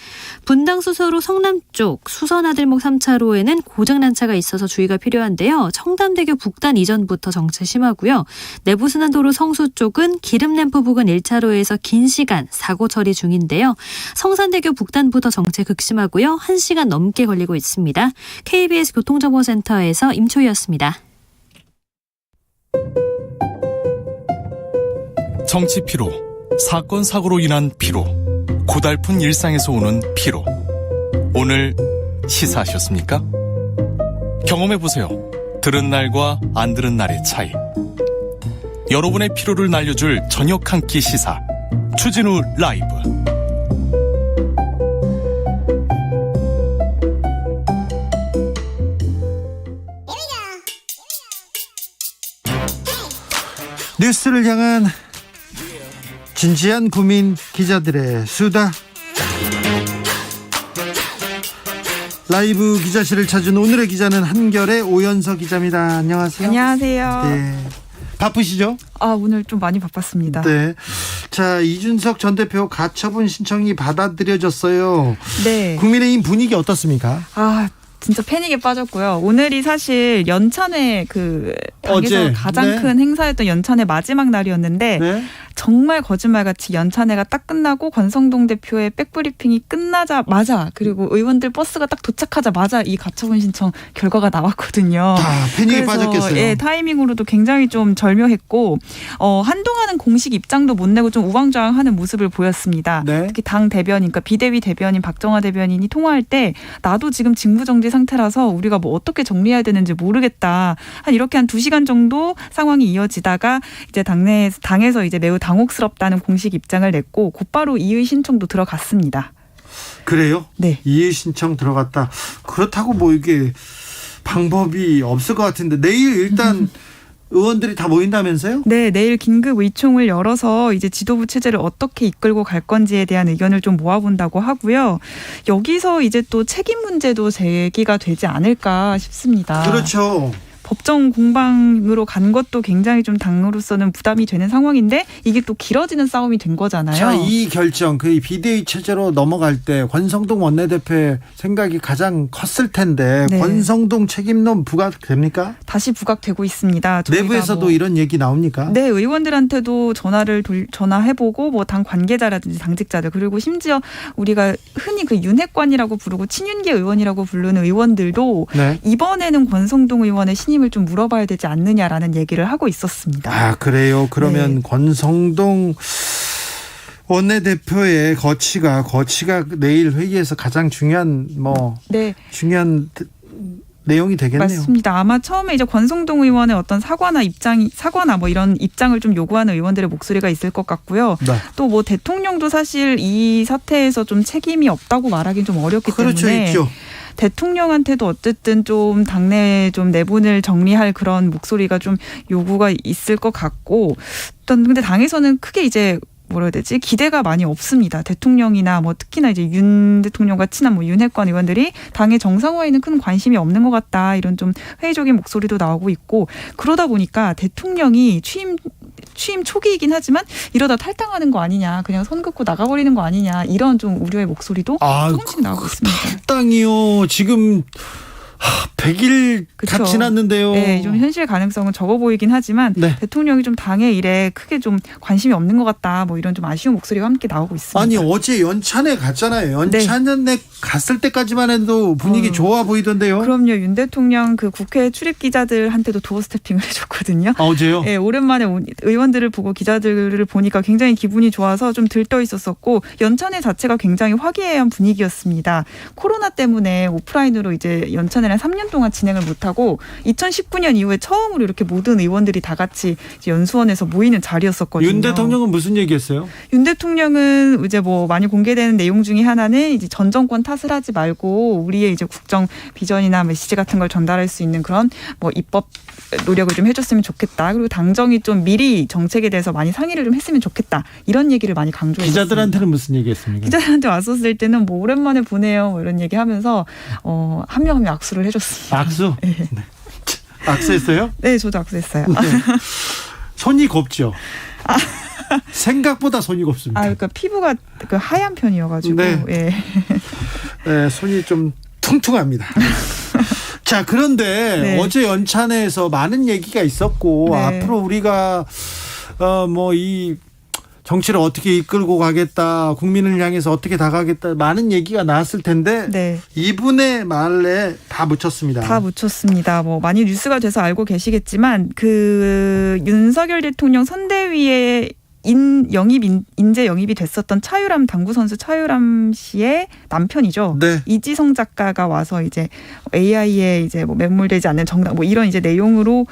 [SPEAKER 2] 분당 수서로 성남 쪽 수서나들목 3차로에는 고장난 차가 있어서 주의가 필요한데요. 청담대교 북단 이전부터 정체 심하고요. 내부순환도로 성수 쪽은 기름램프 부근 1차로에서 긴 시간 사고 처리 중인데요. 성산대교 북단부터 정체 극심하고요. 1시간 넘게 걸리고 있습니다. KBS 교통정보센터에서 임초희였습니다.
[SPEAKER 14] 정치 피로, 사건 사고로 인한 피로, 고달픈 일상에서 오는 피로. 오늘 시사하셨습니까? 경험해보세요. 들은 날과 안 들은 날의 차이. 여러분의 피로를 날려줄 저녁 한 끼 시사. 추진우 라이브.
[SPEAKER 4] 뉴스를 향한 진지한 고민, 기자들의 수다. 라이브 기자실을 찾은 오늘의 기자는 한결의 오연서 기자입니다. 안녕하세요.
[SPEAKER 15] 안녕하세요.
[SPEAKER 4] 네. 바쁘시죠?
[SPEAKER 15] 오늘 좀 많이 바빴습니다.
[SPEAKER 4] 네. 자, 이준석 전 대표 가처분 신청이 받아들여졌어요.
[SPEAKER 15] 네.
[SPEAKER 4] 국민의힘 분위기 어떻습니까?
[SPEAKER 15] 진짜 패닉에 빠졌고요. 오늘이 사실 연찬회 당에서
[SPEAKER 4] 어제
[SPEAKER 15] 가장 큰 행사였던 연찬회 마지막 날이었는데 정말 거짓말같이 연찬회가 딱 끝나고 권성동 대표의 백브리핑이 끝나자마자 그리고 의원들 버스가 딱 도착하자마자 이 가처분 신청 결과가 나왔거든요.
[SPEAKER 4] 패닉에 빠졌겠어요.
[SPEAKER 15] 예, 타이밍으로도 굉장히 좀 절묘했고 한동안은 공식 입장도 못 내고 좀 우왕좌왕하는 모습을 보였습니다.
[SPEAKER 4] 네.
[SPEAKER 15] 특히 당 대변인, 그러니까 비대위 대변인 박정화 대변인이 통화할 때 나도 지금 직무정지 상태라서 우리가 뭐 어떻게 정리해야 되는지 모르겠다. 이렇게 한 2시간 정도 상황이 이어지다가 이제 당에서 이제 매우 당혹스럽다는 공식 입장을 냈고 곧바로 이의 신청도 들어갔습니다.
[SPEAKER 4] 그래요?
[SPEAKER 15] 네.
[SPEAKER 4] 이의 신청 들어갔다. 그렇다고 뭐 이게 방법이 없을 것 같은데 내일 일단 의원들이 다 모인다면서요?
[SPEAKER 15] 네, 내일 긴급 의총을 열어서 이제 지도부 체제를 어떻게 이끌고 갈 건지에 대한 의견을 좀 모아본다고 하고요. 여기서 이제 또 책임 문제도 제기가 되지 않을까 싶습니다.
[SPEAKER 4] 그렇죠.
[SPEAKER 15] 법정 공방으로 간 것도 굉장히 좀 당으로서는 부담이 되는 상황인데 이게 또 길어지는 싸움이 된 거잖아요.
[SPEAKER 4] 자, 이 결정, 그 비대위 체제로 넘어갈 때 권성동 원내대표의 생각이 가장 컸을 텐데
[SPEAKER 15] 네.
[SPEAKER 4] 권성동 책임론 부각됩니까?
[SPEAKER 15] 다시 부각되고 있습니다.
[SPEAKER 4] 내부에서도 이런 얘기 나옵니까?
[SPEAKER 15] 네, 의원들한테도 전화해보고 뭐 당 관계자라든지 당직자들 그리고 심지어 우리가 흔히 그 윤핵관이라고 부르고 친윤계 의원이라고 부르는 의원들도
[SPEAKER 4] 네.
[SPEAKER 15] 이번에는 권성동 의원의 신임을 좀 물어봐야 되지 않느냐라는 얘기를 하고 있었습니다.
[SPEAKER 4] 아, 그래요? 그러면
[SPEAKER 15] 네.
[SPEAKER 4] 권성동 원내대표의 거취가 내일 회의에서 가장 중요한
[SPEAKER 15] 네.
[SPEAKER 4] 중요한 내용이 되겠네요.
[SPEAKER 15] 맞습니다. 아마 처음에 이제 권성동 의원의 어떤 사과나 뭐 이런 입장을 좀 요구하는 의원들의 목소리가 있을 것 같고요.
[SPEAKER 4] 네.
[SPEAKER 15] 또 뭐 대통령도 사실 이 사태에서 좀 책임이 없다고 말하기는 좀 어렵기
[SPEAKER 4] 그렇죠,
[SPEAKER 15] 때문에
[SPEAKER 4] 있죠.
[SPEAKER 15] 대통령한테도 어쨌든 좀 당내 좀 내분을 정리할 그런 목소리가 좀 요구가 있을 것 같고, 근데 당에서는 크게 이제 뭐라 해야 되지? 기대가 많이 없습니다. 대통령이나 뭐 특히나 이제 윤 대통령과 친한 뭐 윤핵관 의원들이 당의 정상화에는 큰 관심이 없는 것 같다. 이런 좀 회의적인 목소리도 나오고 있고, 그러다 보니까 대통령이 취임 초기이긴 하지만 이러다 탈당하는 거 아니냐, 그냥 선 긋고 나가버리는 거 아니냐, 이런 좀 우려의 목소리도 조금씩 나오고 있습니다.
[SPEAKER 4] 탈당이요. 지금 100일 다 지났는데요.
[SPEAKER 15] 네, 좀 현실 가능성은 적어 보이긴 하지만
[SPEAKER 4] 네.
[SPEAKER 15] 대통령이 좀 당의 일에 크게 좀 관심이 없는 것 같다. 뭐 이런 좀 아쉬운 목소리가 함께 나오고 있습니다.
[SPEAKER 4] 아니, 어제 연찬회 갔잖아요. 연찬회 갔을 때까지만 해도 분위기 좋아 보이던데요.
[SPEAKER 15] 그럼요. 윤 대통령 그 국회 출입 기자들한테도 도어 스태핑을 해줬거든요.
[SPEAKER 4] 어제요?
[SPEAKER 15] 네, 오랜만에 의원들을 보고 기자들을 보니까 굉장히 기분이 좋아서 좀 들떠 있었었고, 연찬회 자체가 굉장히 화기애애한 분위기였습니다. 코로나 때문에 오프라인으로 이제 연찬회를 3년 동안 진행을 못하고 2019년 이후에 처음으로 이렇게 모든 의원들이 다 같이 이제 연수원에서 모이는 자리였었거든요.
[SPEAKER 4] 윤 대통령은 무슨 얘기했어요?
[SPEAKER 15] 윤 대통령은 이제 뭐 많이 공개되는 내용 중에 하나는 이제 전 정권 탓을 하지 말고 우리의 이제 국정 비전이나 메시지 같은 걸 전달할 수 있는 그런 뭐 입법 노력을 좀 해줬으면 좋겠다. 그리고 당정이 좀 미리 정책에 대해서 많이 상의를 좀 했으면 좋겠다. 이런 얘기를 많이 강조했습니다.
[SPEAKER 4] 기자들한테는 무슨 얘기했습니까?
[SPEAKER 15] 기자들한테 왔었을 때는 뭐 오랜만에 보네요, 뭐 이런 얘기하면서 한 명 한 명 악수를 해줬습니다.
[SPEAKER 4] 악수?
[SPEAKER 15] 네.
[SPEAKER 4] 악수했어요?
[SPEAKER 15] 네, 저도 악수했어요.
[SPEAKER 4] 네. 손이 곱죠. 생각보다 손이 곱습니다.
[SPEAKER 15] 그러니까 피부가 그 하얀 편이어가지고.
[SPEAKER 4] 네.
[SPEAKER 15] 예.
[SPEAKER 4] 네, 손이 좀 퉁퉁합니다. 자, 그런데
[SPEAKER 15] 네.
[SPEAKER 4] 어제 연찬회에서 많은 얘기가 있었고,
[SPEAKER 15] 네.
[SPEAKER 4] 앞으로 우리가 이 정치를 어떻게 이끌고 가겠다, 국민을 향해서 어떻게 다가가겠다, 많은 얘기가 나왔을 텐데
[SPEAKER 15] 네.
[SPEAKER 4] 이분의 말에 다 묻혔습니다.
[SPEAKER 15] 다 묻혔습니다. 뭐 많이 뉴스가 돼서 알고 계시겠지만 그 윤석열 대통령 선대위에 인재 영입이 됐었던 차유람 당구 선수 차유람 씨의 남편이죠.
[SPEAKER 4] 네.
[SPEAKER 15] 이지성 작가가 와서 이제 AI에 이제 뭐 매몰되지 않는 정당 뭐 이런 이제 내용으로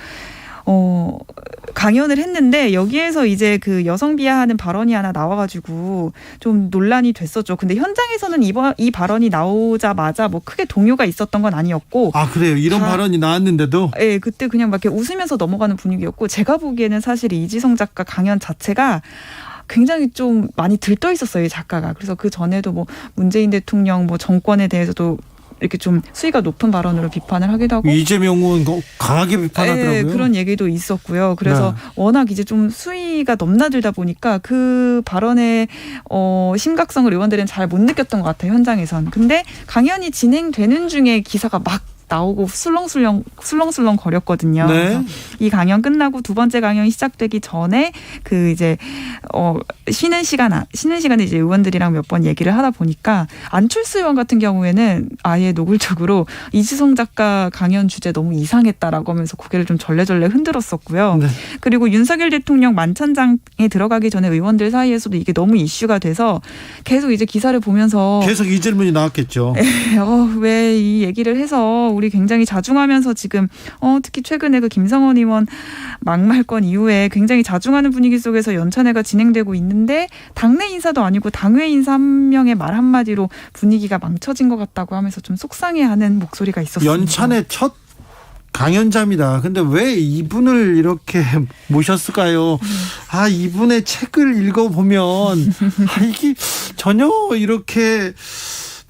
[SPEAKER 15] 강연을 했는데, 여기에서 이제 그 여성 비하하는 발언이 하나 나와가지고 좀 논란이 됐었죠. 근데 현장에서는 이 발언이 나오자마자 뭐 크게 동요가 있었던 건 아니었고.
[SPEAKER 4] 아, 그래요? 이런 발언이 나왔는데도?
[SPEAKER 15] 네, 그때 그냥 막 이렇게 웃으면서 넘어가는 분위기였고, 제가 보기에는 사실 이지성 작가 강연 자체가 굉장히 좀 많이 들떠 있었어요, 이 작가가. 그래서 그 전에도 뭐 문재인 대통령 뭐 정권에 대해서도 이렇게 좀 수위가 높은 발언으로 비판을 하기도 하고,
[SPEAKER 4] 이재명 의원 강하게 비판하더라고요.
[SPEAKER 15] 네, 그런 얘기도 있었고요. 그래서 워낙 이제 좀 수위가 넘나들다 보니까 그 발언의 심각성을 의원들은 잘 못 느꼈던 것 같아요, 현장에선. 근데 강연이 진행되는 중에 기사가 막 나오고 술렁술렁 거렸거든요.
[SPEAKER 4] 네.
[SPEAKER 15] 그래서 이 강연 끝나고 두 번째 강연이 시작되기 전에 그 이제 쉬는 시간에 이제 의원들이랑 몇 번 얘기를 하다 보니까 안철수 의원 같은 경우에는 아예 노골적으로 이지성 작가 강연 주제 너무 이상했다라고 하면서 고개를 좀 절레절레 흔들었었고요.
[SPEAKER 4] 네.
[SPEAKER 15] 그리고 윤석열 대통령 만찬장에 들어가기 전에 의원들 사이에서도 이게 너무 이슈가 돼서 계속 이제 기사를 보면서
[SPEAKER 4] 계속 이 질문이 나왔겠죠.
[SPEAKER 15] 왜 이 얘기를 해서 우리 굉장히 자중하면서 지금 특히 최근에 그 김성원 의원 막말건 이후에 굉장히 자중하는 분위기 속에서 연찬회가 진행되고 있는데 당내 인사도 아니고 당외 인사 한 명의 말 한마디로 분위기가 망쳐진 것 같다고 하면서 좀 속상해하는 목소리가 있었습니다.
[SPEAKER 4] 연찬회 첫 강연자입니다. 근데 왜 이분을 이렇게 모셨을까요? 이분의 책을 읽어보면 이게 전혀 이렇게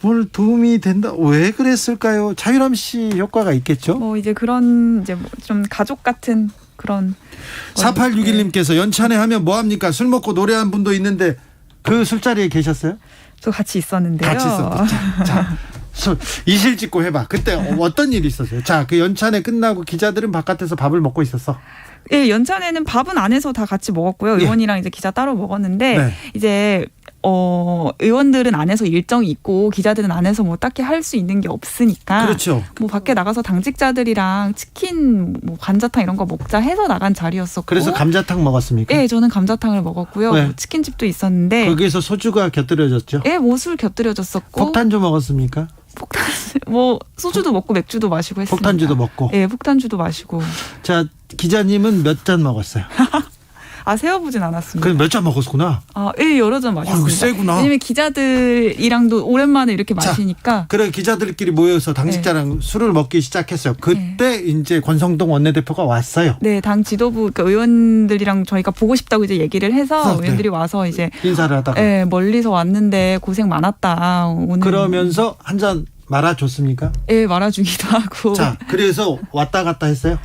[SPEAKER 4] 뭘 도움이 된다. 왜 그랬을까요? 자유람 씨 효과가 있겠죠?
[SPEAKER 15] 이제 그런 이제 좀 가족 같은 그런
[SPEAKER 4] 4861님께서 연찬회 하면 뭐 합니까? 술 먹고 노래한 분도 있는데 그 술자리에 계셨어요?
[SPEAKER 15] 저 같이 있었는데요.
[SPEAKER 4] 같이 있었죠. 자, 이실 찍고 해봐. 그때 어떤 일이 있었어요? 자, 그 연찬회 끝나고 기자들은 바깥에서 밥을 먹고 있었어.
[SPEAKER 15] 예, 연찬회는 밥은 안에서 다 같이 먹었고요. 의원이랑 이제 기자 따로 먹었는데 이제 의원들은 안에서 일정이 있고 기자들은 안에서 뭐 딱히 할 수 있는 게 없으니까
[SPEAKER 4] 그렇죠.
[SPEAKER 15] 뭐 밖에 나가서 당직자들이랑 치킨, 뭐 감자탕 이런 거 먹자 해서 나간 자리였었고.
[SPEAKER 4] 그래서 감자탕 먹었습니까?
[SPEAKER 15] 네, 저는 감자탕을 먹었고요. 뭐 치킨집도 있었는데
[SPEAKER 4] 거기에서 소주가 곁들여졌죠?
[SPEAKER 15] 네, 뭐 술 곁들여졌었고.
[SPEAKER 4] 폭탄주 먹었습니까?
[SPEAKER 15] 소주도 먹고 맥주도 마시고 했습니다.
[SPEAKER 4] 폭탄주도 먹고.
[SPEAKER 15] 네, 폭탄주도 마시고.
[SPEAKER 4] 자, 기자님은 몇 잔 먹었어요?
[SPEAKER 15] 세어보진 않았습니다.
[SPEAKER 4] 그럼 몇 잔 먹었구나?
[SPEAKER 15] 여러 잔 마셨습니다.
[SPEAKER 4] 세구나.
[SPEAKER 15] 왜냐면 기자들이랑도 오랜만에 이렇게 마시니까.
[SPEAKER 4] 그래, 기자들끼리 모여서 당직자랑 술을 먹기 시작했어요. 그때 이제 권성동 원내대표가 왔어요.
[SPEAKER 15] 네, 당 지도부 그러니까 의원들이랑 저희가 보고 싶다고 이제 얘기를 해서 의원들이 와서 이제
[SPEAKER 4] 인사를 하다가.
[SPEAKER 15] 네, 멀리서 왔는데 고생 많았다. 오늘.
[SPEAKER 4] 그러면서 한 잔 말아줬습니까?
[SPEAKER 15] 네, 말아주기도 하고.
[SPEAKER 4] 자, 그래서 왔다 갔다 했어요?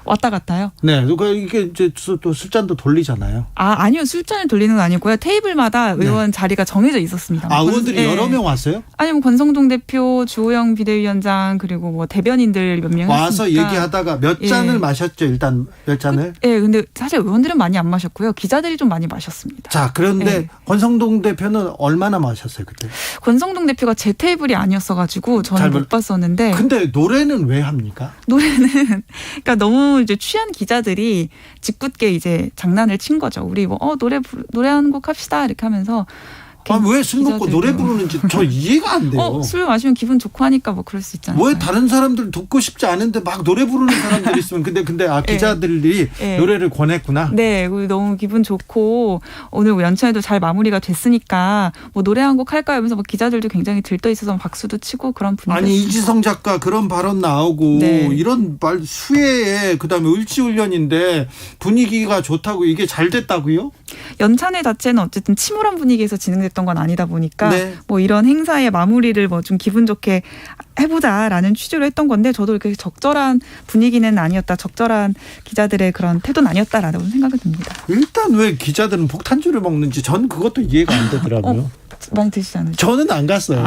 [SPEAKER 15] 왔다 갔다요?
[SPEAKER 4] 네, 이게 이제 또 술잔도 돌리잖아요.
[SPEAKER 15] 아니요, 술잔을 돌리는 건 아니고요. 테이블마다 의원 자리가 정해져 있었습니다.
[SPEAKER 4] 의원들이 여러 명 왔어요?
[SPEAKER 15] 아니면 권성동 대표, 주호영 비대위원장 그리고 뭐 대변인들 몇 명
[SPEAKER 4] 와서 얘기하다가 몇 잔을 마셨죠, 일단 몇 잔을?
[SPEAKER 15] 근데 사실 의원들은 많이 안 마셨고요. 기자들이 좀 많이 마셨습니다.
[SPEAKER 4] 자, 그런데 권성동 대표는 얼마나 마셨어요, 그때?
[SPEAKER 15] 권성동 대표가 제 테이블이 아니었어가지고 저는 못 봤었는데.
[SPEAKER 4] 근데 노래는 왜 합니까?
[SPEAKER 15] 노래는 그러니까 너무 이제 취한 기자들이 짓궂게 이제 장난을 친 거죠. 우리 뭐 노래 한 곡 합시다 이렇게 하면서.
[SPEAKER 4] 왜 술 먹고 노래 부르는지 저 이해가 안 돼요.
[SPEAKER 15] 술 마시면 기분 좋고 하니까 뭐 그럴 수 있잖아요.
[SPEAKER 4] 왜 다른 사람들 듣고 싶지 않은데 막 노래 부르는 사람들이 있으면 근데 기자들이 노래를 권했구나.
[SPEAKER 15] 네, 너무 기분 좋고 오늘 연찬회도 잘 마무리가 됐으니까 뭐 노래 한 곡 할까요? 하면서 뭐 기자들도 굉장히 들떠 있어서 박수도 치고 그런 분위기.
[SPEAKER 4] 아니 이지성 작가 그런 발언 나오고 이런 말 수혜에 그다음에 을지훈련인데 분위기가 좋다고 이게 잘 됐다고요?
[SPEAKER 15] 연찬회 자체는 어쨌든 침울한 분위기에서 진행됐던 건 아니다 보니까 뭐 이런 행사의 마무리를 뭐 좀 기분 좋게 해보자라는 취지로 했던 건데 저도 이렇게 적절한 분위기는 아니었다. 적절한 기자들의 그런 태도는 아니었다라고 생각이 듭니다.
[SPEAKER 4] 일단 왜 기자들은 폭탄주를 먹는지 전 그것도 이해가 안 되더라고요.
[SPEAKER 15] 많이 드시지 않으세요?
[SPEAKER 4] 저는 안 갔어요.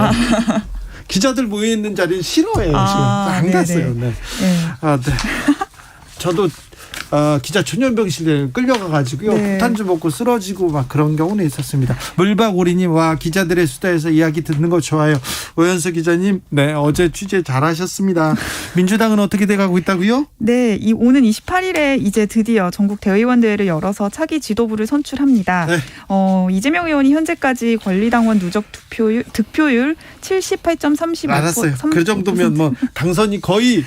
[SPEAKER 4] 기자들 모여있는 자리는 싫어해요. 안 갔어요. 네. 저도 기자 전염병실에 끌려가가지고요. 폭탄주 먹고 쓰러지고 막 그런 경우는 있었습니다. 물박오리님, 기자들의 수다에서 이야기 듣는 거 좋아요. 오연서 기자님, 어제 취재 잘하셨습니다. 민주당은 어떻게 돼가고 있다고요?
[SPEAKER 15] 네, 오는 28일에 이제 드디어 전국 대의원대회를 열어서 차기 지도부를 선출합니다. 이재명 의원이 현재까지 권리당원 누적 득표율 78.35%.
[SPEAKER 4] 알았어요. 그 정도면 뭐 당선이 거의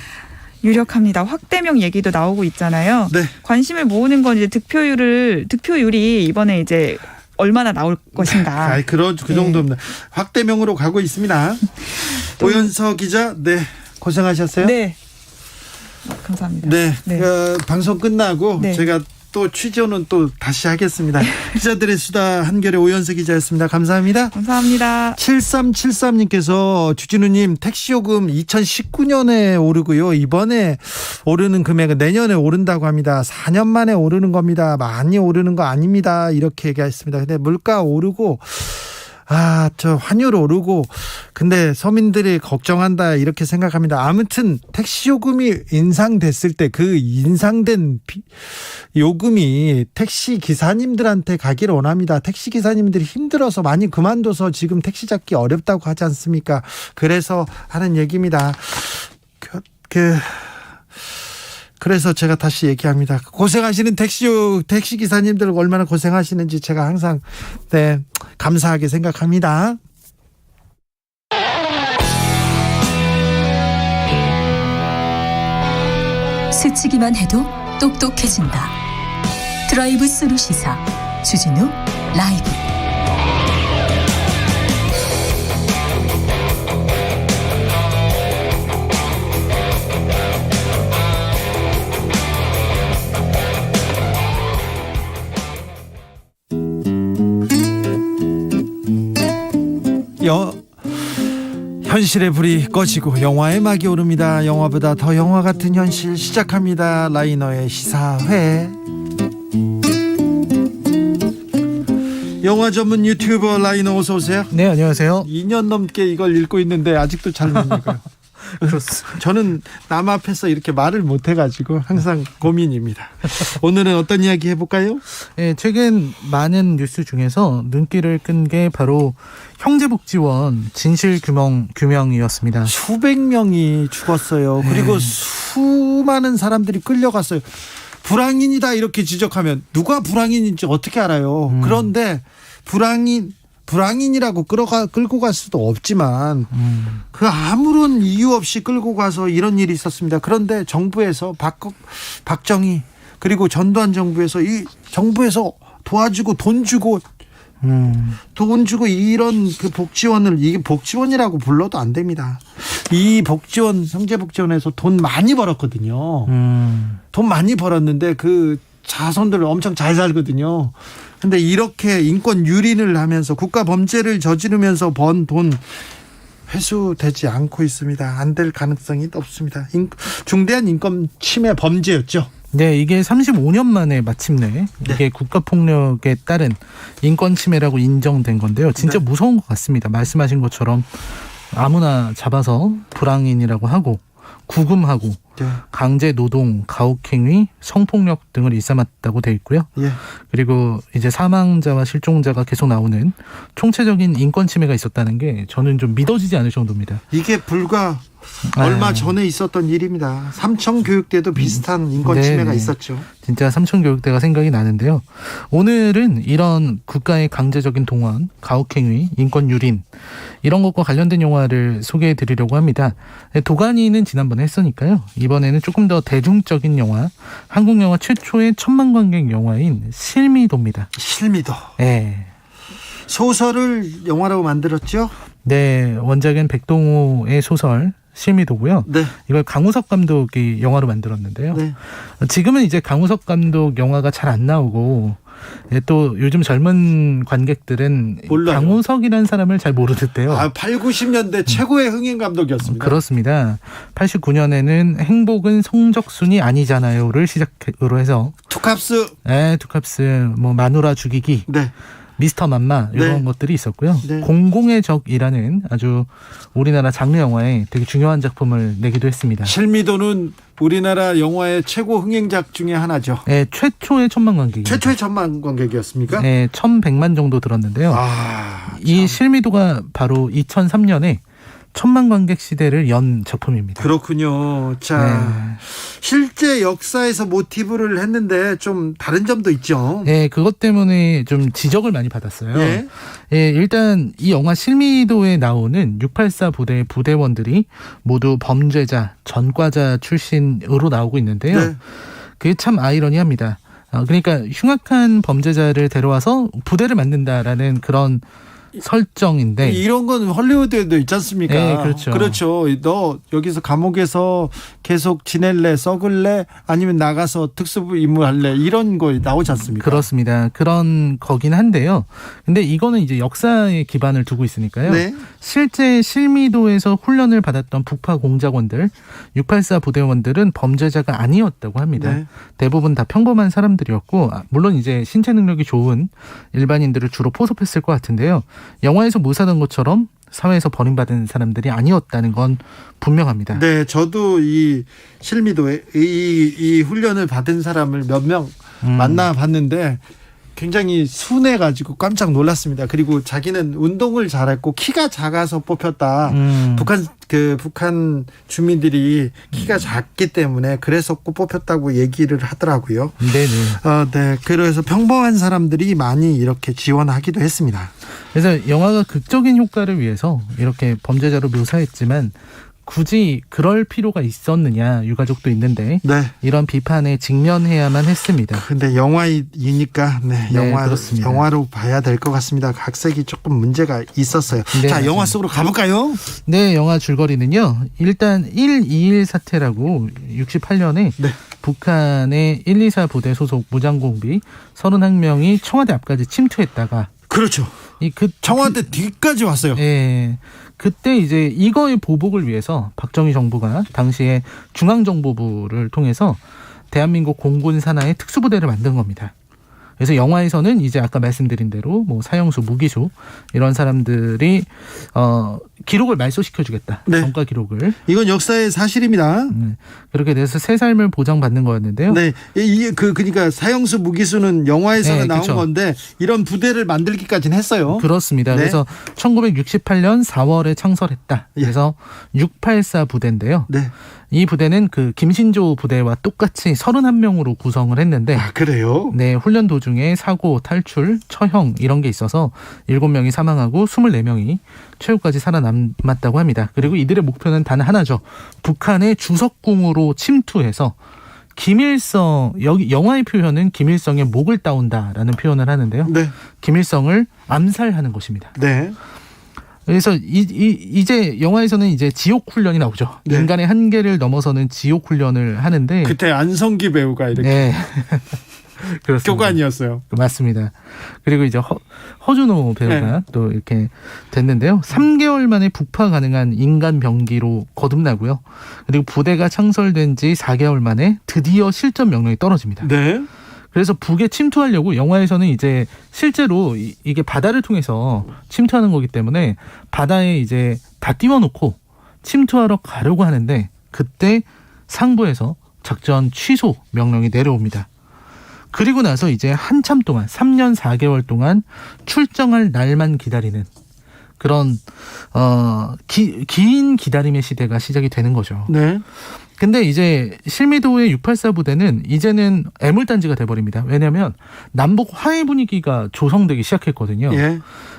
[SPEAKER 15] 유력합니다. 확대명 얘기도 나오고 있잖아요. 관심을 모으는 건 이제 득표율이 이번에 이제 얼마나 나올 것인가.
[SPEAKER 4] 그 정도입니다. 확대명으로 가고 있습니다. 오연서 기자, 고생하셨어요.
[SPEAKER 15] 네. 감사합니다.
[SPEAKER 4] 방송 끝나고 제가 또 취재는 또 다시 하겠습니다. 기자들의 수다 한결의 오연서 기자였습니다. 감사합니다.
[SPEAKER 15] 감사합니다.
[SPEAKER 4] 7373님께서 주진우님 택시요금 2019년에 오르고요. 이번에 오르는 금액은 내년에 오른다고 합니다. 4년 만에 오르는 겁니다. 많이 오르는 거 아닙니다. 이렇게 얘기했습니다. 근데 물가 오르고 저 환율 오르고 근데 서민들이 걱정한다 이렇게 생각합니다. 아무튼 택시 요금이 인상됐을 때 그 인상된 요금이 택시 기사님들한테 가기를 원합니다. 택시 기사님들이 힘들어서 많이 그만둬서 지금 택시 잡기 어렵다고 하지 않습니까? 그래서 하는 얘기입니다. 그래서 제가 다시 얘기합니다. 고생하시는 택시 기사님들 얼마나 고생하시는지 제가 항상 감사하게 생각합니다.
[SPEAKER 5] 스치기만 해도 똑똑해진다. 드라이브 스루 시사 주진우 라이브.
[SPEAKER 4] 현실의 불이 꺼지고 영화의 막이 오릅니다. 영화보다 더 영화 같은 현실 시작합니다. 라이너의 시사회. 영화 전문 유튜버 라이너 어서 오세요.
[SPEAKER 7] 네, 안녕하세요.
[SPEAKER 4] 2년 넘게 이걸 읽고 있는데 아직도 잘 못 읽어요. 저는 남 앞에서 이렇게 말을 못 해가지고 항상 고민입니다. 오늘은 어떤 이야기 해볼까요?
[SPEAKER 16] 네, 최근 많은 뉴스 중에서 눈길을 끈 게 바로 형제복지원 진실 규명이었습니다.
[SPEAKER 4] 수백 명이 죽었어요. 그리고 수많은 사람들이 끌려갔어요. 불황인이다 이렇게 지적하면 누가 불황인인지 어떻게 알아요? 그런데 불황인이라고 끌고 갈 수도 없지만 그 아무런 이유 없이 끌고 가서 이런 일이 있었습니다. 그런데 정부에서 박정희 그리고 전두환 정부에서 도와주고 돈 주고 이런 그 복지원을 이게 복지원이라고 불러도 안 됩니다. 이 복지원 형제복지원에서 돈 많이 벌었거든요. 돈 많이 벌었는데 그 자손들 엄청 잘 살거든요. 근데 이렇게 인권 유린을 하면서 국가 범죄를 저지르면서 번 돈 회수되지 않고 있습니다. 안 될 가능성이 없습니다. 중대한 인권 침해 범죄였죠.
[SPEAKER 16] 네, 이게 35년 만에 마침내 이게 국가폭력에 따른 인권 침해라고 인정된 건데요. 진짜 무서운 것 같습니다. 말씀하신 것처럼 아무나 잡아서 불황인이라고 하고 구금하고 강제 노동, 가혹행위, 성폭력 등을 일삼았다고 돼 있고요. 그리고 이제 사망자와 실종자가 계속 나오는 총체적인 인권 침해가 있었다는 게 저는 좀 믿어지지 않을 정도입니다.
[SPEAKER 4] 이게 불과 얼마 전에 있었던 일입니다. 삼청교육대도 비슷한 인권 침해가 있었죠.
[SPEAKER 16] 진짜 삼청교육대가 생각이 나는데요. 오늘은 이런 국가의 강제적인 동원, 가혹행위, 인권 유린 이런 것과 관련된 영화를 소개해 드리려고 합니다. 도가니는 지난번에 했으니까요. 이번에는 조금 더 대중적인 영화, 한국 영화 최초의 1000만 관객 영화인 실미도입니다.
[SPEAKER 4] 실미도.
[SPEAKER 16] 네.
[SPEAKER 4] 소설을 영화로 만들었죠?
[SPEAKER 16] 네, 원작은 백동호의 소설 실미도고요. 이걸 강우석 감독이 영화로 만들었는데요. 지금은 이제 강우석 감독 영화가 잘 안 나오고 또 요즘 젊은 관객들은 몰라요. 강우석이라는 사람을 잘 모르는데요.
[SPEAKER 4] 8, 90년대 최고의 흥행 감독이었습니다.
[SPEAKER 16] 그렇습니다. 89년에는 행복은 성적순이 아니잖아요를 시작으로 해서
[SPEAKER 4] 투캅스.
[SPEAKER 16] 네, 투캅스, 뭐 마누라 죽이기. 미스터 맘마 이런 것들이 있었고요. 공공의 적이라는 아주 우리나라 장르 영화에 되게 중요한 작품을 내기도 했습니다.
[SPEAKER 4] 실미도는 우리나라 영화의 최고 흥행작 중에 하나죠.
[SPEAKER 16] 네, 최초의 1000만 관객입니다.
[SPEAKER 4] 최초의 1000만 관객이었습니까?
[SPEAKER 16] 네, 1100만 정도 들었는데요. 이 실미도가 바로 2003년에 1000만 관객 시대를 연 작품입니다.
[SPEAKER 4] 그렇군요. 자, 실제 역사에서 모티브를 했는데 좀 다른 점도 있죠.
[SPEAKER 16] 네, 그것 때문에 좀 지적을 많이 받았어요. 일단 이 영화 실미도에 나오는 684 부대의 부대원들이 모두 범죄자, 전과자 출신으로 나오고 있는데요. 그게 참 아이러니합니다. 그러니까 흉악한 범죄자를 데려와서 부대를 만든다라는 그런 설정인데
[SPEAKER 4] 이런 건 헐리우드에도 있지 않습니까?
[SPEAKER 16] 네, 그렇죠.
[SPEAKER 4] 너 여기서 감옥에서 계속 지낼래, 썩을래, 아니면 나가서 특수부 임무할래 이런 거 나오지 않습니까?
[SPEAKER 16] 그렇습니다. 그런 거긴 한데요. 근데 이거는 이제 역사에 기반을 두고 있으니까요. 실제 실미도에서 훈련을 받았던 북파 공작원들, 684 부대원들은 범죄자가 아니었다고 합니다. 대부분 다 평범한 사람들이었고, 물론 이제 신체 능력이 좋은 일반인들을 주로 포섭했을 것 같은데요. 영화에서 묘사한 것처럼 사회에서 버림받은 사람들이 아니었다는 건 분명합니다.
[SPEAKER 4] 네, 저도 이 실미도에 이 훈련을 받은 사람을 몇 명 만나봤는데 굉장히 순해가지고 깜짝 놀랐습니다. 그리고 자기는 운동을 잘했고 키가 작아서 뽑혔다. 북한 주민들이 키가 작기 때문에 그래서 뽑혔다고 얘기를 하더라고요.
[SPEAKER 16] 네네.
[SPEAKER 4] 네. 그래서 평범한 사람들이 많이 이렇게 지원하기도 했습니다.
[SPEAKER 16] 그래서 영화가 극적인 효과를 위해서 이렇게 범죄자로 묘사했지만 굳이 그럴 필요가 있었느냐, 유가족도 있는데 이런 비판에 직면해야만 했습니다.
[SPEAKER 4] 근데 영화이니까 영화로 봐야 될 것 같습니다. 각색이 조금 문제가 있었어요. 자,
[SPEAKER 16] 맞습니다.
[SPEAKER 4] 영화 속으로 가볼까요?
[SPEAKER 16] 네, 영화 줄거리는요. 일단 121 사태라고 68년에 북한의 124 부대 소속 무장공비 31명이 청와대 앞까지 침투했다가
[SPEAKER 4] 그렇죠. 청와대 뒤까지 왔어요.
[SPEAKER 16] 네. 그때 이제 이거의 보복을 위해서 박정희 정부가 당시에 중앙정보부를 통해서 대한민국 공군 산하의 특수부대를 만든 겁니다. 그래서 영화에서는 이제 아까 말씀드린 대로 뭐 사형수, 무기수 이런 사람들이 기록을 말소시켜주겠다. 전과 기록을.
[SPEAKER 4] 이건 역사의 사실입니다.
[SPEAKER 16] 그렇게 돼서 새 삶을 보장받는 거였는데요.
[SPEAKER 4] 네, 이게 그러니까 사형수, 무기수는 영화에서는 나온 건데 이런 부대를 만들기까지는 했어요.
[SPEAKER 16] 그렇습니다. 그래서 1968년 4월에 창설했다. 그래서 684 부대인데요. 이 부대는 그 김신조 부대와 똑같이 31명으로 구성을 했는데
[SPEAKER 4] 그래요?
[SPEAKER 16] 네, 훈련 도중에 사고, 탈출, 처형 이런 게 있어서 7명이 사망하고 24명이 최후까지 살아남았다고 합니다. 그리고 이들의 목표는 단 하나죠. 북한의 주석궁으로 침투해서 김일성, 여기 영화의 표현은 김일성의 목을 따온다라는 표현을 하는데요. 김일성을 암살하는 것입니다. 그래서 이제 영화에서는 이제 지옥 훈련이 나오죠. 인간의 한계를 넘어서는 지옥 훈련을 하는데
[SPEAKER 4] 그때 안성기 배우가 이렇게 교관이었어요.
[SPEAKER 16] 맞습니다. 그리고 이제 허준호 배우가 또 이렇게 됐는데요. 3개월 만에 북파 가능한 인간 병기로 거듭나고요. 그리고 부대가 창설된 지 4개월 만에 드디어 실전 명령이 떨어집니다. 그래서 북에 침투하려고 영화에서는 이제 실제로 이게 바다를 통해서 침투하는 거기 때문에 바다에 이제 다 띄워놓고 침투하러 가려고 하는데 그때 상부에서 작전 취소 명령이 내려옵니다. 그리고 나서 이제 한참 동안 3년 4개월 동안 출정할 날만 기다리는 그런 긴 기다림의 시대가 시작이 되는 거죠. 근데 이제 실미도의 684 부대는 이제는 애물단지가 돼버립니다. 왜냐하면 남북 화해 분위기가 조성되기 시작했거든요.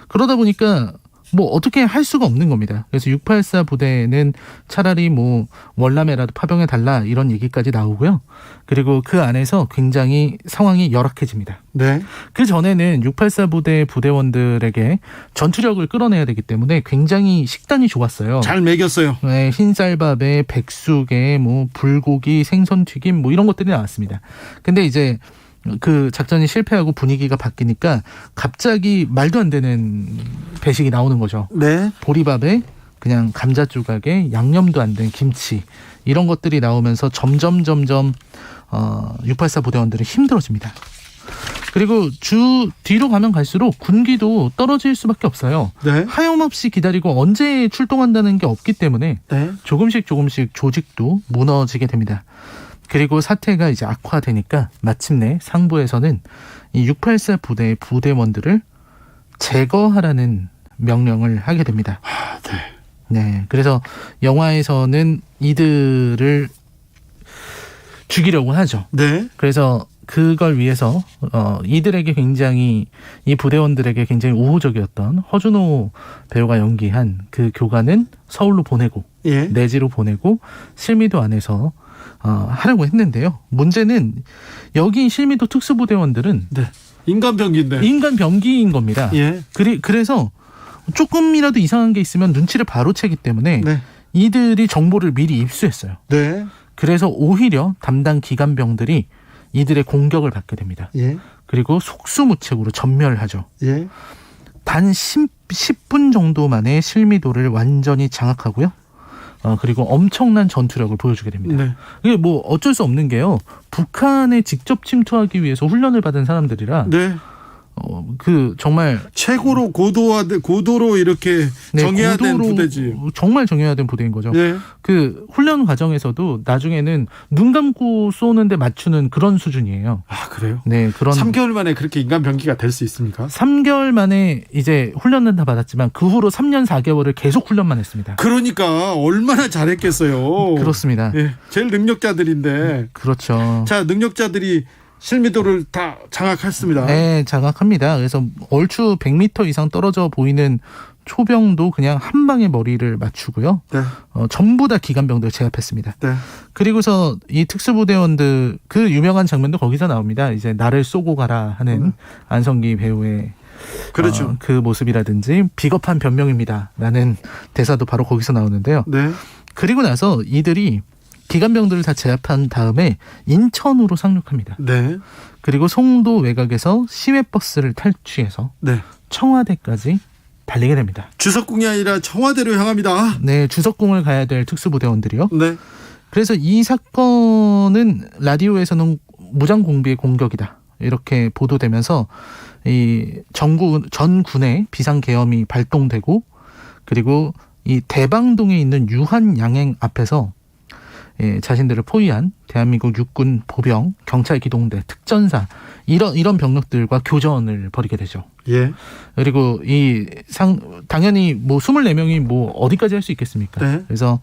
[SPEAKER 16] 그러다 보니까 뭐 어떻게 할 수가 없는 겁니다. 그래서 684 부대는 차라리 뭐 월남에라도 파병해 달라 이런 얘기까지 나오고요. 그리고 그 안에서 굉장히 상황이 열악해집니다. 그 전에는 684 부대 부대원들에게 전투력을 끌어내야 되기 때문에 굉장히 식단이 좋았어요.
[SPEAKER 4] 잘 먹였어요.
[SPEAKER 16] 네, 흰쌀밥에 백숙에 뭐 불고기, 생선 튀김 뭐 이런 것들이 나왔습니다. 근데 이제 그 작전이 실패하고 분위기가 바뀌니까 갑자기 말도 안 되는 배식이 나오는 거죠. 보리밥에 그냥 감자 조각에 양념도 안 된 김치 이런 것들이 나오면서 점점 684 부대원들이 힘들어집니다. 그리고 뒤로 가면 갈수록 군기도 떨어질 수밖에 없어요. 하염없이 기다리고 언제 출동한다는 게 없기 때문에 조금씩 조직도 무너지게 됩니다. 그리고 사태가 이제 악화되니까 마침내 상부에서는 이 684 부대의 부대원들을 제거하라는 명령을 하게 됩니다. 그래서 영화에서는 이들을 죽이려고 하죠. 그래서 그걸 위해서 이들에게 굉장히 이 부대원들에게 굉장히 우호적이었던 허준호 배우가 연기한 그 교관은 서울로 보내고 내지로 보내고 실미도 안에서 하려고 했는데요. 문제는 여기 실미도 특수부대원들은
[SPEAKER 4] 인간 병기인데
[SPEAKER 16] 인간 병기인 겁니다. 그래서 조금이라도 이상한 게 있으면 눈치를 바로 채기 때문에 이들이 정보를 미리 입수했어요. 그래서 오히려 담당 기관병들이 이들의 공격을 받게 됩니다. 그리고 속수무책으로 전멸하죠. 단 10분 정도 만에 실미도를 완전히 장악하고요. 그리고 엄청난 전투력을 보여주게 됩니다. 이게 뭐 어쩔 수 없는 게요. 북한에 직접 침투하기 위해서 훈련을 받은 사람들이라 정말
[SPEAKER 4] 최고로 고도로 이렇게 정해야 된 부대지.
[SPEAKER 16] 정말 정해야 된 부대인 거죠.
[SPEAKER 4] 네.
[SPEAKER 16] 그 훈련 과정에서도 나중에는 눈 감고 쏘는데 맞추는 그런 수준이에요.
[SPEAKER 4] 아, 그래요?
[SPEAKER 16] 네, 그런
[SPEAKER 4] 3개월 만에 그렇게 인간 병기가 될 수 있습니까?
[SPEAKER 16] 3개월 만에 이제 훈련은 다 받았지만 그 후로 3년 4개월을 계속 훈련만 했습니다.
[SPEAKER 4] 그러니까 얼마나 잘했겠어요.
[SPEAKER 16] 그렇습니다.
[SPEAKER 4] 네, 제일 능력자들인데.
[SPEAKER 16] 그렇죠.
[SPEAKER 4] 자, 능력자들이 실미도를 다 장악했습니다.
[SPEAKER 16] 네, 장악합니다. 그래서 얼추 100m 이상 떨어져 보이는 초병도 그냥 한 방에 머리를 맞추고요.
[SPEAKER 4] 네.
[SPEAKER 16] 전부 다 기관병들 제압했습니다.
[SPEAKER 4] 네.
[SPEAKER 16] 그리고서 이 특수부대원들 그 유명한 장면도 거기서 나옵니다. 이제 나를 쏘고 가라 하는 안성기 배우의
[SPEAKER 4] 그렇죠.
[SPEAKER 16] 그 모습이라든지 비겁한 변명입니다라는 대사도 바로 거기서 나오는데요.
[SPEAKER 4] 네.
[SPEAKER 16] 그리고 나서 이들이 기관병들을 다 제압한 다음에 인천으로 상륙합니다.
[SPEAKER 4] 네.
[SPEAKER 16] 그리고 송도 외곽에서 시외버스를 탈취해서
[SPEAKER 4] 네.
[SPEAKER 16] 청와대까지 달리게 됩니다.
[SPEAKER 4] 주석궁이 아니라 청와대로 향합니다.
[SPEAKER 16] 네, 주석궁을 가야 될 특수부대원들이요.
[SPEAKER 4] 네.
[SPEAKER 16] 그래서 이 사건은 라디오에서는 무장공비의 공격이다 이렇게 보도되면서 이 전 군의 비상계엄이 발동되고 그리고 이 대방동에 있는 유한양행 앞에서 자신들을 포위한 대한민국 육군 보병, 경찰 기동대, 특전사 이런 병력들과 교전을 벌이게 되죠.
[SPEAKER 4] 예.
[SPEAKER 16] 그리고 당연히 24명이 어디까지 할 수 있겠습니까?
[SPEAKER 4] 네.
[SPEAKER 16] 그래서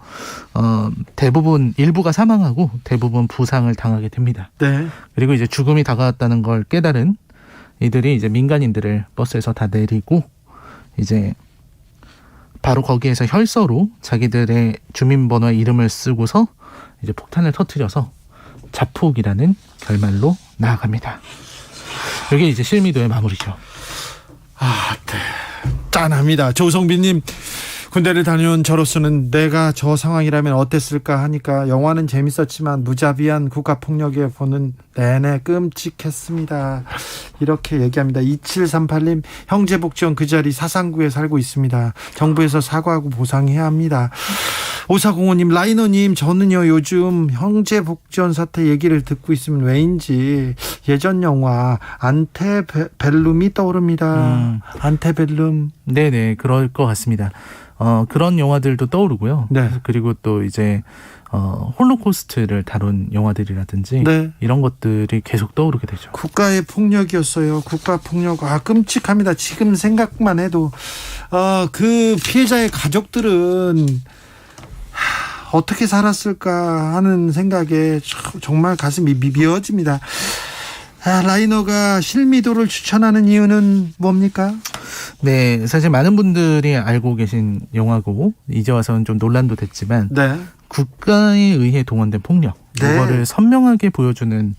[SPEAKER 16] 대부분 일부가 사망하고 대부분 부상을 당하게 됩니다.
[SPEAKER 4] 네.
[SPEAKER 16] 그리고 이제 죽음이 다가왔다는 걸 깨달은 이들이 이제 민간인들을 버스에서 다 내리고 이제 바로 거기에서 혈서로 자기들의 주민번호와 이름을 쓰고서 이제 폭탄을 터뜨려서 자폭이라는 결말로 나아갑니다. 이게 이제 실미도의 마무리죠.
[SPEAKER 4] 아, 네. 짠합니다. 조성빈님, 군대를 다녀온 저로서는 내가 저 상황이라면 어땠을까 하니까 영화는 재밌었지만 무자비한 국가폭력에 보는 내내 끔찍했습니다. 이렇게 얘기합니다. 2738님, 형제복지원 그 자리 사상구에 살고 있습니다. 정부에서 사과하고 보상해야 합니다. 5405님, 라이너님, 저는요 요즘 형제복지원 사태 얘기를 듣고 있으면 왜인지 예전 영화 안테벨룸이 떠오릅니다. 안테벨룸.
[SPEAKER 16] 네네, 그럴 것 같습니다. 그런 영화들도 떠오르고요.
[SPEAKER 4] 네.
[SPEAKER 16] 그리고 또 이제 홀로코스트를 다룬 영화들이라든지
[SPEAKER 4] 네.
[SPEAKER 16] 이런 것들이 계속 떠오르게 되죠.
[SPEAKER 4] 국가의 폭력이었어요. 국가 폭력. 끔찍합니다. 지금 생각만 해도 그 피해자의 가족들은 어떻게 살았을까 하는 생각에 정말 가슴이 미어집니다. 라이너가 실미도를 추천하는 이유는 뭡니까?
[SPEAKER 16] 네, 사실 많은 분들이 알고 계신 영화고 이제 와서는 좀 논란도 됐지만
[SPEAKER 4] 네.
[SPEAKER 16] 국가에 의해 동원된 폭력
[SPEAKER 4] 네.
[SPEAKER 16] 이거를 선명하게 보여주는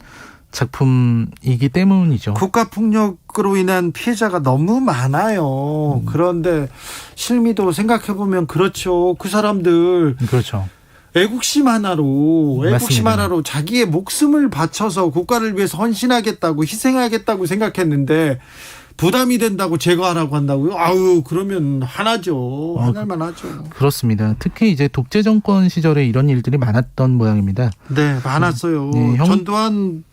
[SPEAKER 16] 작품이기 때문이죠.
[SPEAKER 4] 국가폭력으로 인한 피해자가 너무 많아요. 그런데 실미도 생각해보면 그렇죠. 그 사람들
[SPEAKER 16] 그렇죠.
[SPEAKER 4] 애국심 하나로 자기의 목숨을 바쳐서 국가를 위해서 헌신하겠다고 희생하겠다고 생각했는데 부담이 된다고 제거하라고 한다고요? 그러면 하나죠. 하나만 하죠.
[SPEAKER 16] 그렇습니다. 특히 이제 독재 정권 시절에 이런 일들이 많았던 모양입니다.
[SPEAKER 4] 네, 많았어요.
[SPEAKER 16] 네,
[SPEAKER 4] 전두환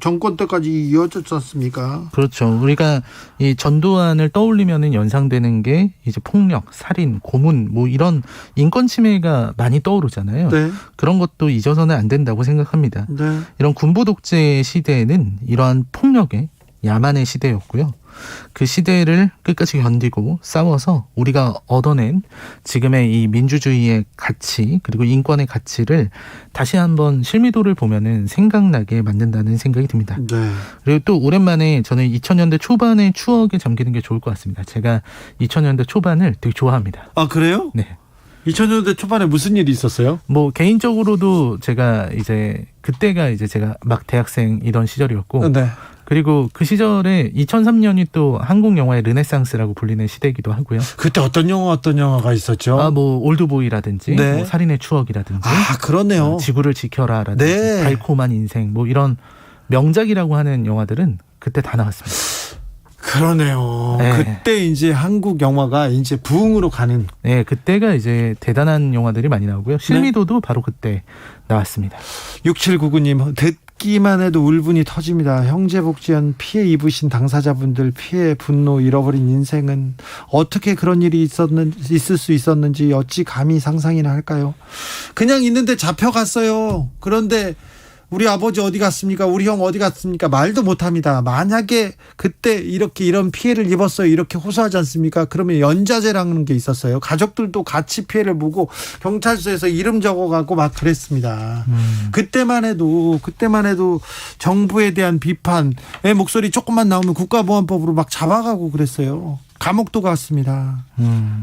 [SPEAKER 4] 정권 때까지 이어졌지 않습니까?
[SPEAKER 16] 그렇죠. 우리가 이 전두환을 떠올리면은 연상되는 게 이제 폭력, 살인, 고문 이런 인권 침해가 많이 떠오르잖아요.
[SPEAKER 4] 네.
[SPEAKER 16] 그런 것도 잊어서는 안 된다고 생각합니다.
[SPEAKER 4] 네.
[SPEAKER 16] 이런 군부 독재 시대에는 이러한 폭력의 야만의 시대였고요. 그 시대를 끝까지 견디고 싸워서 우리가 얻어낸 지금의 이 민주주의의 가치 그리고 인권의 가치를 다시 한번 실미도를 보면은 생각나게 만든다는 생각이 듭니다.
[SPEAKER 4] 네.
[SPEAKER 16] 그리고 또 오랜만에 저는 2000년대 초반의 추억에 잠기는 게 좋을 것 같습니다. 제가 2000년대 초반을 되게 좋아합니다.
[SPEAKER 4] 그래요?
[SPEAKER 16] 네.
[SPEAKER 4] 2000년대 초반에 무슨 일이 있었어요?
[SPEAKER 16] 개인적으로도 제가 이제 그때가 이제 제가 막 대학생이던 시절이었고
[SPEAKER 4] 네.
[SPEAKER 16] 그리고 그 시절에 2003년이 또 한국 영화의 르네상스라고 불리는 시대이기도 하고요.
[SPEAKER 4] 그때 어떤 영화가 있었죠?
[SPEAKER 16] 올드보이라든지
[SPEAKER 4] 네.
[SPEAKER 16] 살인의 추억이라든지
[SPEAKER 4] 그러네요.
[SPEAKER 16] 지구를 지켜라라든지
[SPEAKER 4] 네.
[SPEAKER 16] 달콤한 인생 이런 명작이라고 하는 영화들은 그때 다 나왔습니다.
[SPEAKER 4] 그러네요.
[SPEAKER 16] 네.
[SPEAKER 4] 그때 이제 한국 영화가 이제 부흥으로 가는.
[SPEAKER 16] 네, 그때가 이제 대단한 영화들이 많이 나오고요. 실미도도 바로 그때 나왔습니다.
[SPEAKER 4] 6799님, 듣기만 해도 울분이 터집니다. 형제복지원 피해 입으신 당사자분들 피해, 분노, 잃어버린 인생은 어떻게 그런 일이 있을 수 있었는지 어찌 감히 상상이나 할까요? 그냥 있는데 잡혀갔어요. 그런데 우리 아버지 어디 갔습니까? 우리 형 어디 갔습니까? 말도 못합니다. 만약에 그때 이런 피해를 입었어요, 이렇게 호소하지 않습니까? 그러면 연좌제라는 게 있었어요. 가족들도 같이 피해를 보고 경찰서에서 이름 적어가고 막 그랬습니다. 그때만 해도 정부에 대한 비판의 목소리 조금만 나오면 국가보안법으로 막 잡아가고 그랬어요. 감옥도 갔습니다.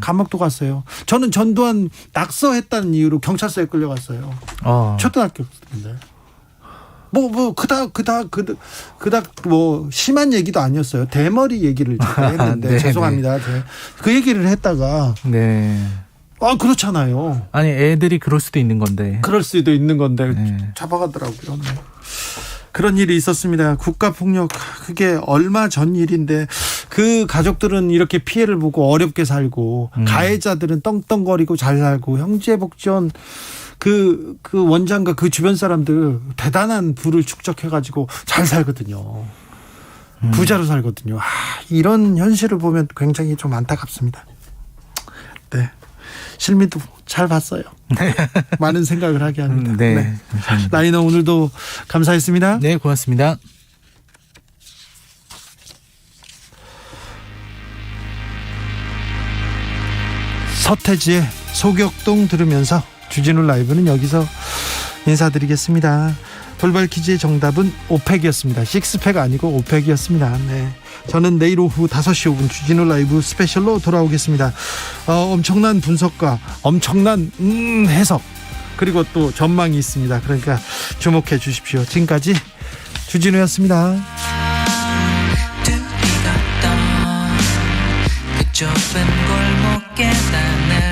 [SPEAKER 4] 감옥도 갔어요. 저는 전두환 낙서했다는 이유로 경찰서에 끌려갔어요. 초등학교 때인데. 그닥 심한 얘기도 아니었어요. 대머리 얘기를 제가 했는데 죄송합니다. 그 얘기를 했다가 그렇잖아요.
[SPEAKER 16] 아니 애들이 그럴 수도 있는 건데.
[SPEAKER 4] 잡아가더라고요. 그런 일이 있었습니다. 국가폭력 그게 얼마 전 일인데 그 가족들은 이렇게 피해를 보고 어렵게 살고 가해자들은 떵떵거리고 잘 살고 형제복지원 그 원장과 그 주변 사람들 대단한 부를 축적해가지고 잘 살거든요. 부자로 살거든요. 이런 현실을 보면 굉장히 좀 안타깝습니다. 네, 실미도 잘 봤어요. 많은 생각을 하게 합니다.
[SPEAKER 16] 네.
[SPEAKER 4] 라이너 오늘도 감사했습니다.
[SPEAKER 16] 네, 고맙습니다.
[SPEAKER 4] 서태지의 소격동 들으면서 주진우 라이브는 여기서 인사드리겠습니다. 돌발 퀴즈의 정답은 오펙이었습니다. 식스팩 아니고 오펙이었습니다. 네. 저는 내일 오후 5시 5분 주진우 라이브 스페셜로 돌아오겠습니다. 엄청난 분석과 엄청난 해석 그리고 또 전망이 있습니다. 그러니까 주목해 주십시오. 지금까지 주진우였습니다.
[SPEAKER 17] 좁은 골목 계단을